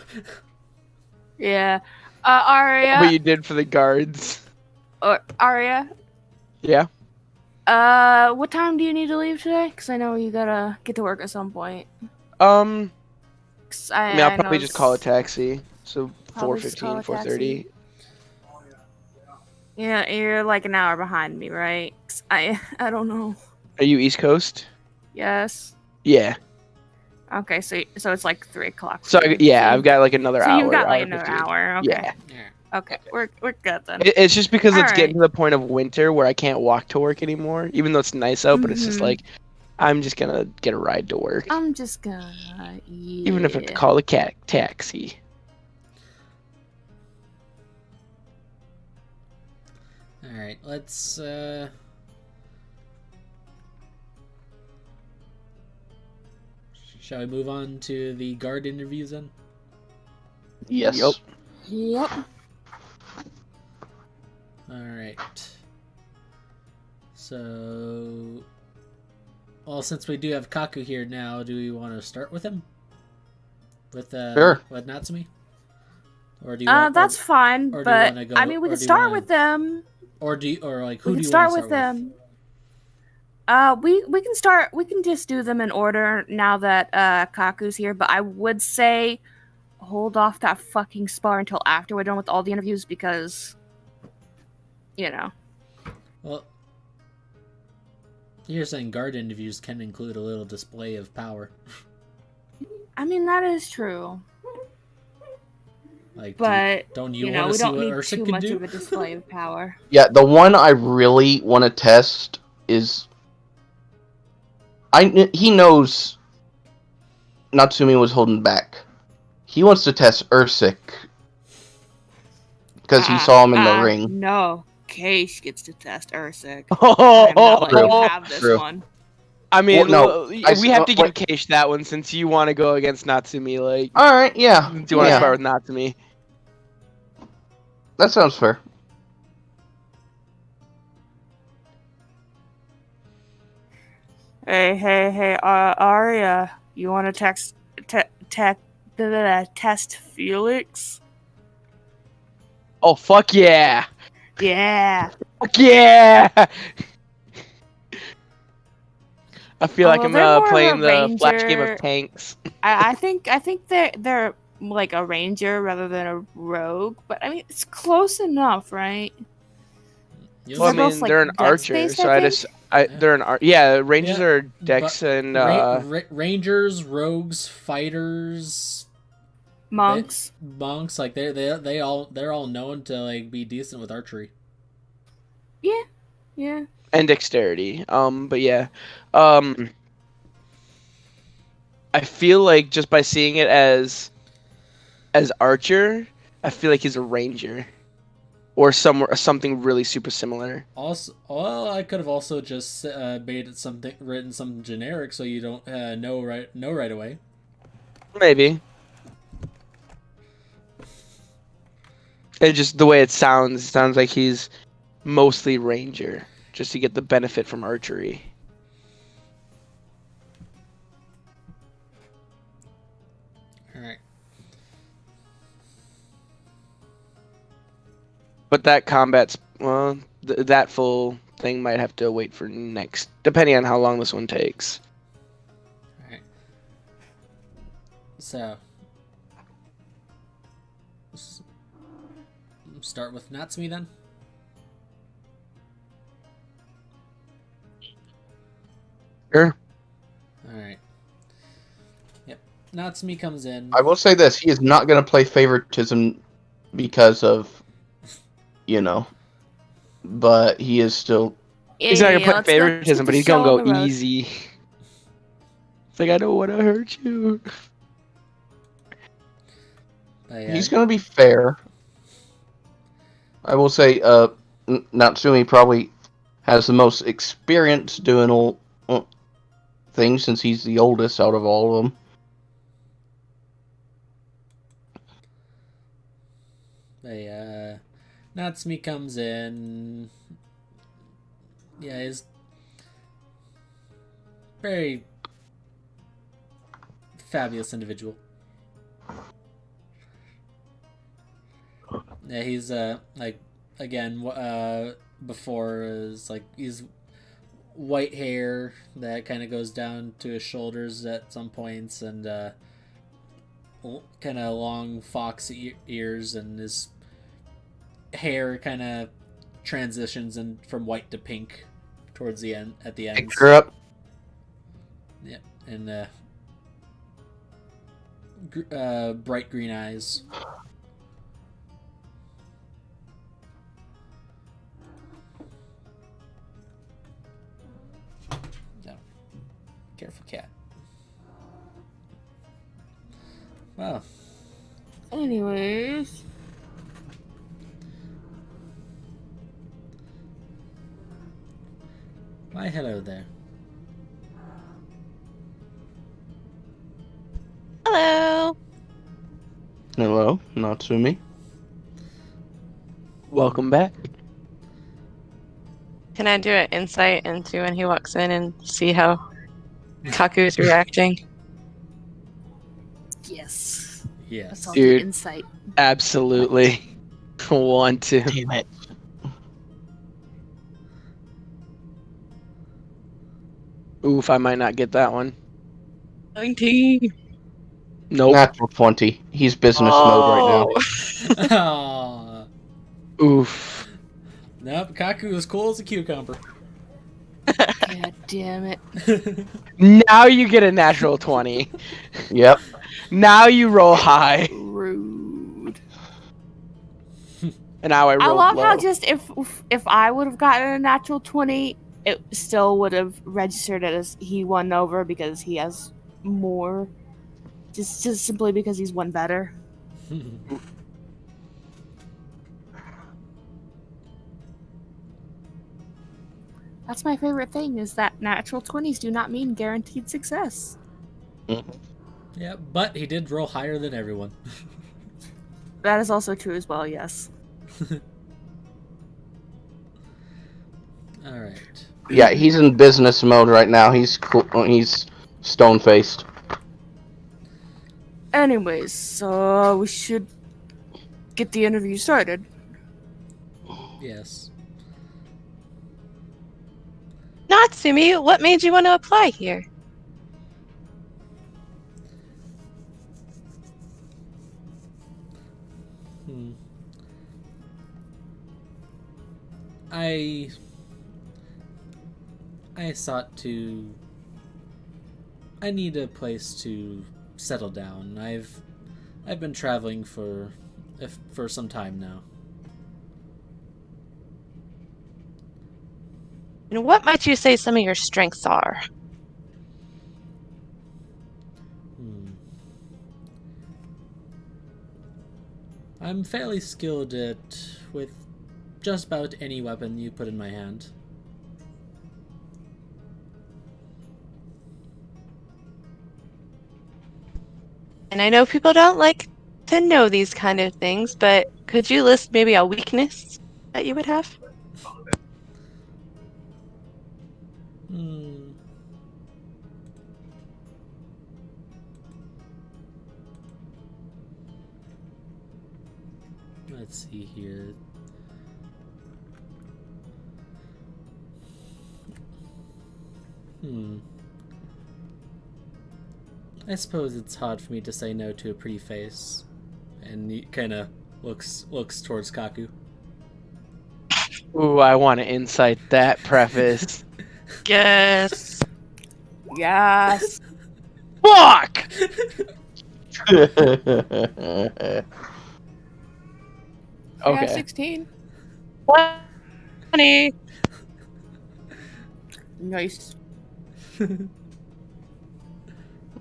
Yeah. Arya. What you did for the guards. Arya. Yeah. What time do you need to leave today? Because I know you gotta get to work at some point. I mean, I'll probably know just call a taxi. So Probably just call 4:15, a 4:30. Yeah, you're like an hour behind me, right? 'Cause I don't know. Are you East Coast? Yes. Yeah. Okay, so it's like 3 o'clock. So for you. yeah, So I've got like another so hour. you've got like hour another 15. hour. Okay. Yeah. Okay, we're good then. It's just because it's Alright. getting to the point of winter where I can't walk to work anymore, even though it's nice out. But it's just Mhm. like I'm just gonna get a ride to work, I'm just gonna even if I have to call a taxi. All right, let's. Shall we move on to the guard interviews then? Yes. Yup. Yep. All right. So, well, since we do have Kaku here now, do we want to start with him? With Sure. with Natsumi? Or do you want, That's fine, or do you but wanna go- I mean, we or could do you start wanna- with them. or do you, or like who We do can you start want to with start them. We can just do them in order now that Kaku's here. But I would say hold off that fucking spar until after we're done with all the interviews because, you know. Well, you're saying guard interviews can include a little display of power. I mean that is true, Like, but don't you, you know want we to see don't what need Ursa too can much do? of a display of power. Yeah, the one I really want to test is he knows Natsumi was holding back. He wants to test Ursik because he saw him in the ring. No, Keish gets to test Ursik. Oh, I'm not letting True. him have this True. one. I mean, Well, no, we have to give wait. Keish that one since you want to go against Natsumi. Like, All right, yeah, do you want to yeah, spar with Natsumi? that sounds fair. Hey, Arya, you want to test Felix? Oh fuck yeah! Yeah. Fuck yeah! I feel like Well, I'm they're more of playing a the Flash game ranger. of tanks. I think they're like a ranger rather than a rogue, but I mean it's close enough, right? You'll Well, I see. They're mean, both, like, they're an archer, dex-based, so I I think? just, they're an yeah. Rangers Yeah, are Dex but and Rangers, rogues, fighters, Monks. monks, like they're all known to like be decent with archery. Yeah. and dexterity. But yeah, I feel like just by seeing it as archer, I feel like he's a ranger, or something really super similar. Also, well, I could have also just made it written something generic so you don't know right away. Maybe. It just the way it sounds like he's mostly ranger, just to get the benefit from archery. But that combat's well, that full thing might have to wait for next, depending on how long this one takes. Alright. So start with Natsumi then. Sure. Alright. Yep. Natsumi comes in. I will say this: he is not going to play favoritism because of, but he is still. He's not gonna put let's favoritism, get but the he's show gonna on go the road. easy. It's like, I don't want to hurt you. But, He's going to be fair. I will say, Natsumi probably has the most experience doing all things since he's the oldest out of all of them. Natsumi comes in. Yeah, he's very fabulous individual. Yeah, he's like again before is like he's white hair that kind of goes down to his shoulders at some points, and kind of long fox ears, and his hair kind of transitions from white to pink towards the end at the ends. Picture up. Yep, and bright green eyes. No. Careful, cat. Well. Anyways. Why, hello there. Hello. Hello, Natsumi. Welcome back. Can I do an insight into when he walks in and see how Kaku is reacting? Yes. Yes. That's all Dude. the insight. Absolutely. Want to. Damn it. Oof, I might not get that one. 19. Nope. Natural 20. He's business mode right now. Aww. Oof. Nope, Kaku is cool as a cucumber. God damn it. Now you get a natural 20. Yep. Now you roll high. Rude. And now I I roll love low. how just if I would have gotten a natural 20, it still would have registered as he won over because he has more. Just simply because he's one better. That's my favorite thing, is that natural 20s do not mean guaranteed success. Yeah, but he did roll higher than everyone. That is also true as well, yes. Alright. Yeah, he's in business mode right now. He's cool. He's stone faced. Anyways, so we should get the interview started. Yes. Natsumi, what made you want to apply here? I sought to. I need a place to settle down. I've been traveling for some time now. And what might you say some of your strengths are? I'm fairly skilled with just about any weapon you put in my hand. And I know people don't like to know these kind of things, but could you list maybe a weakness that you would have? Let's see here. I suppose it's hard for me to say no to a pretty face. And he kind of looks towards Kaku. Ooh, I want to incite that preface. Yes. Yes. Fuck! I got Okay. 16. 20. Nice.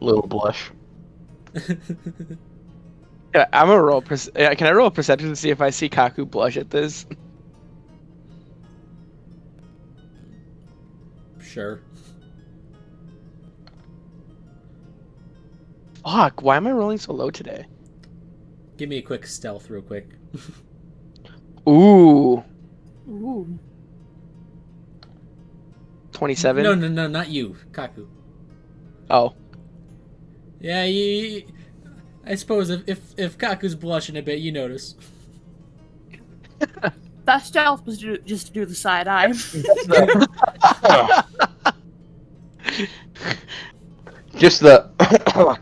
Little blush. Yeah, I'm gonna roll. Can I roll a perception to see if I see Kaku blush at this? Sure. Fuck! Why am I rolling so low today? Give me a quick stealth real quick. Ooh, Ooh. 27. No, not you. Kaku. Oh, Yeah, I suppose if Kaku's blushing a bit, you notice. That stealth was just to do the side eye. Just the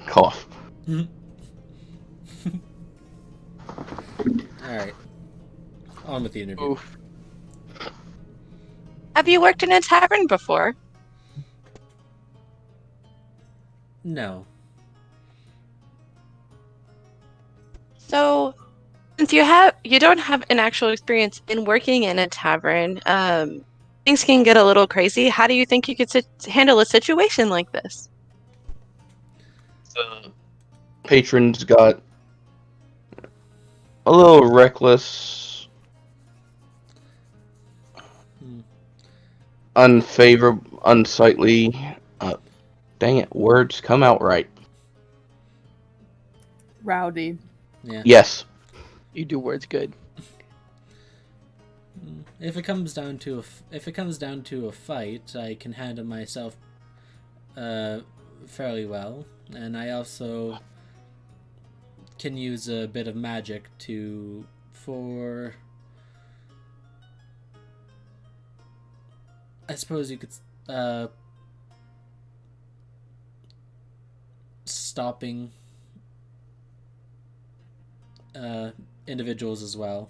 cough. Alright. On with the interview. oof. Have you worked in a tavern before? No. So, since you don't have an actual experience in working in a tavern, things can get a little crazy. How do you think you could handle a situation like this? The patrons got a little reckless, unfavorable, unsightly. Dang it, words come out right. Rowdy. Yeah. Yes. You do words good. If it comes down to a fight, I can handle myself fairly well, and I also can use a bit of magic for I suppose you could stopping individuals as well.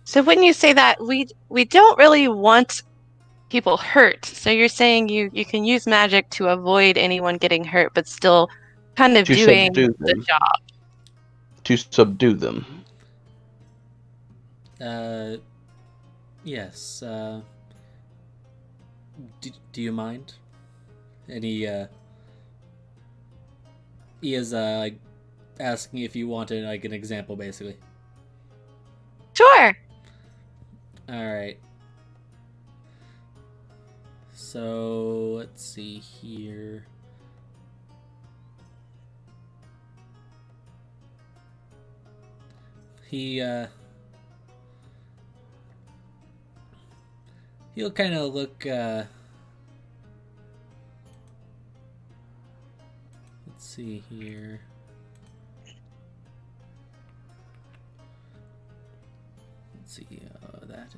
So when you say that, we don't really want people hurt. So you're saying you can use magic to avoid anyone getting hurt, but still kind of To doing subdue the them. job. To subdue them. Yes. Do you mind? And he is like asking if you wanted like an example, basically. Sure. All right. So let's see here. He'll kind of look. Let's see here. Let's see. That is.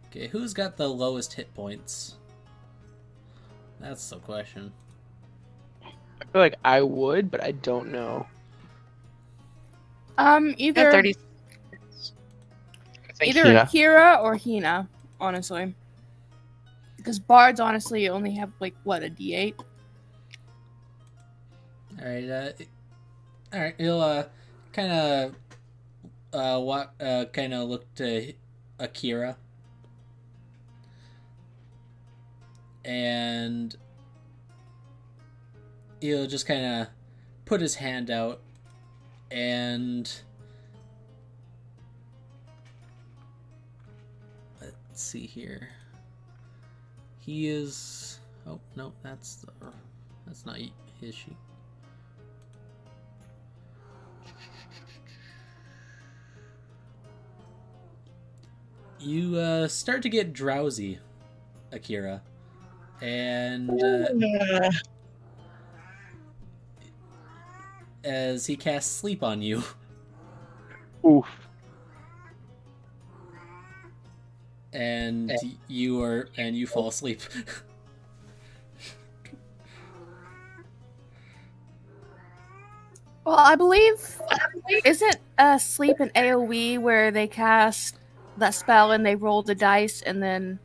Okay, who's got the lowest hit points? That's the question. I feel like I would, but I don't know. Either 30. either Hina. Akira or Hina, honestly. Because bards honestly only have like what, a D8? All right. He'll kind of look to Akira, and he'll just kind of put his hand out, and let's see here. He is. Oh no, that's not his sheet. You start to get drowsy, Akira, and as he casts sleep on you. Oof. and you fall asleep. Well, I believe isn't sleep an AoE where they cast that spell and they roll the dice and then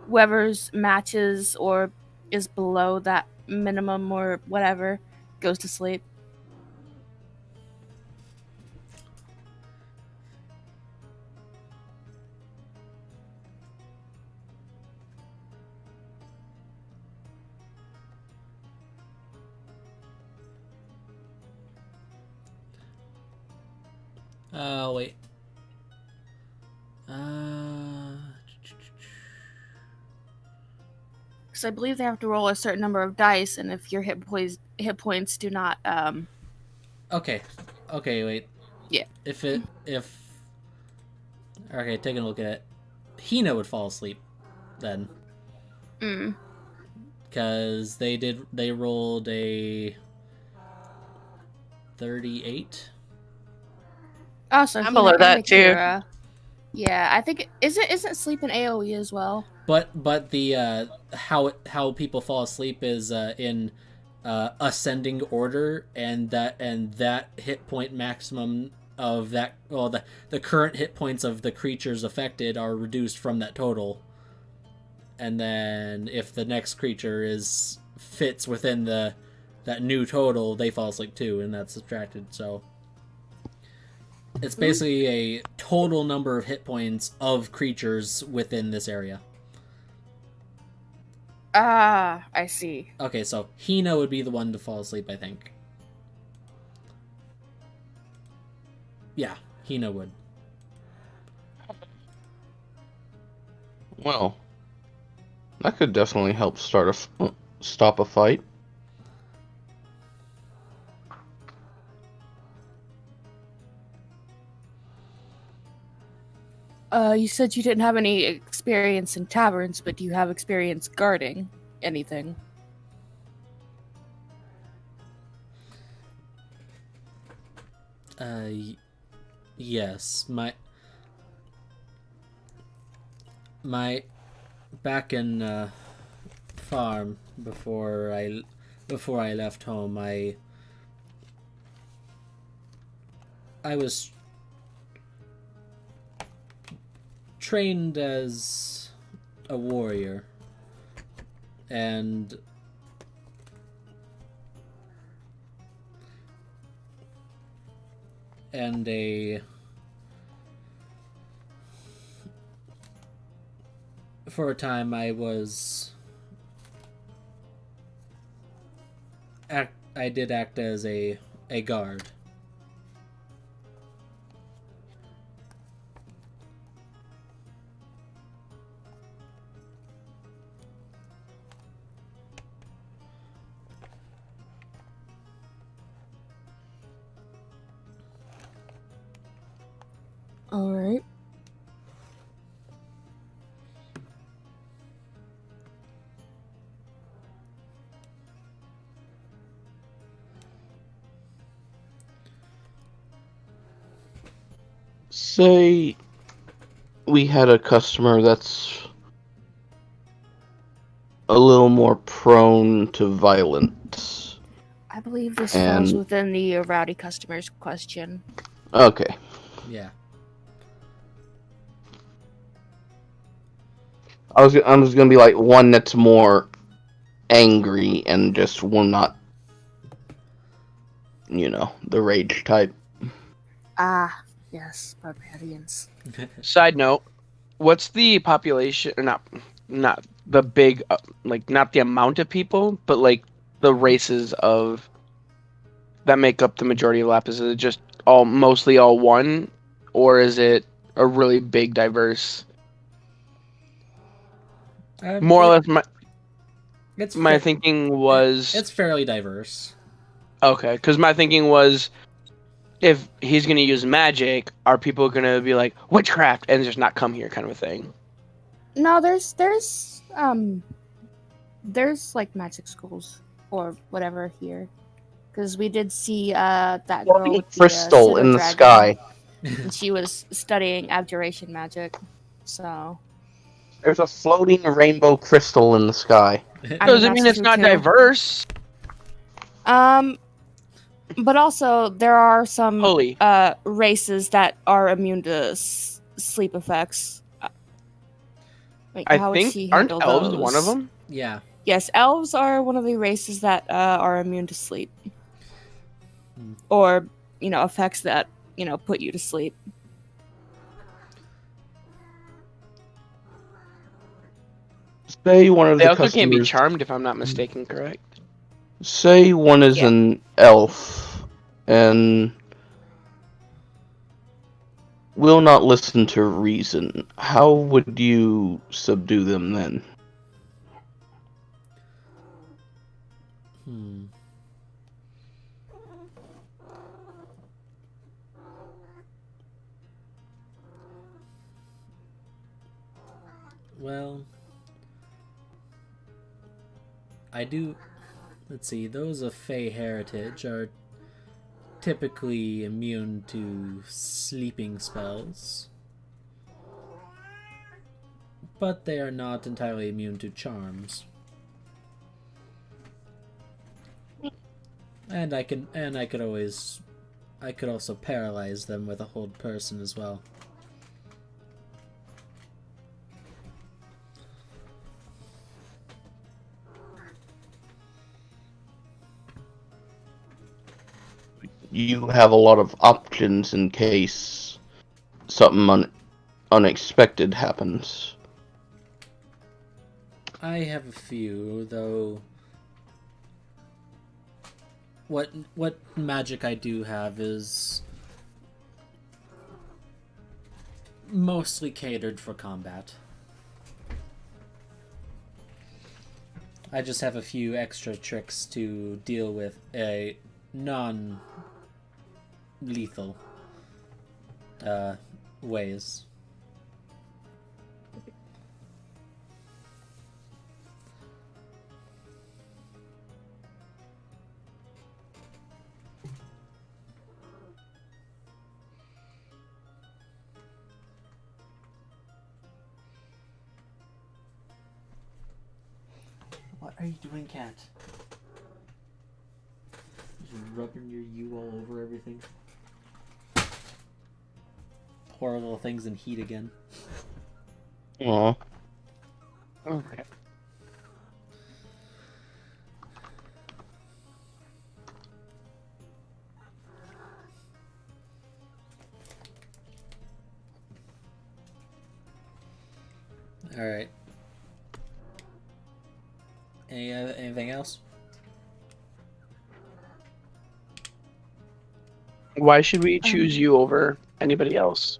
whoever's matches or is below that minimum or whatever goes to sleep. Wait. Because I believe they have to roll a certain number of dice, and if your hit points do not Okay, wait. Yeah. Okay, taking a look at it. Hina would fall asleep then. Because they rolled a 38. Oh, so I'm Hina below and that, too. Akira. Yeah, I think isn't sleep an AoE as well. But the how people fall asleep is in ascending order, and that hit point maximum of that, well, the current hit points of the creatures affected are reduced from that total, and then if the next creature fits within that new total, they fall asleep too, and that's subtracted. So it's basically a total number of hit points of creatures within this area. Ah, I see. Okay, so Hina would be the one to fall asleep, I think. Yeah, Hina would. Well, that could definitely help stop a fight. You said you didn't have any experience in taverns, but do you have experience guarding anything? Yes, my back in farm before I left home, I was trained as a warrior, and for a time I did act as a guard. All right. Say we had a customer that's a little more prone to violence. I believe this falls And within the rowdy customers question. okay, Yeah. I'm just gonna be like one that's more angry and just will not, the rage type. Ah, yes, barbarians. Side note: what's the population? Or not the big, not the amount of people, but like the races of that make up the majority of Lapis. Is it just mostly all one, or is it a really big, diverse? More or less, my thinking was it's fairly diverse. okay, because my thinking was, if he's gonna use magic, are people gonna be like witchcraft and just not come here, kind of a thing? No, there's like magic schools or whatever here, because we did see that girl with the Crystal in the pseudo-dragon, sky. and she was studying abjuration magic. So There's a floating rainbow crystal in the sky. Doesn't mean that's it's true, not too. diverse. But also there are some Holy. races that are immune to sleep effects. Like, I how would think she aren't handle elves those? one of them? Yeah. Yes, elves are one of the races that are immune to sleep, Hmm. or effects that put you to sleep. Say one of They the also can't be customers. charmed if I'm not mistaken, correct? Say one is Yeah. an elf and will not listen to reason. How would you subdue them then? Hmm. Well, I do. Let's see. Those of Fey heritage are typically immune to sleeping spells, but they are not entirely immune to charms. And I could also paralyze them with a hold person as well. You have a lot of options in case something unexpected happens. I have a few, though. What magic I do have is mostly catered for combat. I just have a few extra tricks to deal with a non-lethal ways. What are you doing, cat? Just rubbing your U all over everything. Poor little things in heat again. Aw. Okay. Alright. Anything else? Why should we choose you over anybody else?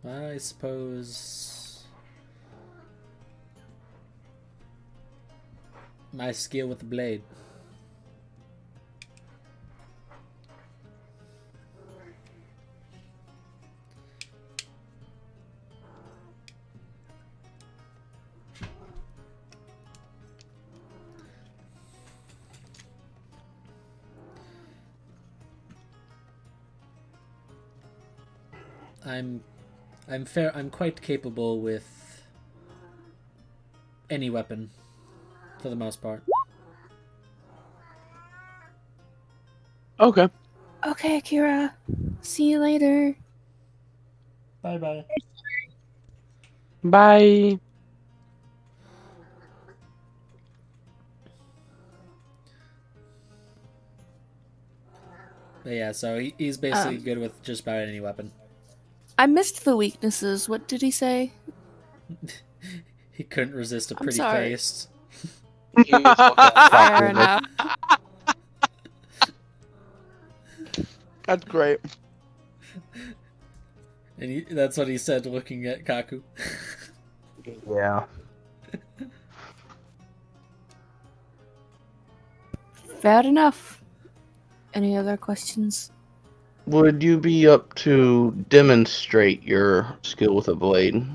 I suppose my skill with the blade. I'm quite capable with any weapon, for the most part. Okay. Okay, Kira. See you later. Bye bye. Bye. But yeah, so he's basically good with just about any weapon. I missed the weaknesses. What did he say? He couldn't resist a I'm pretty sorry. face. Fair enough. That's great. And that's what he said looking at Kaku. Yeah. Fair enough. Any other questions? would you be up to demonstrate your skill with a blade?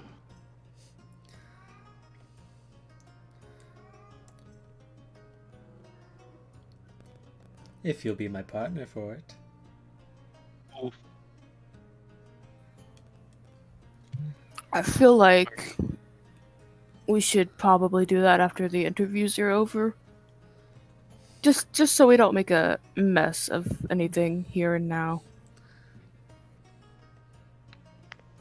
If you'll be my partner for it. I feel like we should probably do that after the interviews are over. Just so we don't make a mess of anything here and now.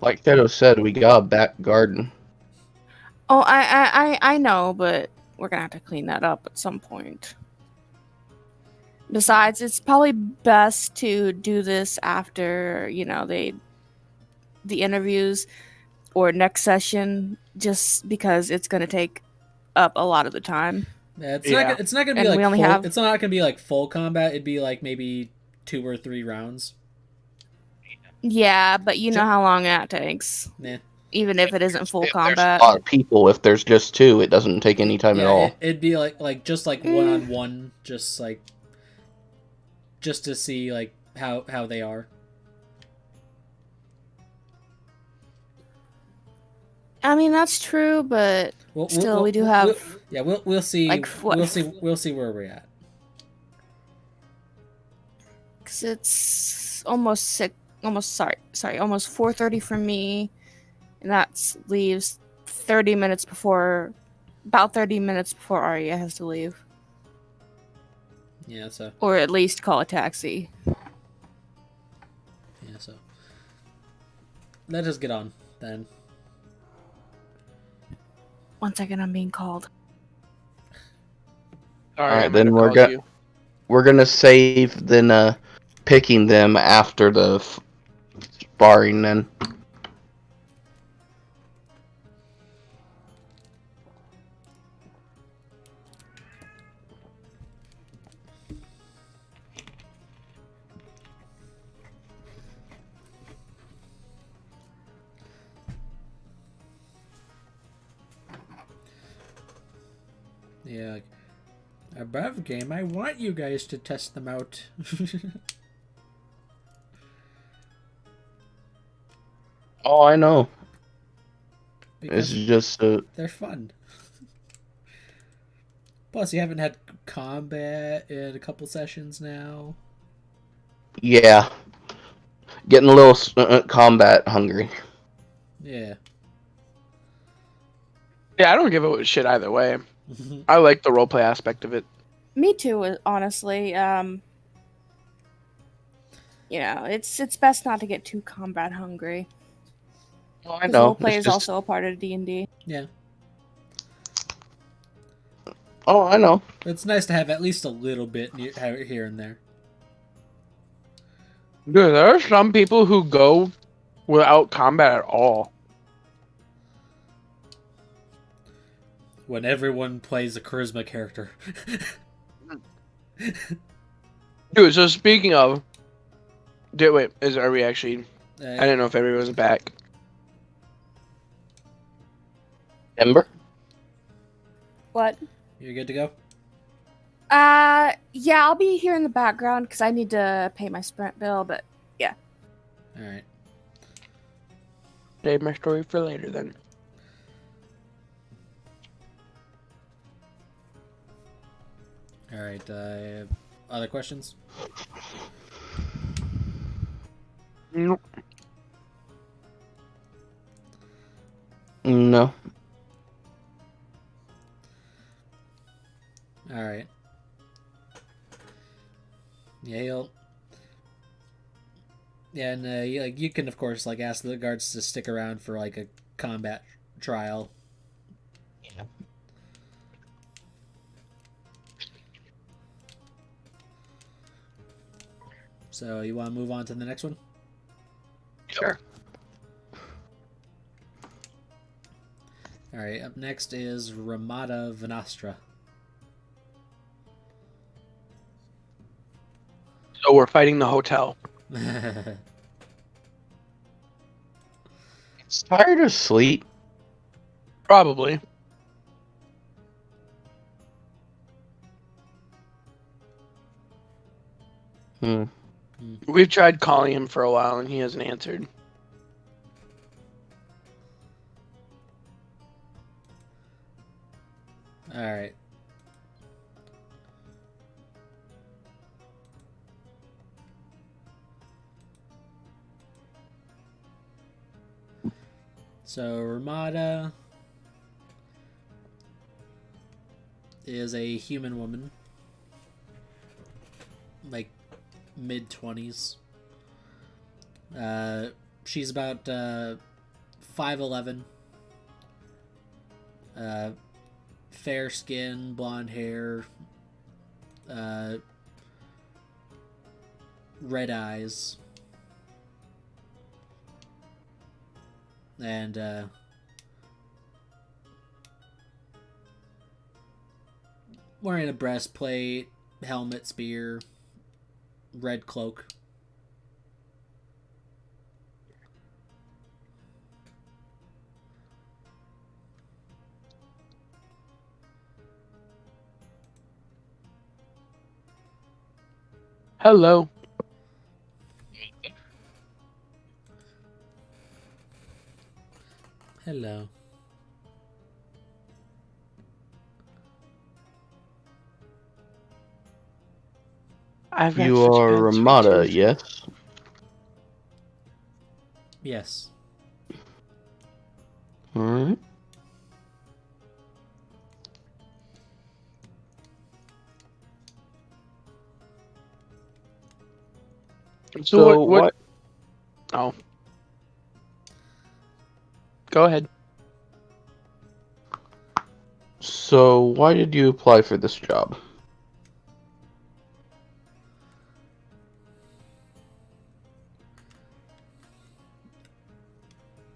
Like Thedo said, we got a back garden. Oh, I know, but we're gonna have to clean that up at some point. Besides, it's probably best to do this after, the interviews or next session, just because it's gonna take up a lot of the time. Yeah, Yeah. it's not gonna be And like we only full, have- it's not gonna be like full combat. It'd be like maybe 2 or 3 rounds. Yeah, but you know how long that takes. Nah. Even if it isn't full If combat. there's a lot of people, if there's just 2, it doesn't take any time at all. It'd be like just like one-on-one, just to see like how they are. I mean, that's true, but still, we do have. We'll see. like, what- We'll see where we're at. Because it's almost 4:30 for me, and that leaves about 30 minutes before Arya has to leave, Yeah. So or at least call a taxi. so let us get on then. 1 second, I'm being called. Alright, then we're gonna save then picking them after the sparring then. Yeah. Like, above game, I want you guys to test them out. Oh, I know. Because It's just they're fun. Plus, you haven't had combat in a couple sessions now. yeah, getting a little combat hungry. Yeah. Yeah, I don't give a shit either way. I like the roleplay aspect of it. Me too, honestly. It's best not to get too combat hungry. Oh, I 'Cause know. roleplay It's is just- also a part of D&D. Yeah. Oh, I know. It's nice to have at least a little bit here and there. Dude, there are some people who go without combat at all. When everyone plays a charisma character. Dude, so speaking of... are we actually... I didn't know if everyone was back. Ember? What? You're good to go? Yeah, I'll be here in the background because I need to pay my Sprint bill, but yeah. Alright. Save my story for later then. Alright, other questions? Nope. No. Alright. Yeah, and you can of course ask the guards to stick around for a combat trial. Yeah. So you want to move on to the next one? Sure. Alright, up next is Ramada Vanastra. So we're fighting the hotel. It's tired of sleep. Probably. Hmm. We've tried calling him for a while, and he hasn't answered. All right. So Ramada is a human woman, like mid-20s. She's about 5'11", fair skin, blonde hair, red eyes, and wearing a breastplate, helmet, spear, red cloak. Hello. Hello. I've got You such are bad sweet Ramada, tooth. yes? Yes. Alright. So what? Oh. Go ahead. So why did you apply for this job?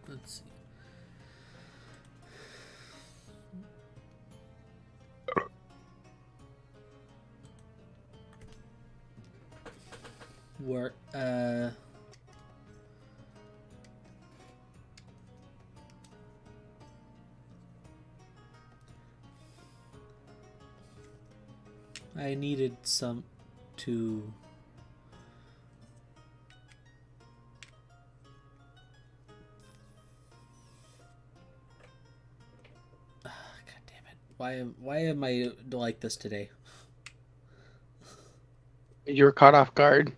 Let's see. Work. I needed some to. God damn it! Why am I like this today? You were caught off guard.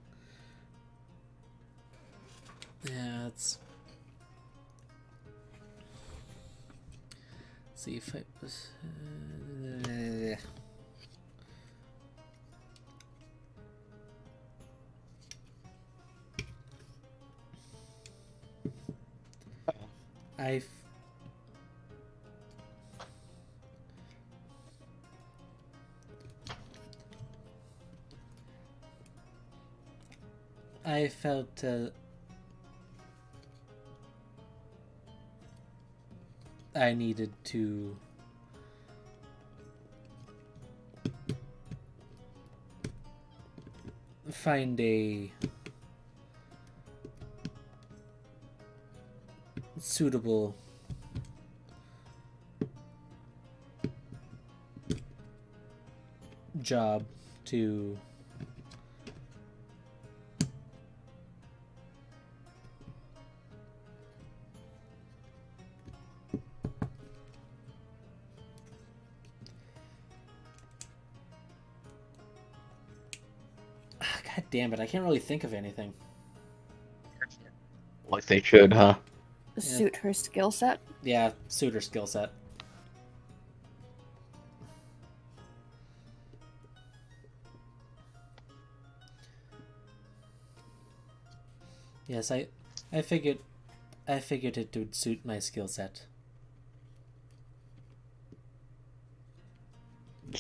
Yeah, it's. See if I was. I felt I needed to find a suitable job to God damn it, I can't really think of anything. Like they should, huh? Suit her skill set. Yeah, suitor skill set. Yes, I figured it would suit my skill set.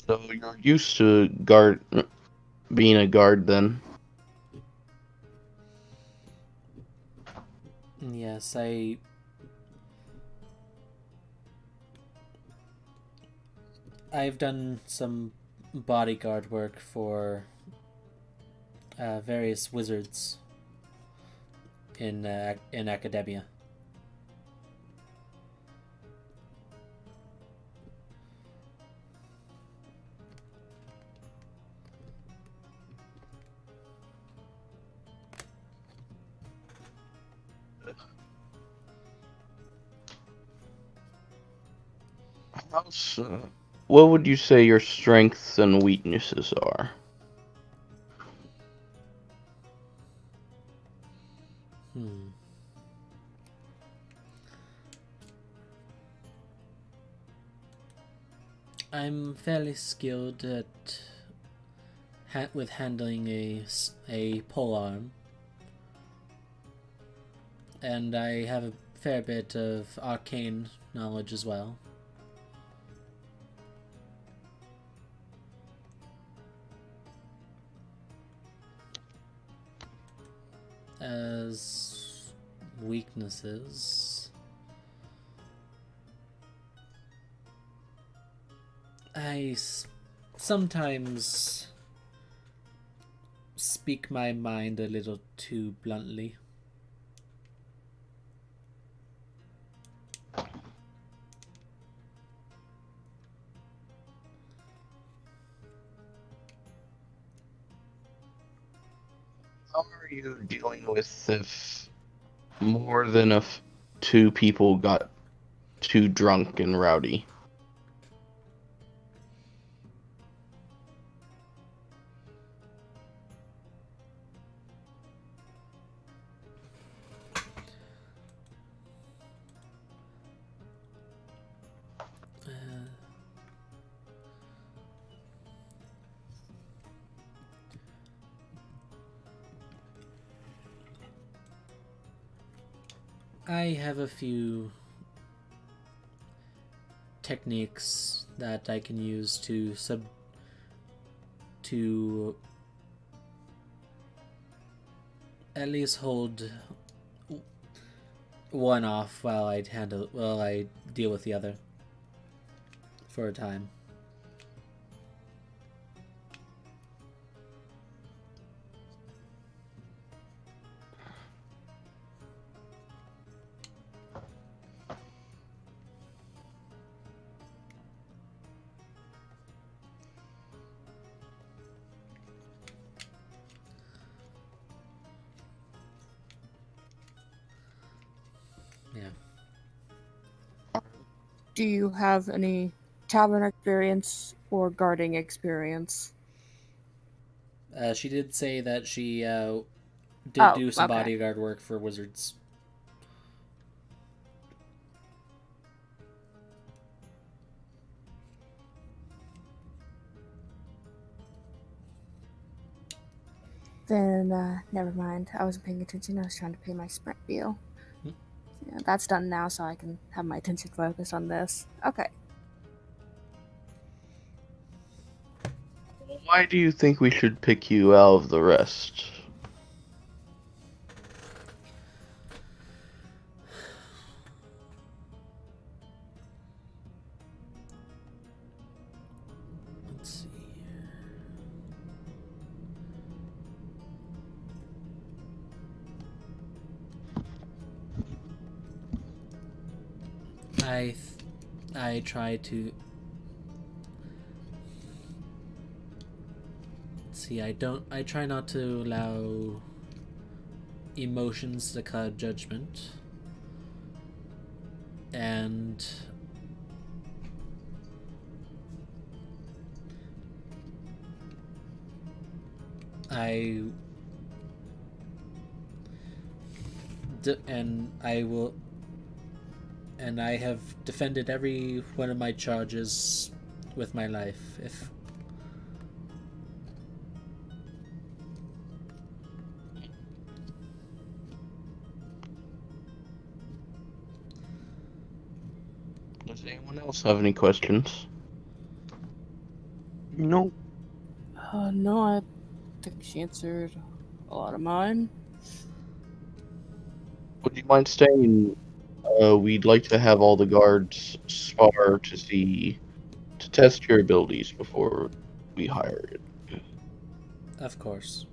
So you're used to being a guard then? Yes, I've done some bodyguard work for various wizards in academia. What would you say your strengths and weaknesses are? Hmm. I'm fairly skilled at with handling a polearm, and I have a fair bit of arcane knowledge as well. As weaknesses, I sometimes speak my mind a little too bluntly. How are you dealing with if more than two people got too drunk and rowdy? I have a few techniques that I can use to at least hold one off while I deal with the other for a time. Yeah. Do you have any tavern experience or guarding experience? She did say that she did Oh, do some okay. bodyguard work for wizards. Then, never mind. I wasn't paying attention. I was trying to pay my sprint bill. Yeah, that's done now, so I can have my attention focused on this. Okay. Why do you think we should pick you out of the rest? Let's see here. I try to see. I try not to allow emotions to cloud judgment, and I have defended every one of my charges with my life. If Does anyone else have any questions? No. No, I think she answered a lot of mine. Would you mind staying? We'd like to have all the guards spar to test your abilities before we hire it. of course.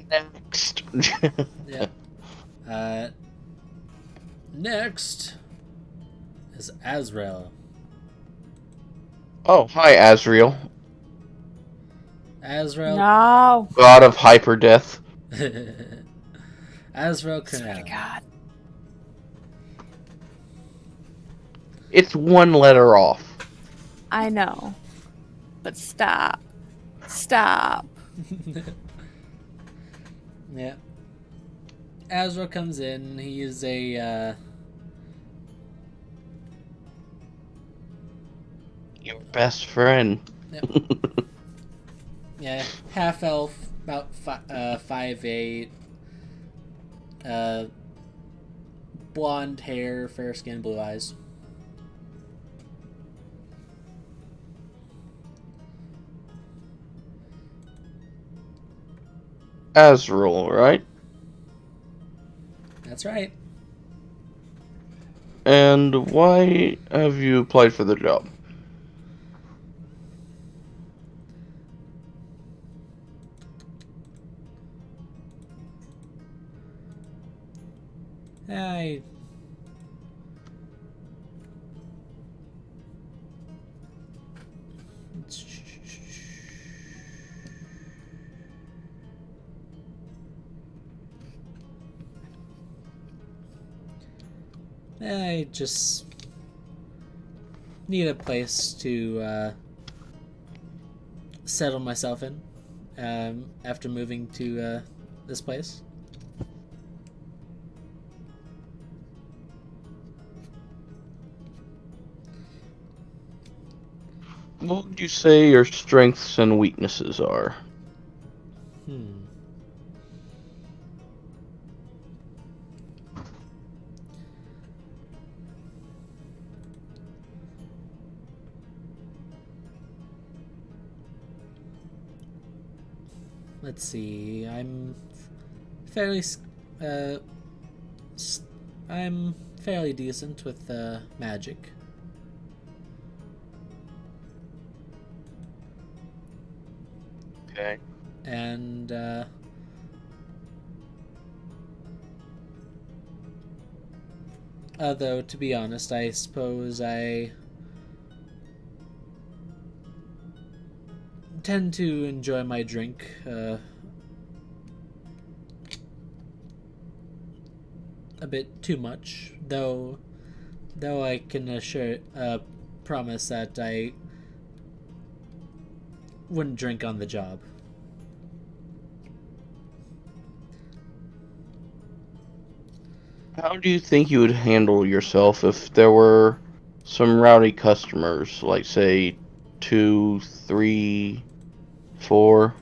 Next. Yeah. Next is Azrael. Oh, hi, Azriel. Azrael. No. God of hyper death. Azrael Swear to Cornell. God. It's one letter off. I know. But stop. Stop. Yeah. Azrael comes in. He is a Your best friend. yeah, half elf, about 5'8", blonde hair, fair skin, blue eyes. Azrael, right? That's right. And why have you applied for the job? I just need a place to settle myself in after moving to this place. What would you say your strengths and weaknesses are? Let's see. Fairly, uh, I'm fairly decent with magic. Okay. And though to be honest, I suppose I tend to enjoy my drink a bit too much, though I can promise that I wouldn't drink on the job. How do you think you would handle yourself if there were some rowdy customers, like say 2, 3, 4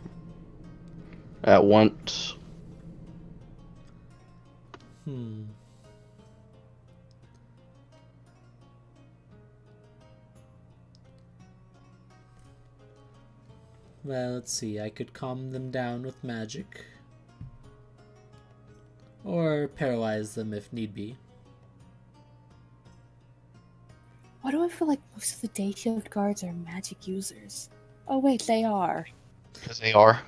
at once? Well, let's see. I could calm them down with magic. Or paralyze them if need be. Why do I feel like most of the day shield guards are magic users? Oh wait, they are. Because they are.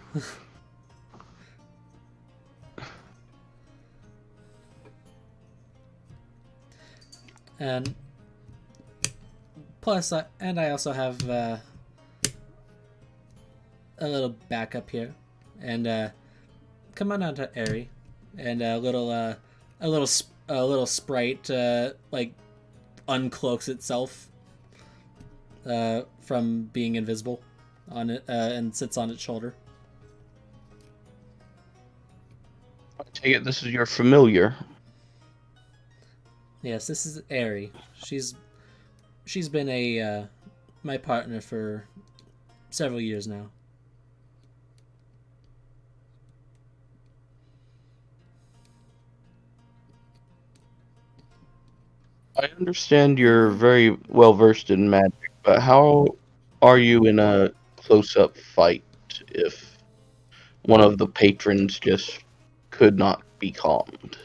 And plus, I also have a little backup here, and come on out to Airy, and a little sprite like uncloaks itself from being invisible on it and sits on its shoulder. I take it this is your familiar. Yes, this is Airy. She's been a my partner for several years now. I understand you're very well versed in magic, but how are you in a close-up fight if one of the patrons just could not be calmed?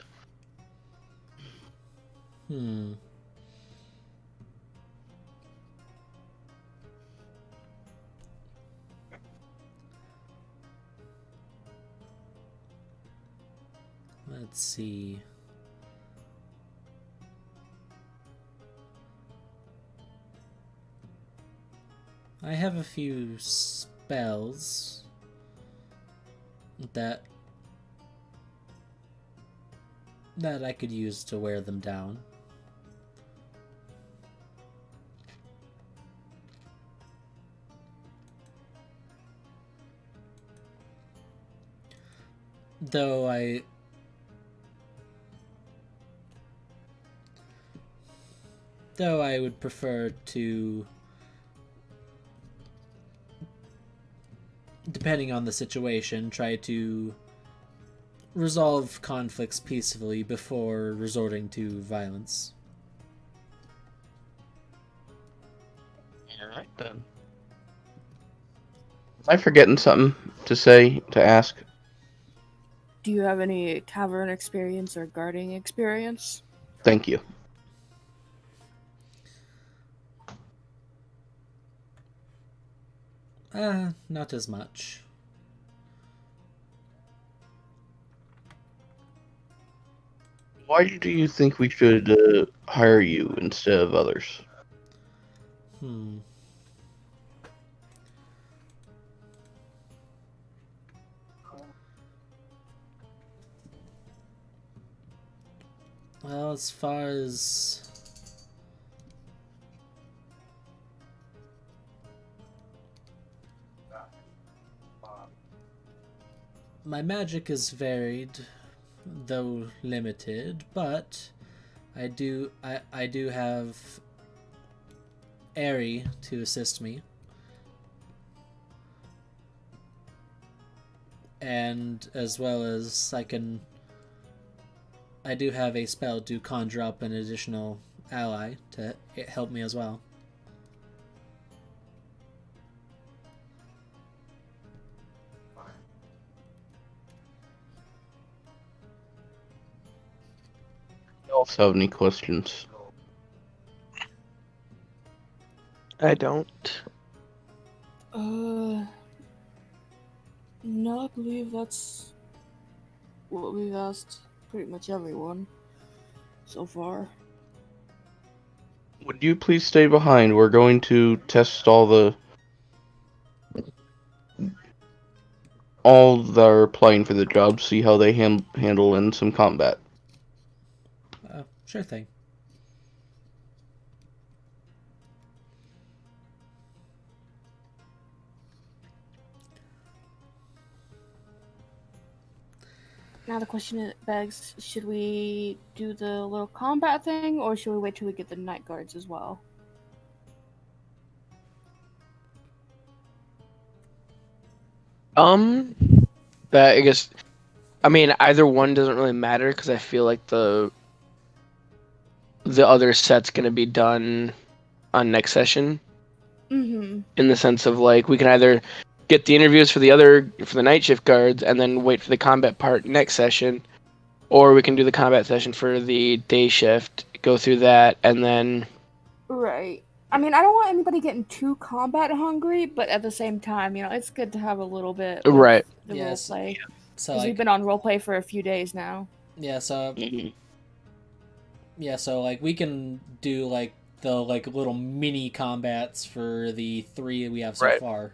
Let's see. I have a few spells that I could use to wear them down. Though I would prefer to, depending on the situation, try to resolve conflicts peacefully before resorting to violence. Alright then. Am I forgetting something to say, to ask? Do you have any tavern experience or guarding experience? Thank you. Not as much. Why do you think we should hire you instead of others? Well, as far as my magic is varied, though limited, but I do have Airy to assist me. And as well as I do have a spell to conjure up an additional ally to help me as well. You also have any questions? I don't. No, I believe that's what we've asked pretty much everyone so far. Would you please stay behind? We're going to test all that are applying for the job, see how they handle in some combat. Sure thing. Now the question begs, should we do the little combat thing, or should we wait till we get the night guards as well? That I guess, I mean, either one doesn't really matter because I feel like the other set's gonna be done on next session. Mm-hmm. In the sense of like we can either get the interviews for the night shift guards and then wait for the combat part next session, or we can do the combat session for the day shift, go through that, and then. Right. I mean, I don't want anybody getting too combat hungry, but at the same time, you know, it's good to have a little bit of Right. the Yes. roleplay. So Because we've been on roleplay for a few days now. yeah, so we can do like the little mini combats for the 3 we have so Right. far.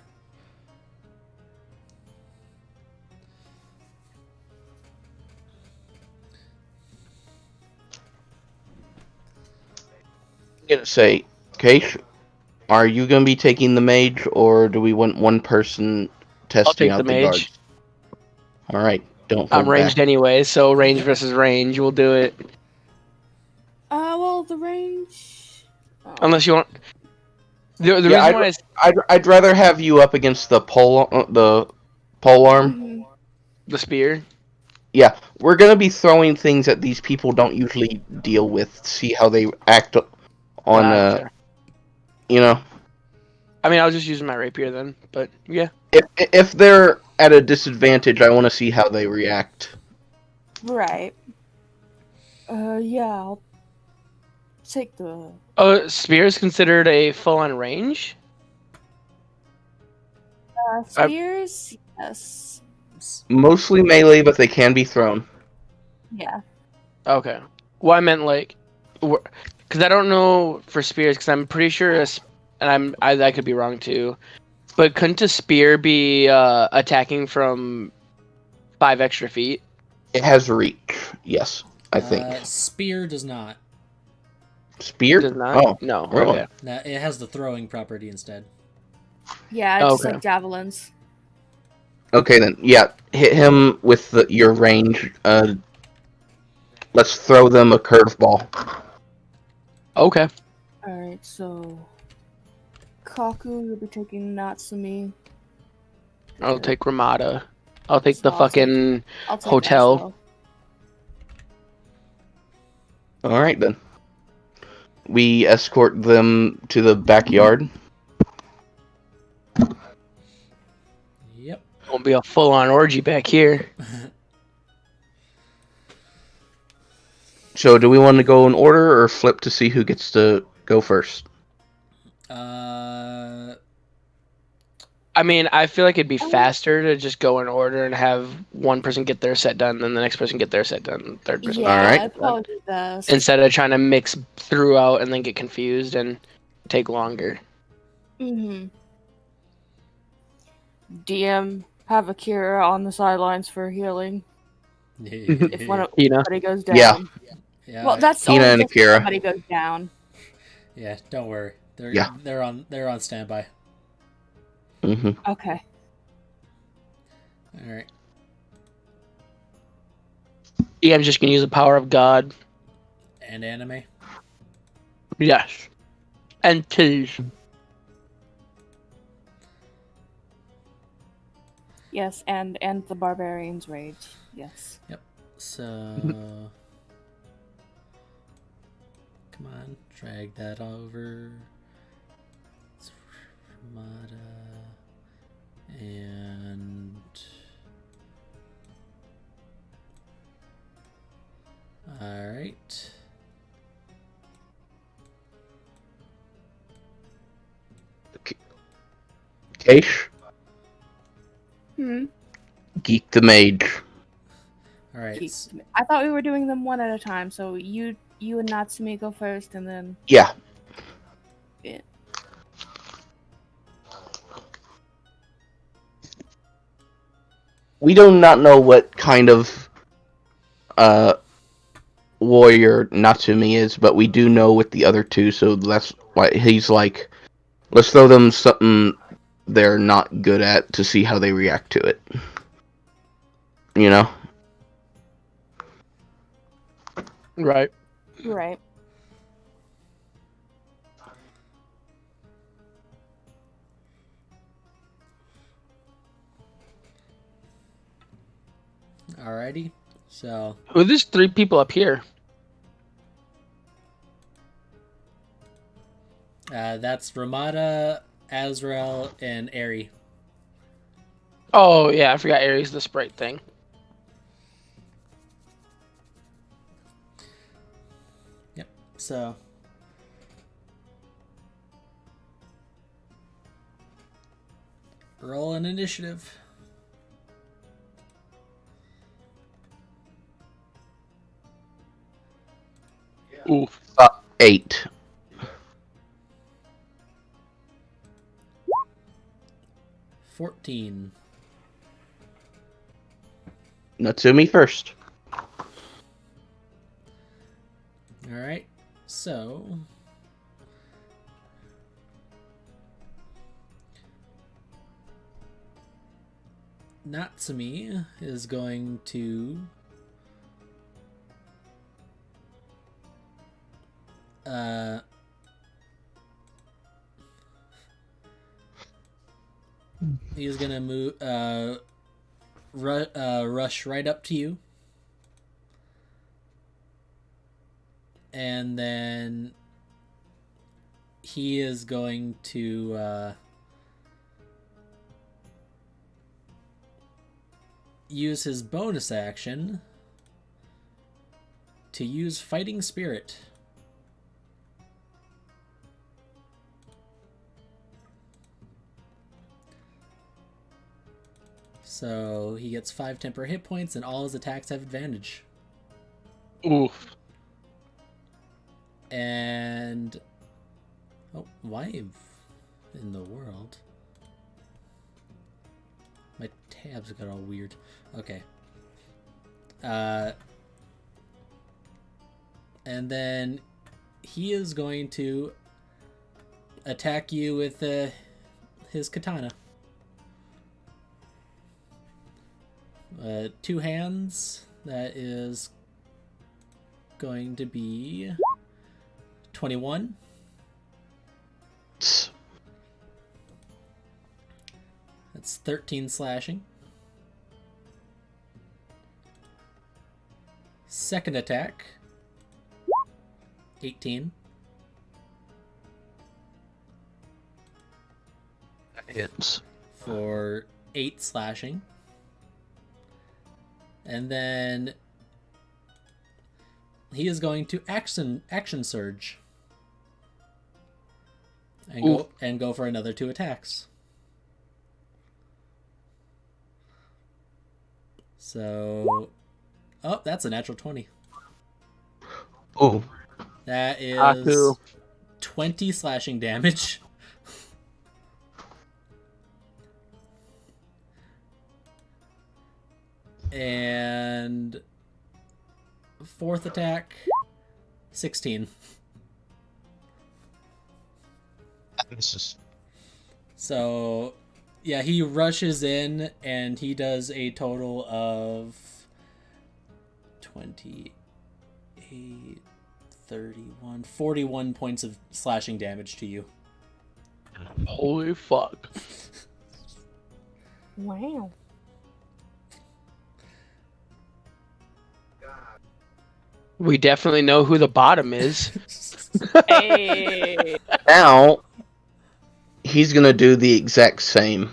I'm gonna say, Keish, are you gonna be taking the mage, or do we want one person testing take out the the mage. guards? All right, don't hold I'm ranged back. anyway, so range versus range, we'll do it. Well, the range... Oh. Unless you want. The reason Yeah, why is I'd rather have you up against the pole arm. Mhm. the spear. Yeah, we're gonna be throwing things that these people don't usually deal with. See how they act on, Gotcha. you know. I mean, I was just using my rapier then, but yeah. If they're at a disadvantage, I want to see how they react. Right. Yeah, I'll take the... Oh, spear is considered a full-on range? spears? Yes. Mostly melee, but they can be thrown. Yeah. Okay. Well, I meant like, because I don't know for spears, because I'm pretty sure, and I could be wrong too, but couldn't a spear be attacking from 5 extra feet. It has reach. Yes, I think. Spear does not. Spear? Does not? Oh, No. really? Okay. No, it has the throwing property instead. Yeah, it's Okay. like javelins. Okay, then. Yeah, hit him with your range. Let's throw them a curveball. Okay. Alright, so Kaku, you'll be taking Natsumi. I'll take Ramada. I'll take the So fucking I'll take hotel. Ezreal. All right, then. We escort them to the backyard. Yep. Won't be a full-on orgy back here. So, do we want to go in order or flip to see who gets to go first? I mean, I feel like it'd be faster to just go in order and have one person get their set done, then the next person get their set done, and the third person. Yeah, Alright. I'd probably do best. Instead of trying to mix throughout and then get confused and take longer. DM, have Akira on the sidelines for healing. If one of Hina. somebody goes down. Yeah. Yeah, Well, that's Hina only and if Akira. somebody goes down. yeah. Don't worry. Yeah. They're on standby. Mm-hmm. Okay. All right. I'm just gonna use the power of God. And anime. Yes. And titties. Yes, and the barbarian's rage. Yes. So, come on, drag that over. It's Ramada and all right. Keish, Hmm. Geek the Mage. All right. I thought we were doing them one at a time, so you and Natsumi go first, and then Yeah. Yeah. We do not know what kind of warrior Natsumi is, but we do know with the other two, so that's why he's like, let's throw them something they're not good at to see how they react to it. You know? Right. right. Alrighty. So, Who are these 3 people up here? that's Ramada, Azrael, and Eri. Oh yeah, I forgot Ares the sprite thing. So, roll an initiative. Ooh. 8. $14. Natsumi first. Alright. So, Natsumi is going to he's gonna move rush right up to you, and then he is going to use his bonus action to use Fighting Spirit. So he gets 5 temporary hit points and all his attacks have advantage. Oof. And why in the world? My tabs got all weird. Okay. And then he is going to attack you with his katana. 2 hands. That is going to be 21. That's 13 slashing. Second attack. 18. That hits. For 8 slashing. And then he is going to action surge. And go for another 2 attacks. So that's a natural 20. Oh. That is Aku. 20 slashing damage. And fourth attack, 16. This is... So, yeah, he rushes in and he does a total of 28, 31, 41 points of slashing damage to you. Holy fuck. Wow. We definitely know who the bottom is. Hey. Now, he's gonna do the exact same.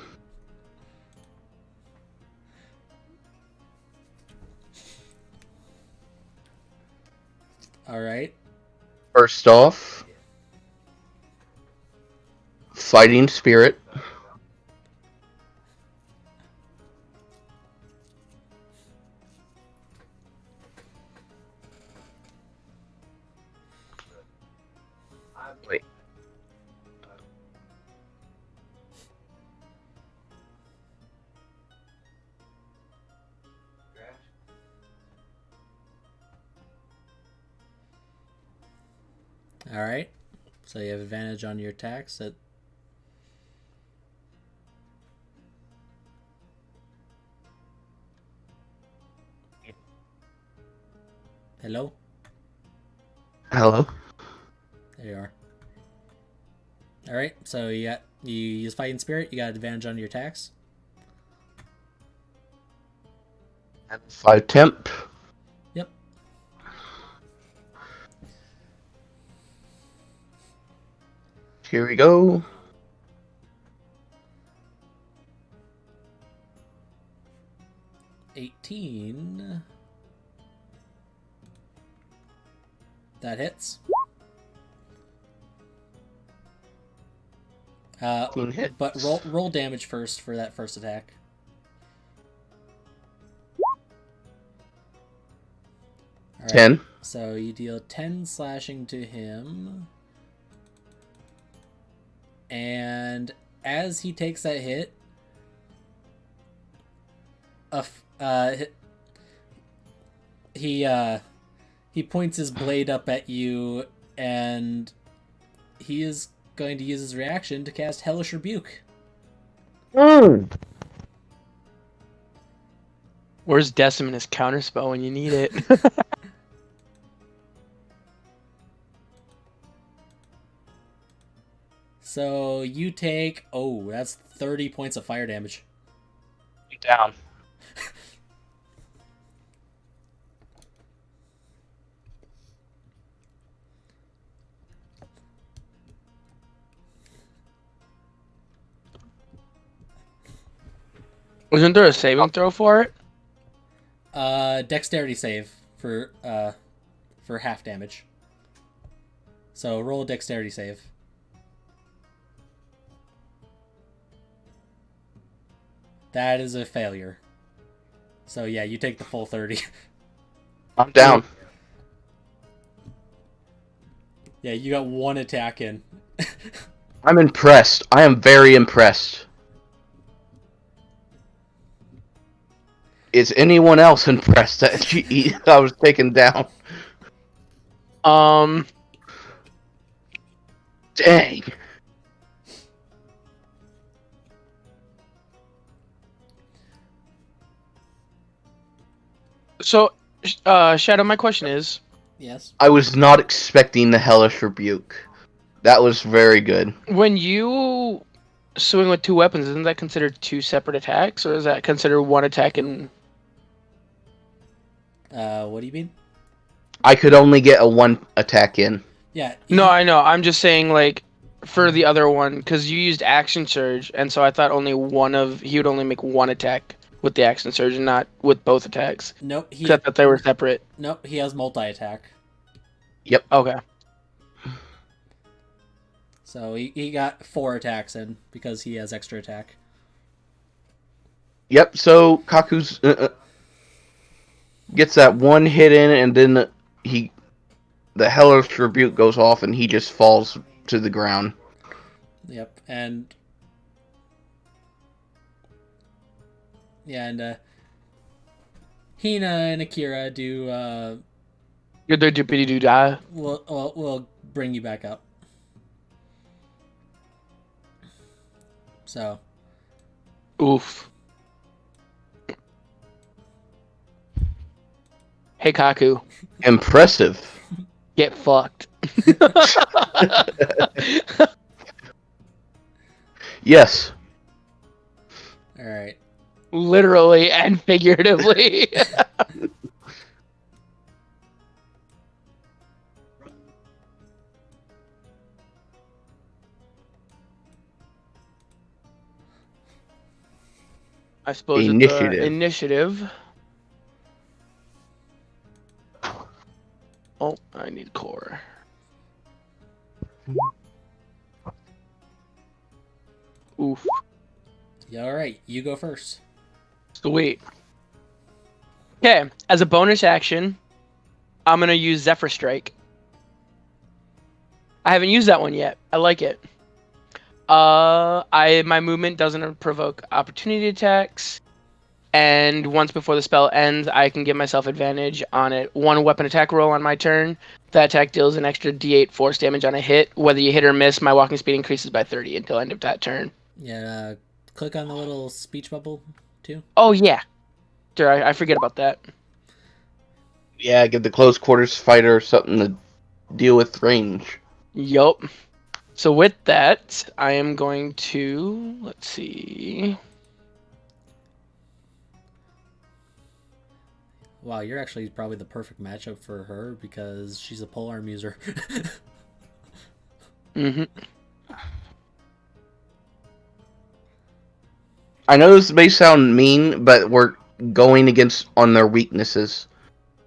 All right. First off, fighting spirit. Wait. All right. So you have advantage on your attacks. Hello? Hello. There you are. All right. So you use fighting spirit. You got advantage on your attacks. And 5 temp. Yep. Here we go. $18. That hits. 18 hits. But roll damage first for that first attack. All right. 10. So you deal 10 slashing to him. And as he takes that hit, he points his blade up at you, and he is going to use his reaction to cast Hellish Rebuke. Where's Decimus' counterspell when you need it? So you take, that's 30 points of fire damage. Down. Wasn't there a saving throw for it? Dexterity save for half damage. So roll a dexterity save. That is a failure. So yeah, you take the full 30. I'm down. Yeah, you got 1 attack in. I'm impressed. I am very impressed. Is anyone else impressed that I was taken down? Dang. So, Shadow, my question is, Yes. I was not expecting the hellish rebuke. That was very good. when you swing with two weapons, isn't that considered two separate attacks, or is that considered one attack? And What do you mean? I could only get a one attack in. Yeah. no, I know. I'm just saying, like, for the other one, because you used action surge, and so I thought he would only make one attack with the action surge, and not with both attacks. Nope. I thought they were separate. Nope. He has multi-attack. Okay. So he got 4 attacks in because he has extra attack. Yep, so Kaku's gets that one hit in, and then the hellish rebuke goes off, and he just falls to the ground. Yep. And yeah, and Hina and Akira do Good doopity doo dah. will bring you back up. So Oof. Hey, Kaku. Impressive. Get fucked. Yes. all right. Literally and figuratively. I suppose Initiative. it's initiative. Oh, I need core. Oof. Yeah, all right. You go first. Sweet. Okay, as a bonus action, I'm gonna use Zephyr Strike. I haven't used that one yet. I like it. My movement doesn't provoke opportunity attacks, and once before the spell ends, I can give myself advantage on it. One weapon attack roll on my turn. That attack deals an extra D8 force damage on a hit. Whether you hit or miss, my walking speed increases by 30 until end of that turn. Yeah. Click on the little speech bubble too. Oh yeah, sure, I forget about that. Yeah, give the close quarters fighter something to deal with range. Yup. So with that, I am going to, let's see. Wow, you're actually probably the perfect matchup for her because she's a polearm user. Mm-hmm. I know this may sound mean, but we're going against on their weaknesses.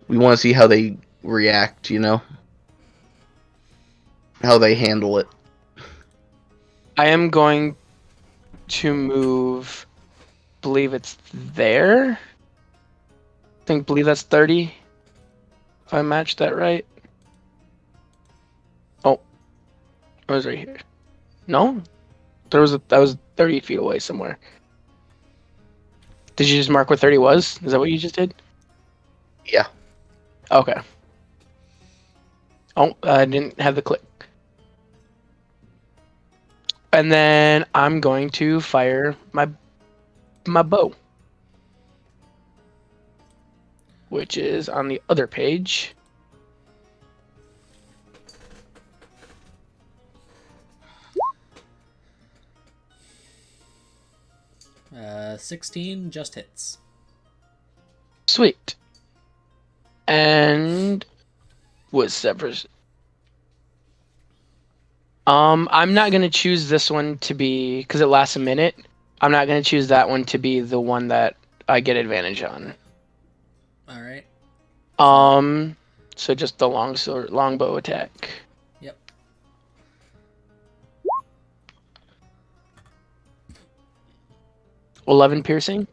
We want to see how they react, you know? How they handle it. I am going to move, believe it's there. Believe that's 30. If I matched that right. Oh, I was right here. No, that was 30 feet away somewhere. Did you just mark what 30 was? Is that what you just did? Yeah. Okay. Oh, I didn't have the click. And then I'm going to fire my bow, which is on the other page. Uh, 16 just hits. Sweet. And with Severus. I'm not gonna choose this one to be, because it lasts a minute. I'm not gonna choose that one to be the one that I get advantage on. All right. So just the longbow attack. Yep. $11 piercing.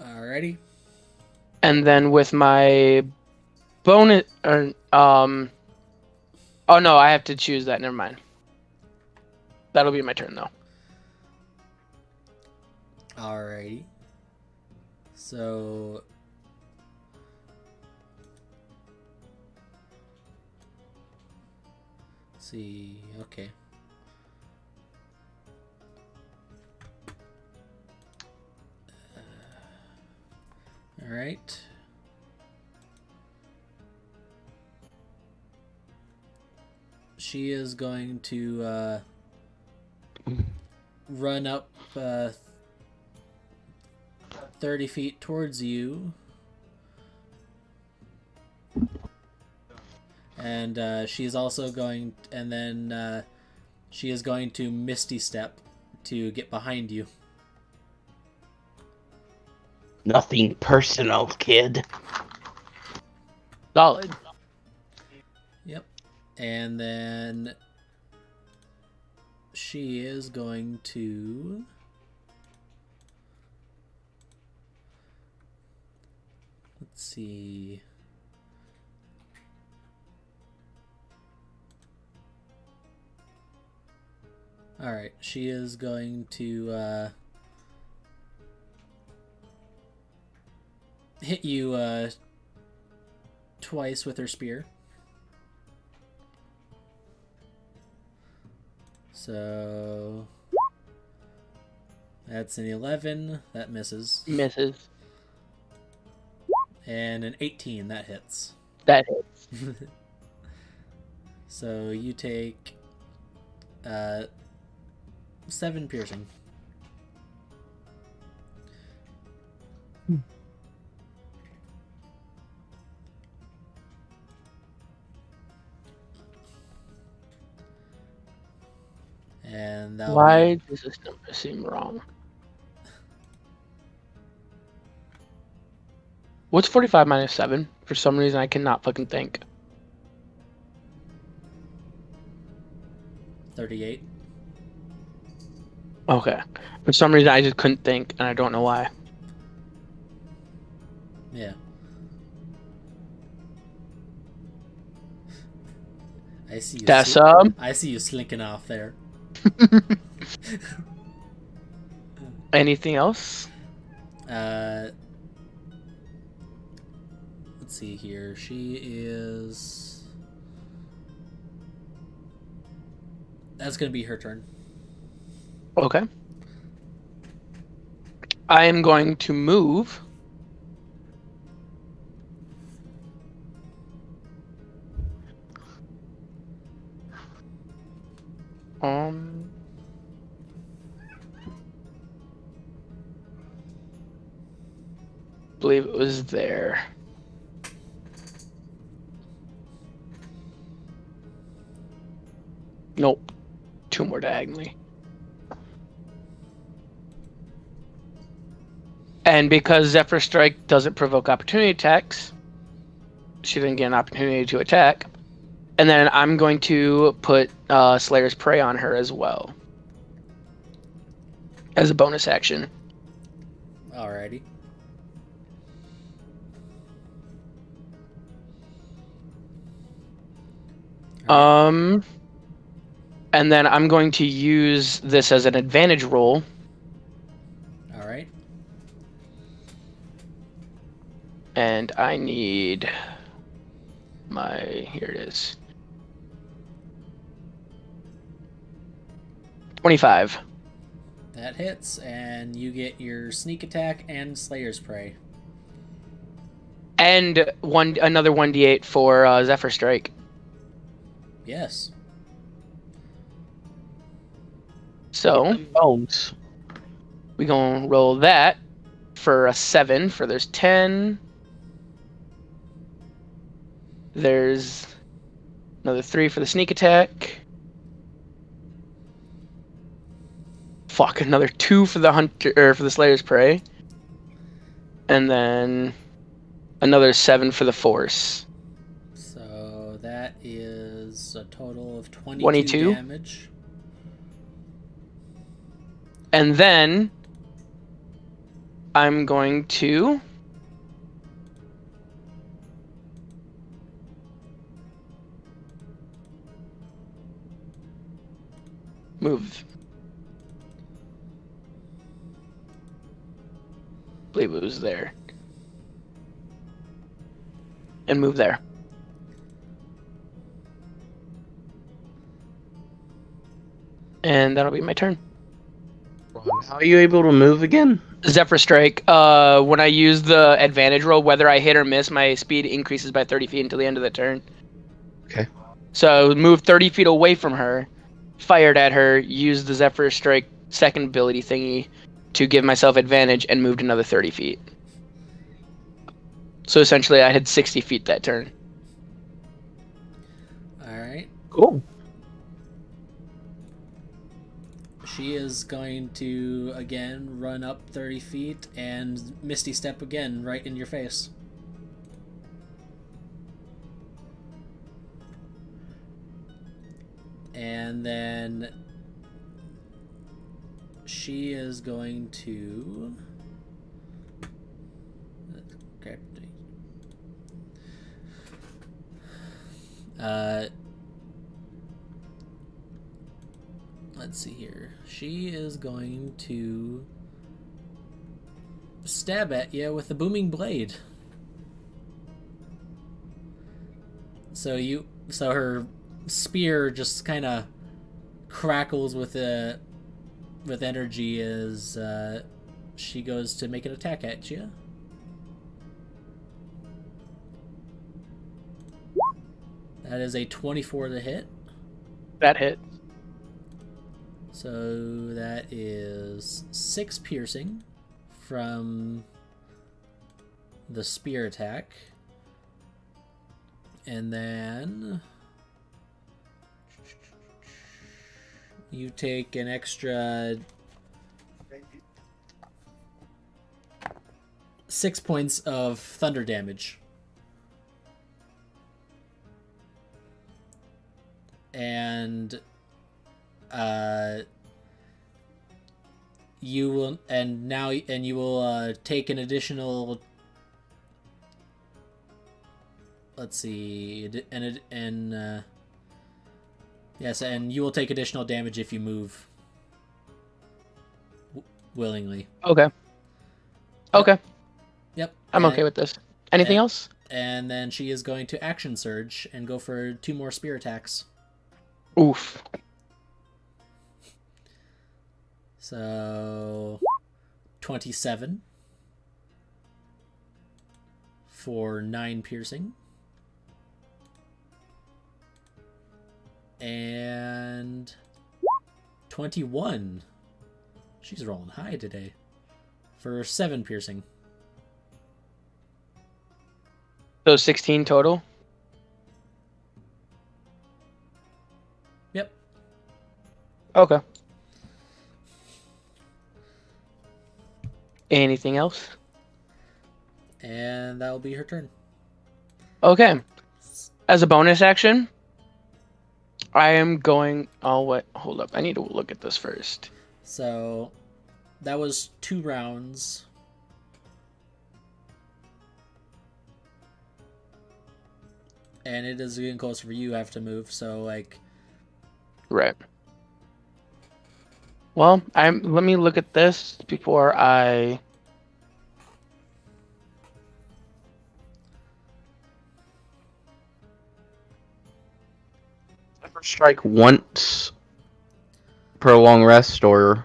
Alrighty. And then with my bonus, oh no, I have to choose that. Never mind. That'll be my turn though. Alrighty. So let's see. Okay. All right. She is going to run up 30 feet towards you. And she's also going, and then she is going to Misty Step to get behind you. Nothing personal, kid. Solid. Yep. And then she is going to let's see. All right, she is going to hit you twice with her spear. So that's an 11, that misses. Misses. And an 18, that hits. That hits. So you take 7 piercing. And that'll Why does this number seem wrong? What's 45 minus 7? For some reason, I cannot fucking think. 38. Okay. For some reason, I just couldn't think, and I don't know why. Yeah. I see you. That's I see you slinking off there. Anything else? Let's see here. She is. That's gonna be her turn. Okay. I am going to move. Believe it was there. Nope. 2 more diagonally. And because Zephyr Strike doesn't provoke opportunity attacks, she didn't get an opportunity to attack. And then I'm going to put Slayer's Prey on her as well. As a bonus action. Alrighty. And then I'm going to use this as an advantage roll. Alright. And I need here it is. 25. That hits, and you get your sneak attack and Slayer's Prey. And another 1d8 for Zephyr Strike. Yes. So Bones. we gonna roll that for a 7. For there's 10. There's another 3 for the sneak attack. Fuck, another 2 for the hunter or for the Slayer's Prey. And then another 7 for the force. So that is a total of 22 damage. And then I'm going to move. I believe it was there. and move there. And that'll be my turn. How are you able to move again? Zephyr Strike. When I use the advantage roll, whether I hit or miss, my speed increases by 30 feet until the end of the turn. Okay. So move 30 feet away from her, fired at her, used the Zephyr Strike second ability thingy to give myself advantage, and moved another 30 feet. So essentially, I had 60 feet that turn. All right. Cool. She is going to again run up 30 feet and Misty Step again right in your face. And then she is going to let's see here. She is going to stab at you with the booming blade. So her spear just kind of crackles with energy as she goes to make an attack at you. That is a 24 to hit. That hit. So that is 6 piercing from the spear attack. And then you take an extra 6 points of thunder damage. And you will take an additional, let's see, yes, and you will take additional damage if you move willingly. Okay. Okay. Yep. I'm okay with this. Anything else? And then she is going to action surge and go for 2 more spear attacks. Oof. So 27 for 9 piercing. And 21. She's rolling high today. For 7 piercing. So 16 total? Yep. Okay. Anything else? And that will be her turn. Okay. As a bonus action, I am going... Oh, wait. Hold up. I need to look at this first. So, that was 2 rounds. And it is getting closer for you. Have to move. So, like... Right. Well, let me look at this before I... Ever strike once per long rest, or...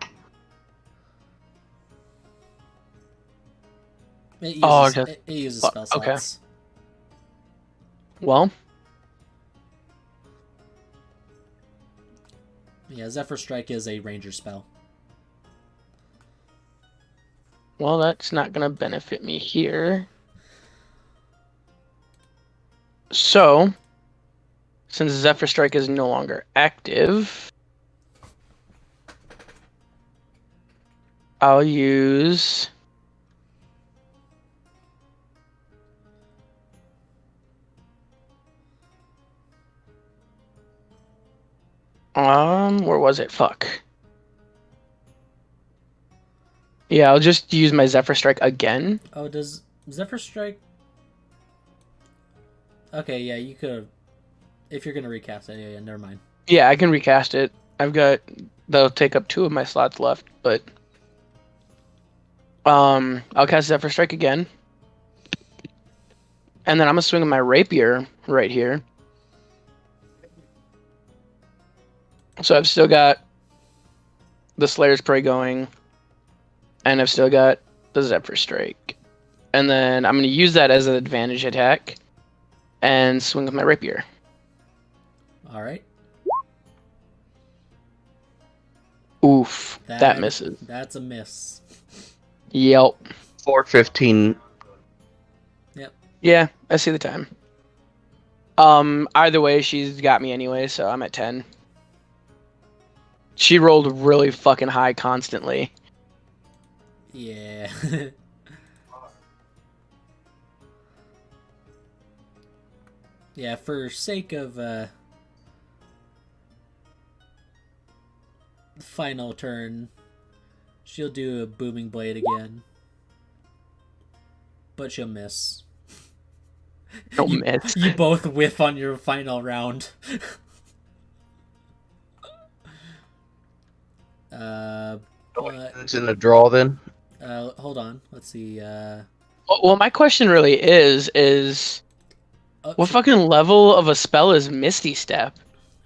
It uses, okay. it uses spell slots. Okay. Well... Yeah, Zephyr Strike is a ranger spell. Well, that's not going to benefit me here. So, since Zephyr Strike is no longer active, I'll use... where was it? Fuck. Yeah, I'll just use my Zephyr Strike again. Oh, does Zephyr Strike... Okay, yeah, you could... If you're going to recast it, yeah, never mind. Yeah, I can recast it. They'll take up 2 of my slots left, but... I'll cast Zephyr Strike again. And then I'm gonna swing my rapier right here. So I've still got the Slayer's Prey going, and I've still got the Zephyr Strike. And then I'm gonna use that as an advantage attack, and swing with my rapier. All right. Oof, that misses. That's a miss. Yep. 415. Yep. Yeah, I see the time. Either way, she's got me anyway, so I'm at 10. She rolled really fucking high constantly. Yeah. Yeah, for sake of the final turn, she'll do a booming blade again. But she'll miss. Don't miss. You both whiff on your final round. But It's in a draw then. hold on. Let's see. Well, my question really is what fucking level of a spell is Misty Step?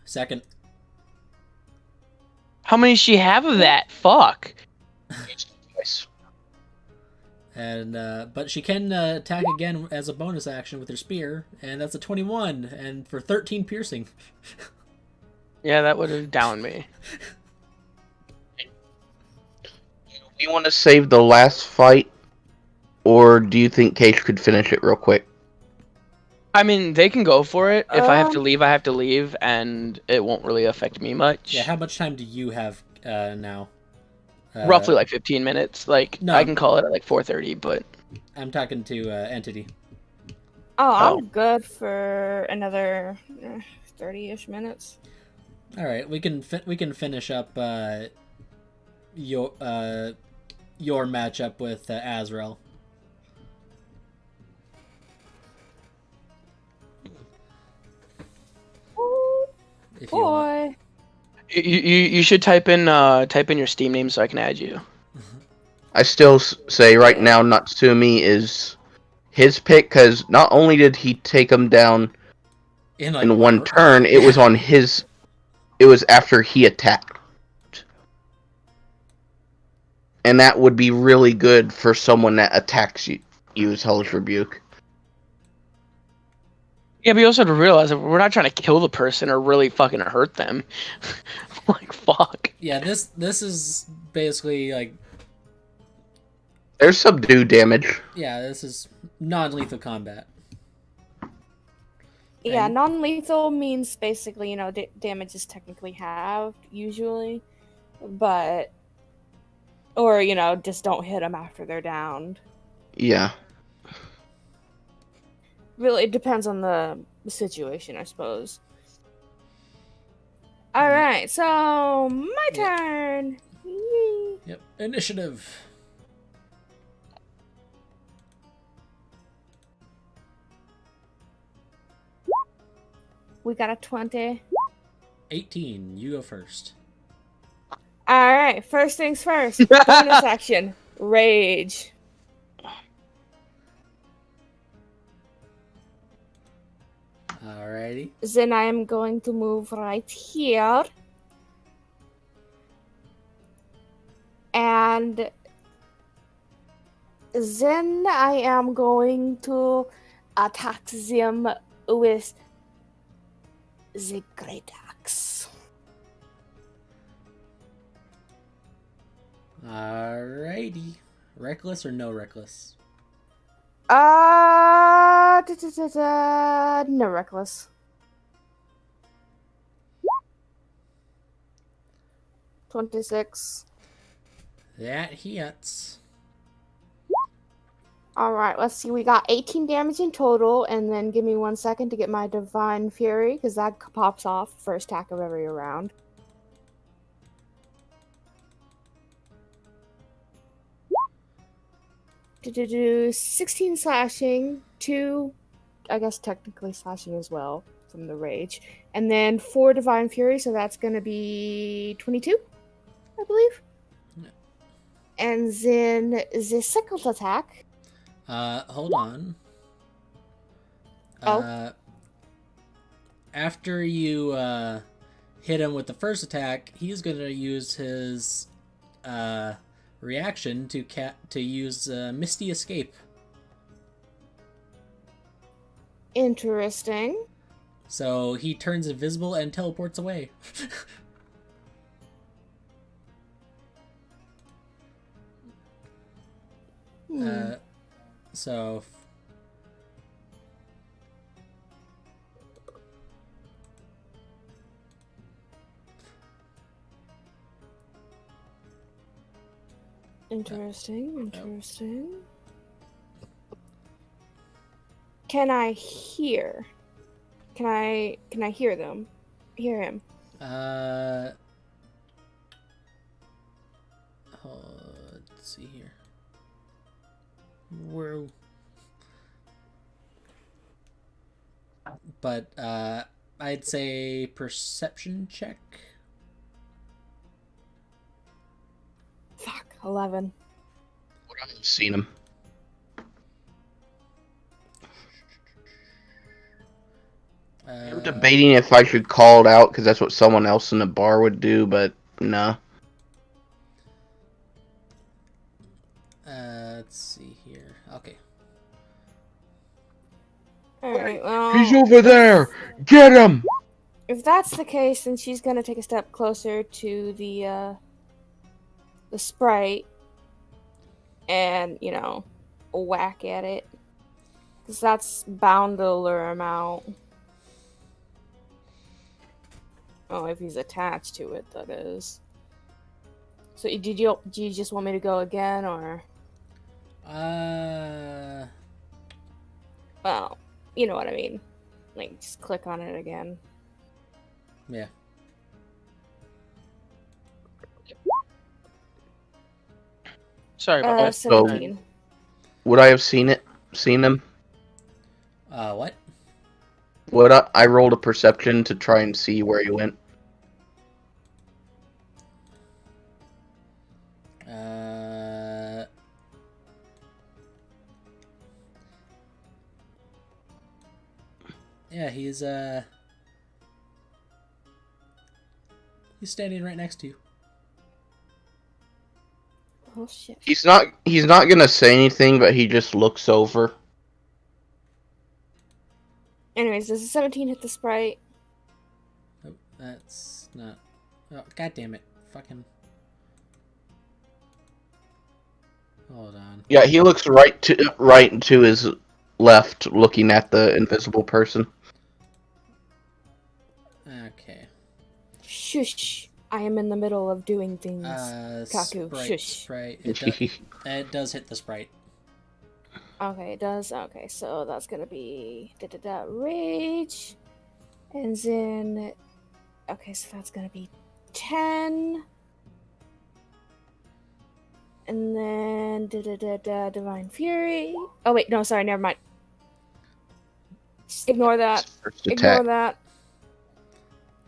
Second. How many does she have of that? Fuck. Nice. And but she can attack again as a bonus action with her spear, and that's a 21, and for 13 piercing. Yeah, that would have downed me. Do you want to save the last fight, or do you think Case could finish it real quick? I mean, they can go for it. If I have to leave, I have to leave, and it won't really affect me much. Yeah, how much time do you have now? Roughly like 15 minutes. Like, No. I can call it at like 4:30, but... I'm talking to Entity. Oh, Oh. I'm good for another 30-ish minutes. All right, we can finish up your matchup with Azrael. If you want. Boy. You should type in your Steam name so I can add you. I still say right now Natsumi is his pick, because not only did he take him down In like in one turn, it was on his... It was after he attacked. And that would be really good for someone that attacks you, use Hellish Rebuke. Yeah, but you also have to realize that we're not trying to kill the person or really fucking hurt them. Like, fuck. Yeah, this is basically like, There's subdue damage. yeah, this is non-lethal combat. Yeah, And- non-lethal means basically, damage is technically halved, usually. But... Or, just don't hit them after they're downed. Yeah. Really, it depends on the situation, I suppose. Alright, so... My turn! Yee. Yep, initiative. We got a 20. 18. You go first. Alright, first things first. Bonus action. Rage. Alrighty. Then I am going to move right here. And then I am going to attack them with the great axe. Alrighty. Reckless or no reckless? No reckless. 26. That hits. Alright, let's see. We got 18 damage in total, and then give me 1 second to get my Divine Fury, because that pops off first attack of every round. Do 16 slashing, 2, I guess technically slashing as well, from the rage, and then 4 Divine Fury, so that's going to be 22, I believe. Yeah. And then the second attack. Hold on. Uh, after you hit him with the first attack, he's going to use his reaction to use Misty Escape. Interesting. So he turns invisible and teleports away. So Interesting. Can I hear? Can I hear them? Hear him? Let's see here. Whoa. But I'd say perception check. Fuck, 11. Would I have seen him? I'm debating if I should call it out because that's what someone else in the bar would do, but no. Let's see here. Okay. Alright, well... He's over there! Get him! If that's the case, then she's gonna take a step closer to the sprite and, you know, whack at it. Because that's bound to lure him out. Oh, if he's attached to it, that is. So do you just want me to go again, or? Well, you know what I mean. Like, just click on it again. Yeah. Sorry about that. 17. Would I have seen him? What? I rolled a perception to try and see where he went. Yeah, he's standing right next to you. Oh shit. He's not gonna say anything, but he just looks over. Anyways, does a 17 hit the sprite? Oh, that's not. Oh, god damn it! Fucking. Hold on. Yeah, he looks right to his left, looking at the invisible person. Okay. Shush! I am in the middle of doing things. Kaku, shush. Sprite. It does hit the sprite. Okay, it does. Okay, so that's gonna be rage, and then okay, so that's gonna be 10, and then divine fury. Oh wait, no, sorry, never mind. Just ignore that. First Ignore attack. that.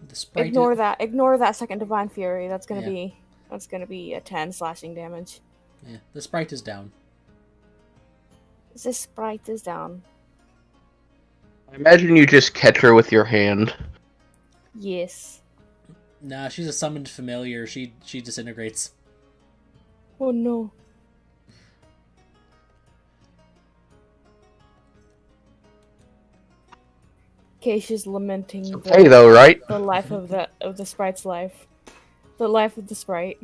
The sprite. Ignore that. Ignore that second divine fury. That's gonna be a 10 slashing damage. Yeah, the sprite is down. This sprite is down. I imagine you just catch her with your hand. Yes. Nah, she's a summoned familiar. She disintegrates. Oh no. Keisha's lamenting It's okay though, right? the life of the sprite's life. The life of the sprite.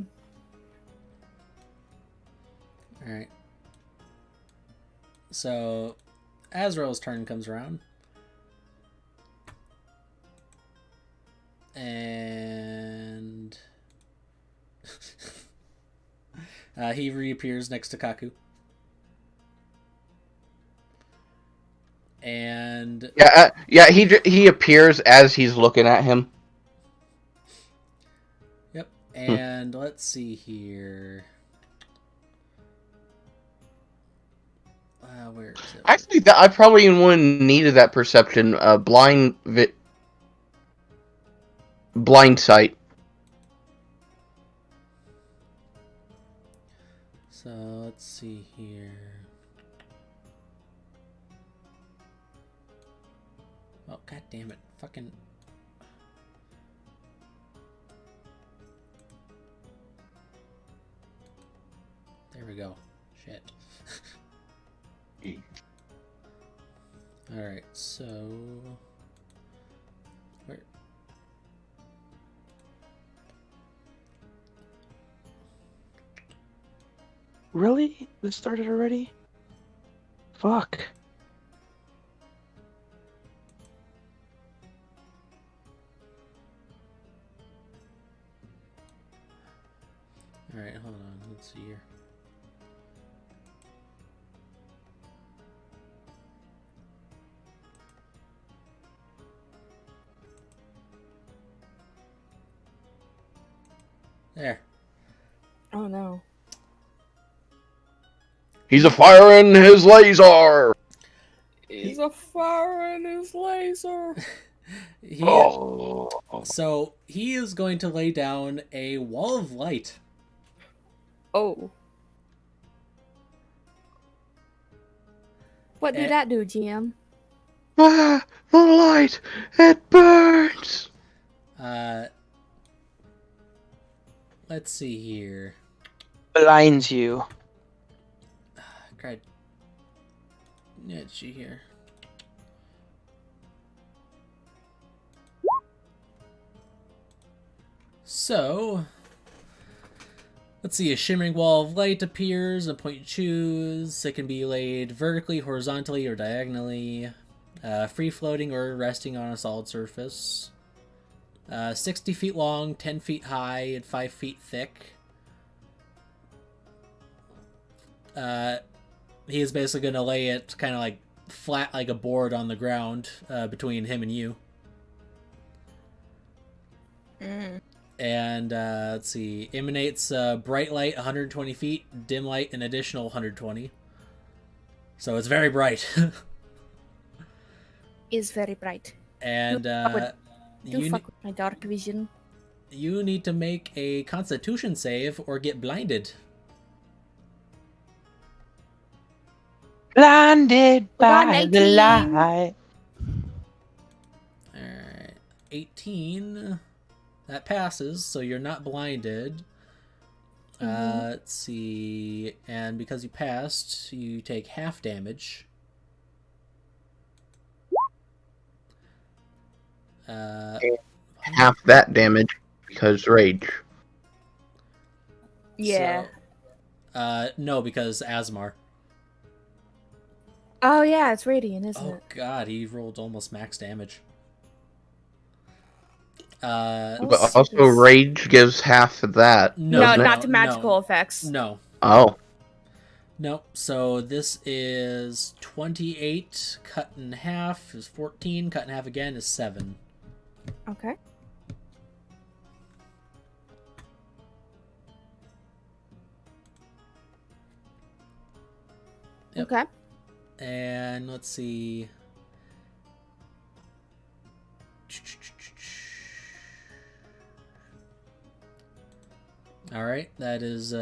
Alright. So, Azrael's turn comes around. And... he reappears next to Kaku. And... Yeah, he appears as he's looking at him. Yep. And let's see here... where is it? Actually, I probably even wouldn't needed that perception. Blind sight. So let's see here. Oh, god damn it. Fucking... There we go. Shit. Alright, so... Where... Really? This started already? Fuck. Alright, hold on. Let's see here. There. Oh no. He's a firing his laser. He's a fire in his laser. He, Oh. So, he is going to lay down a wall of light. Oh. What did that do, GM? Ah, the light, it burns. Let's see here. Blinds you. God. Let's see here. So, let's see. A shimmering wall of light appears. A point you choose. It can be laid vertically, horizontally, or diagonally. Free floating or resting on a solid surface. 60 feet long, 10 feet high, and 5 feet thick. He is basically going to lay it kind of like flat like a board on the ground between him and you. And let's see, emanates bright light 120 feet, dim light an additional 120. So it's very bright. Is very bright. And Do fuck with my dark vision. you need to make a Constitution save or get blinded. Blinded got by 19. the light. Alright, 18. That passes, so you're not blinded. Let's see, and because you passed, you take half damage. Half that damage because rage. Yeah. So, no, because Asmar. Oh yeah, it's radiant, isn't Oh it? god, he rolled almost max damage. But also rage gives half of that. No, doesn't it? not to magical effects. No. Oh. Nope. So this is 28 cut in half is 14. Cut in half again is 7. Okay. Yep. Okay. And let's see. All right, that is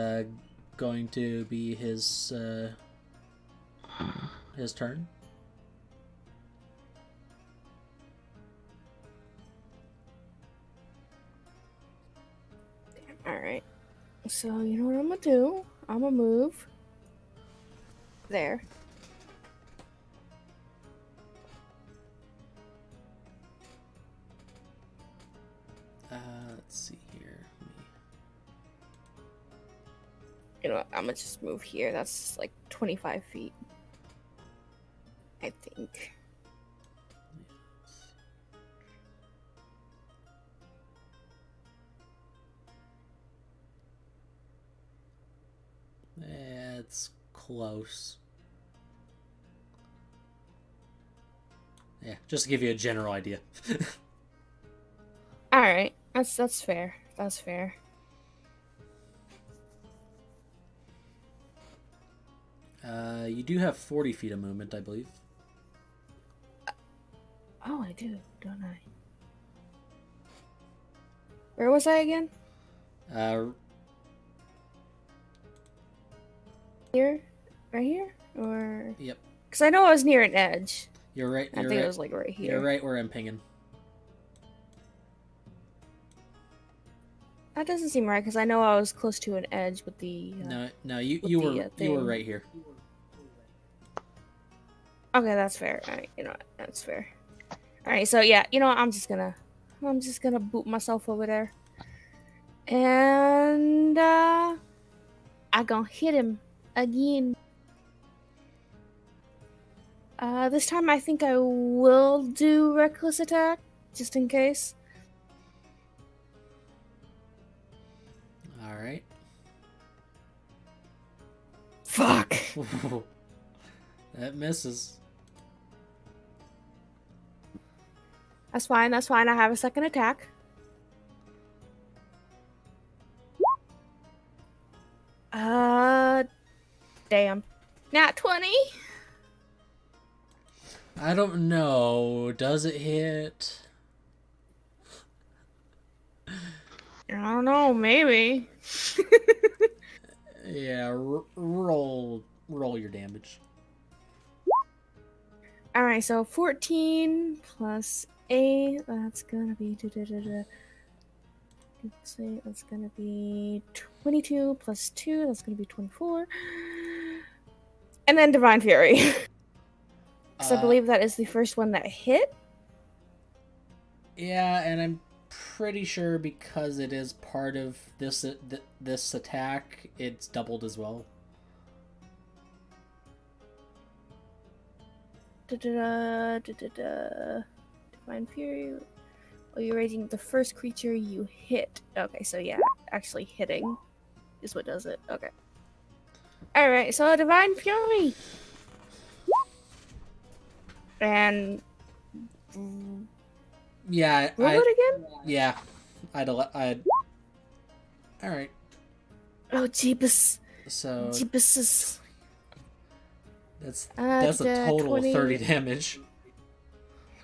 going to be his turn. Alright. So, you know what I'm gonna do? I'm gonna move. There. Let's see here. You know what? I'm gonna just move here. That's like 25 feet. I think. It's close. Yeah, just to give you a general idea. Alright. That's fair. That's fair. You do have 40 feet of movement, I believe. Oh, I do, don't I? Where was I again? Here? Right here? Or... Yep. Because I know I was near an edge. You're right. I think it was like right here. You're right where I'm pinging. That doesn't seem right because I know I was close to an edge with the. No, you with you the, were you were thing. right here. Okay, that's fair. All right, you know what? That's fair. All right, so yeah, you know what? I'm just gonna boot myself over there, and I gonna hit him again. This time I think I will do reckless attack just in case. All right. Fuck. That misses. That's fine. That's fine. I have a second attack. Damn. Nat 20. I don't know. Does it hit? I don't know. Maybe. Yeah. Roll your damage. All right. So 14 plus 8. That's gonna be. That's gonna be 22 plus 2. That's gonna be 24. And then Divine Fury. Because I believe that is the first one that hit. Yeah, and I'm pretty sure because it is part of this this attack, it's doubled as well. Divine Fury. Oh, you're raising the first creature you hit. Okay, so yeah, actually hitting is what does it. Okay. Alright, so Divine Fury. And Yeah, roll it again? Yeah, I'd. All right. Oh, Jeebus. So Jeebuses. that's a total 20. of 30 damage.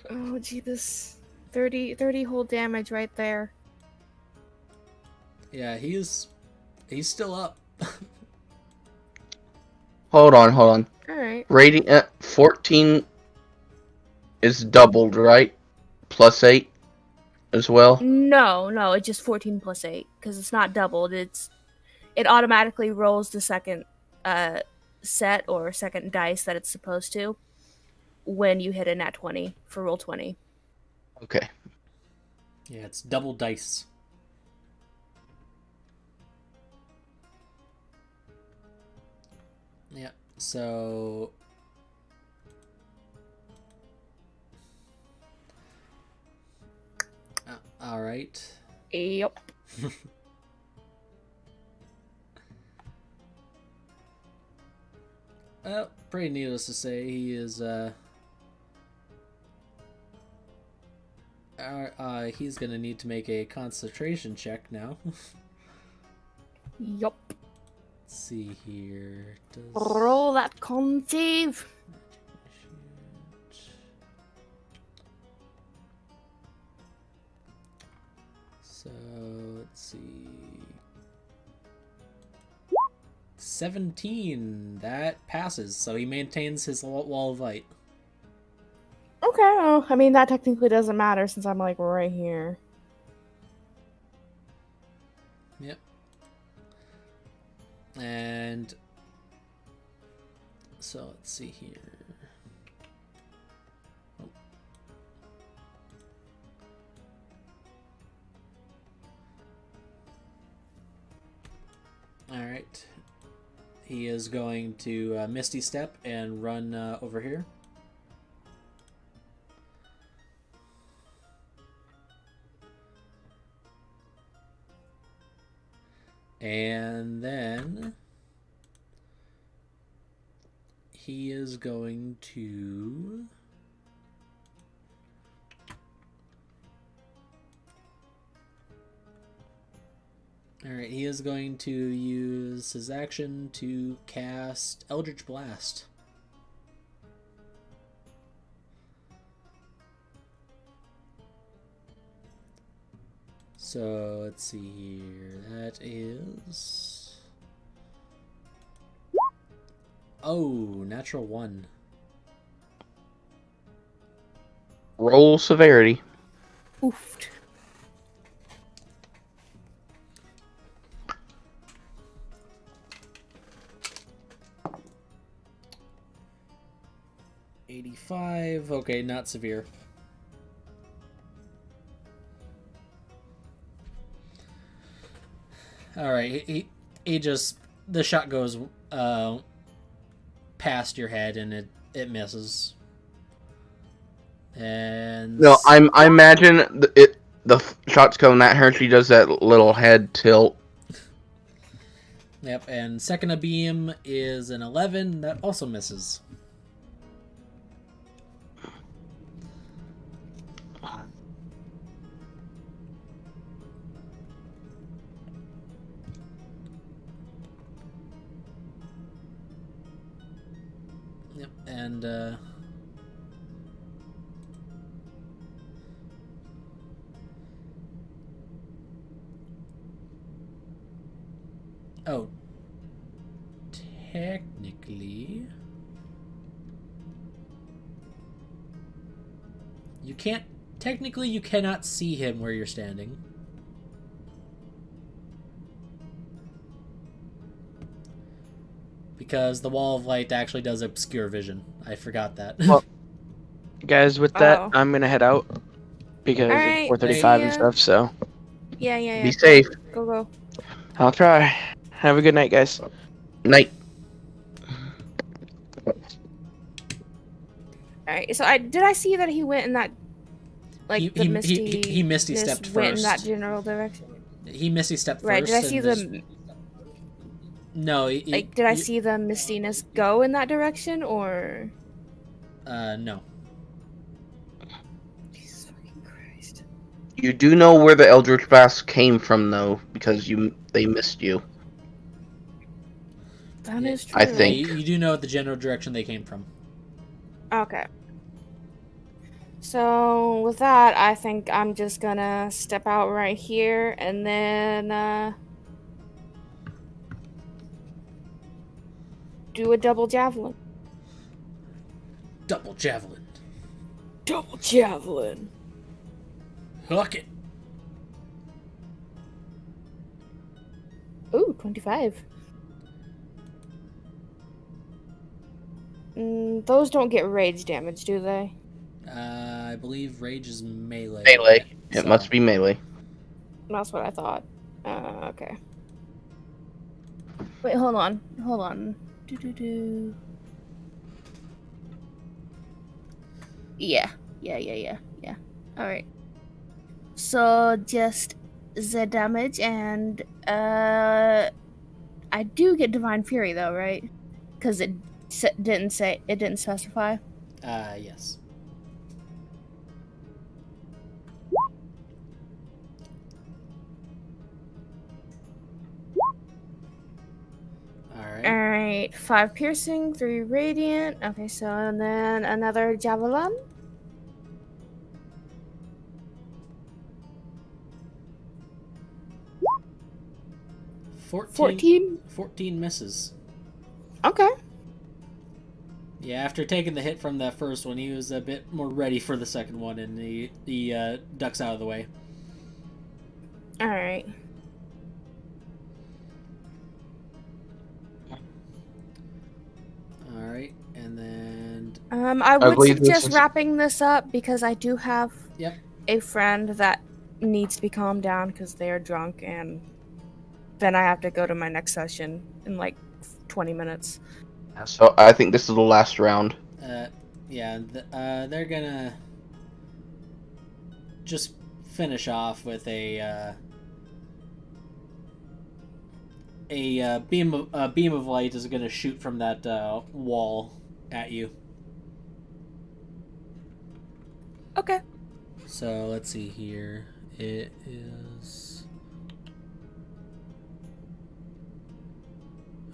Oh, Jeebus. 30 whole damage right there. Yeah, he's still up. Hold on. Alright. Rating at 14 is doubled, right? Plus 8 as well? No, it's just 14 plus 8 because it's not doubled. It automatically rolls the second set or second dice that it's supposed to when you hit a nat 20 for roll 20. Okay. Yeah, it's double dice. Yeah, so all right. Yep. Well, pretty needless to say, he is he's gonna need to make a concentration check now. Yup. Let's see here. Roll that con save. So let's see. 17. That passes. So he maintains his wall of light. Okay, well, I mean, that technically doesn't matter since I'm, like, right here. Yep. And so let's see here. Oh. All right. He is going to Misty Step and run over here. And then he is going to Alright, he is going to use his action to cast Eldritch Blast. So let's see here. That is. Oh, natural 1. Roll severity. Oofed. $85. Okay, not severe. All right, he just the shot goes past your head and it misses. And No, I imagine the shots coming at her. She does that little head tilt. Yep, and second abeam is an 11 that also misses. Yep, and oh, technically you cannot see him where you're standing. Because the wall of light actually does obscure vision. I forgot that. Well, guys, with that, Oh. I'm gonna head out because Alright, it's 4:35 and see ya. stuff. So Yeah. Be safe. Go. I'll try. Have a good night, guys. Night. Alright, so did I see that he went in that, like, the misty... he misty stepped went in that first. general direction? He misty stepped first. Right, did I see and there's- the... No, Like, did I see the mistiness go in that direction, or... No. Jesus fucking Christ. You do know where the Eldritch Blast came from, though, because they missed you. That is true. I think. You do know the general direction they came from. Okay. So, with that, I think I'm just gonna step out right here, and then, do a double javelin. Double javelin. Double javelin! Hook it. Ooh, 25. Those don't get rage damage, do they? I believe rage is melee. Melee. So- It must be melee. That's what I thought. Okay. Wait, hold on. Do. Yeah. Alright. So, just the damage, and, I do get Divine Fury, though, right? Because it didn't specify. Yes. Alright. Alright, 5 piercing, 3 radiant. Okay, so and then another javelin. 14? 14 misses. Okay. Yeah, after taking the hit from that first one, he was a bit more ready for the second one, and he ducks out of the way. Alright. Alright, and then... I would believe this suggest is- wrapping this up because I do have Yep. a friend that needs to be calmed down because they are drunk, and then I have to go to my next session in like 20 minutes. So I think this is the last round. They're gonna just finish off with a beam of light is gonna shoot from that wall at you. Okay. So let's see here. It is.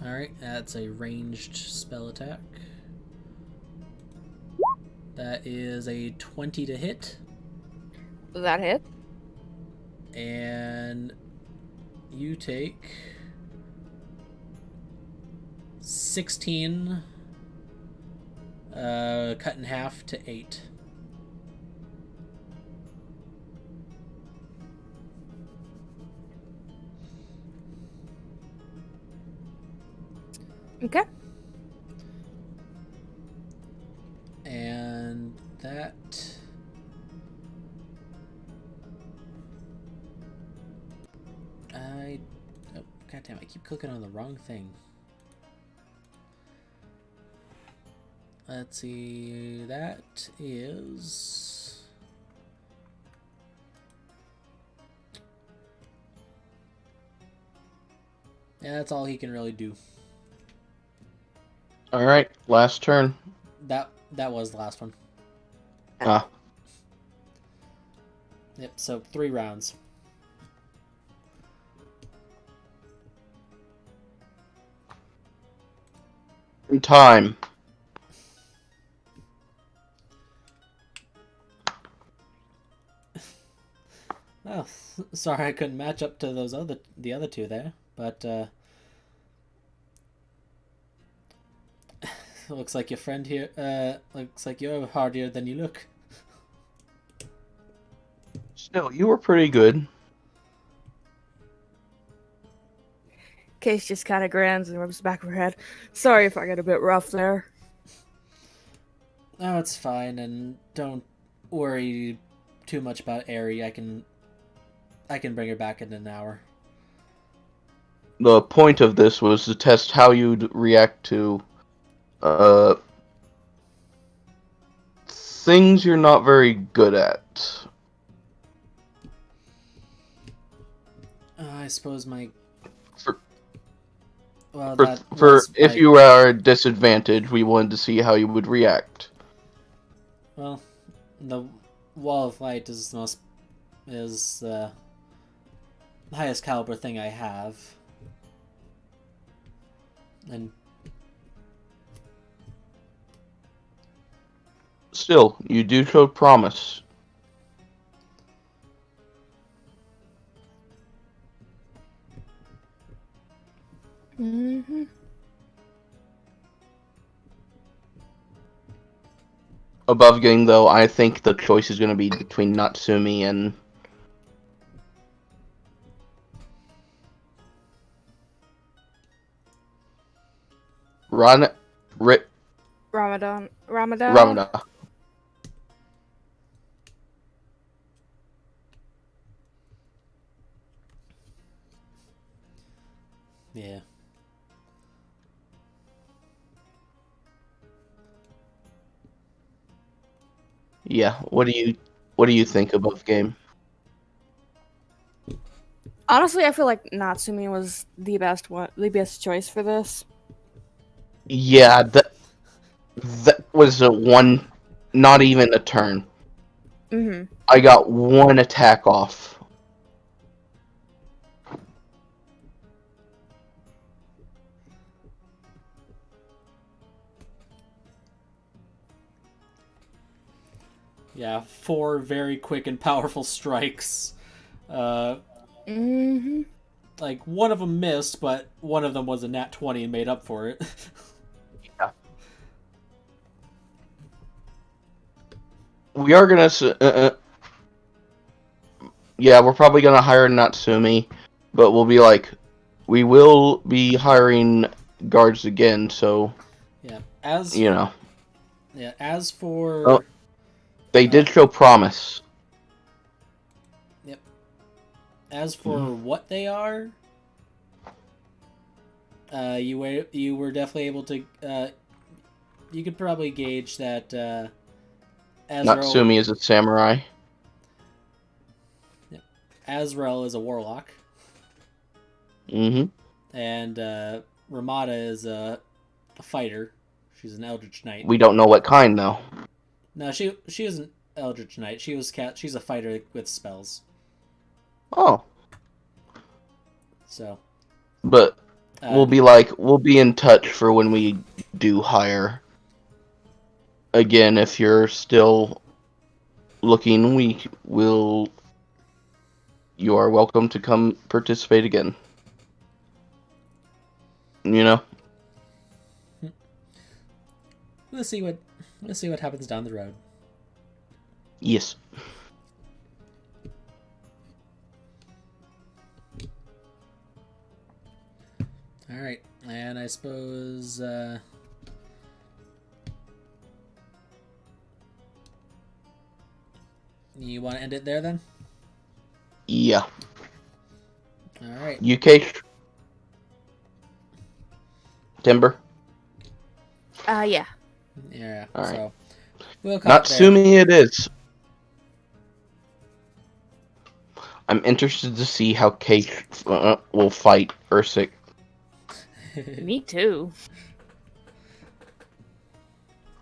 Alright, that's a ranged spell attack. That is a 20 to hit. That hit. And you take 16 cut in half to 8. Okay. And that... Oh, goddamn, I keep clicking on the wrong thing. Let's see, that is... Yeah, that's all he can really do. Alright, last turn. That was the last one. Ah. Yep, so 3 rounds. In time. Oh, sorry I couldn't match up to the other two there, but looks like your friend here, looks like you're hardier than you look. Still, you were pretty good. Case just kind of grins and rubs the back of her head. Sorry if I get a bit rough there. No, it's fine, and don't worry too much about Aerie. I can bring her back in an hour. The point of this was to test how you'd react to things you're not very good at. I suppose my... For if you are at disadvantage, we wanted to see how you would react. Well, the Wall of Light is the highest caliber thing I have. And Still, you do show promise. Mm-hmm. Above getting, though, I think the choice is going to be between Natsumi and... Ramadan. Ramada. yeah. Yeah, what do you think of both game? Honestly, I feel like Natsumi was the best choice for this. Yeah, that was a one, not even a turn. Mm-hmm. I got one attack off. Yeah, 4 very quick and powerful strikes. Mm-hmm. Like, one of them missed, but one of them was a nat 20 and made up for it. Yeah. We are gonna... yeah, we're probably gonna hire Natsumi, but we'll be like... We will be hiring guards again, so... Yeah, Yeah, as for... Oh, they did show promise. Yep. As for what they are... you were definitely able to... you could probably gauge that... Natsumi is a samurai. Yep. Azrael is a warlock. Mm-hmm. And Ramada is a fighter. She's an Eldritch Knight. We don't know what kind, though. No, she isn't Eldritch Knight. She's a fighter with spells. Oh. So. But we'll be in touch for when we do hire. Again, if you're still looking, you are welcome to come participate again. You know? We'll see what happens down the road. Yes. All right. And I suppose you want to end it there then? Yeah. All right. UK Timber. Yeah. Yeah. All right. So we'll call it there. Natsumi it is. I'm interested to see how Kate will fight Ursik. Me too.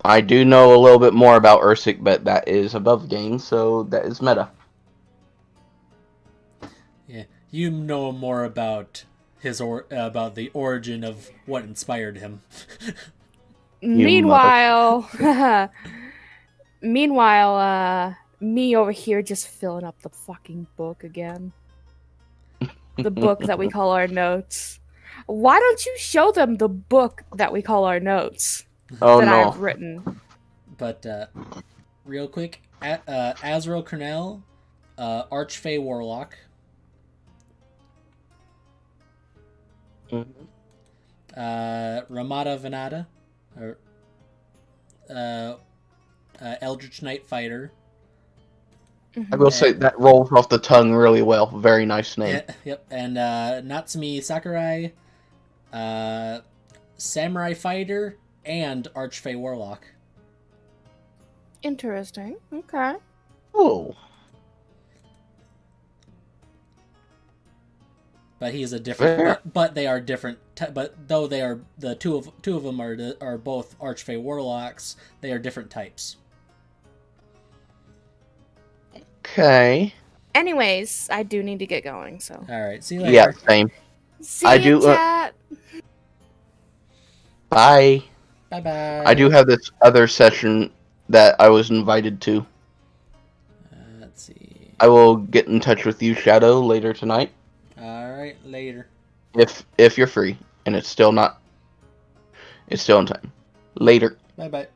I do know a little bit more about Ursik, but that is above game, so that is meta. Yeah, you know more about about the origin of what inspired him. Meanwhile, me over here just filling up the fucking book again. The book that we call our notes. Why don't you show them the book that we call our notes Oh that no. I've written? But real quick, Azrael Cornell, Archfey Warlock, Ramada Venata, or Eldritch Knight Fighter. I will say that rolls off the tongue really well. Very nice name. Yep, and Natsumi Sakurai, Samurai Fighter, and Archfey Warlock. Interesting. Okay. Oh. But he is a different. Fair. But they are different. But though they are the two of them are both Archfey Warlocks, they are different types. Okay. Anyways, I do need to get going, so. All right. See you later. Yeah, same. See I ya, do, chat. Bye. Bye bye. I do have this other session that I was invited to. Let's see. I will get in touch with you, Shadow, later tonight. All right. Later. If you're free, and it's still in time. Later. Bye bye.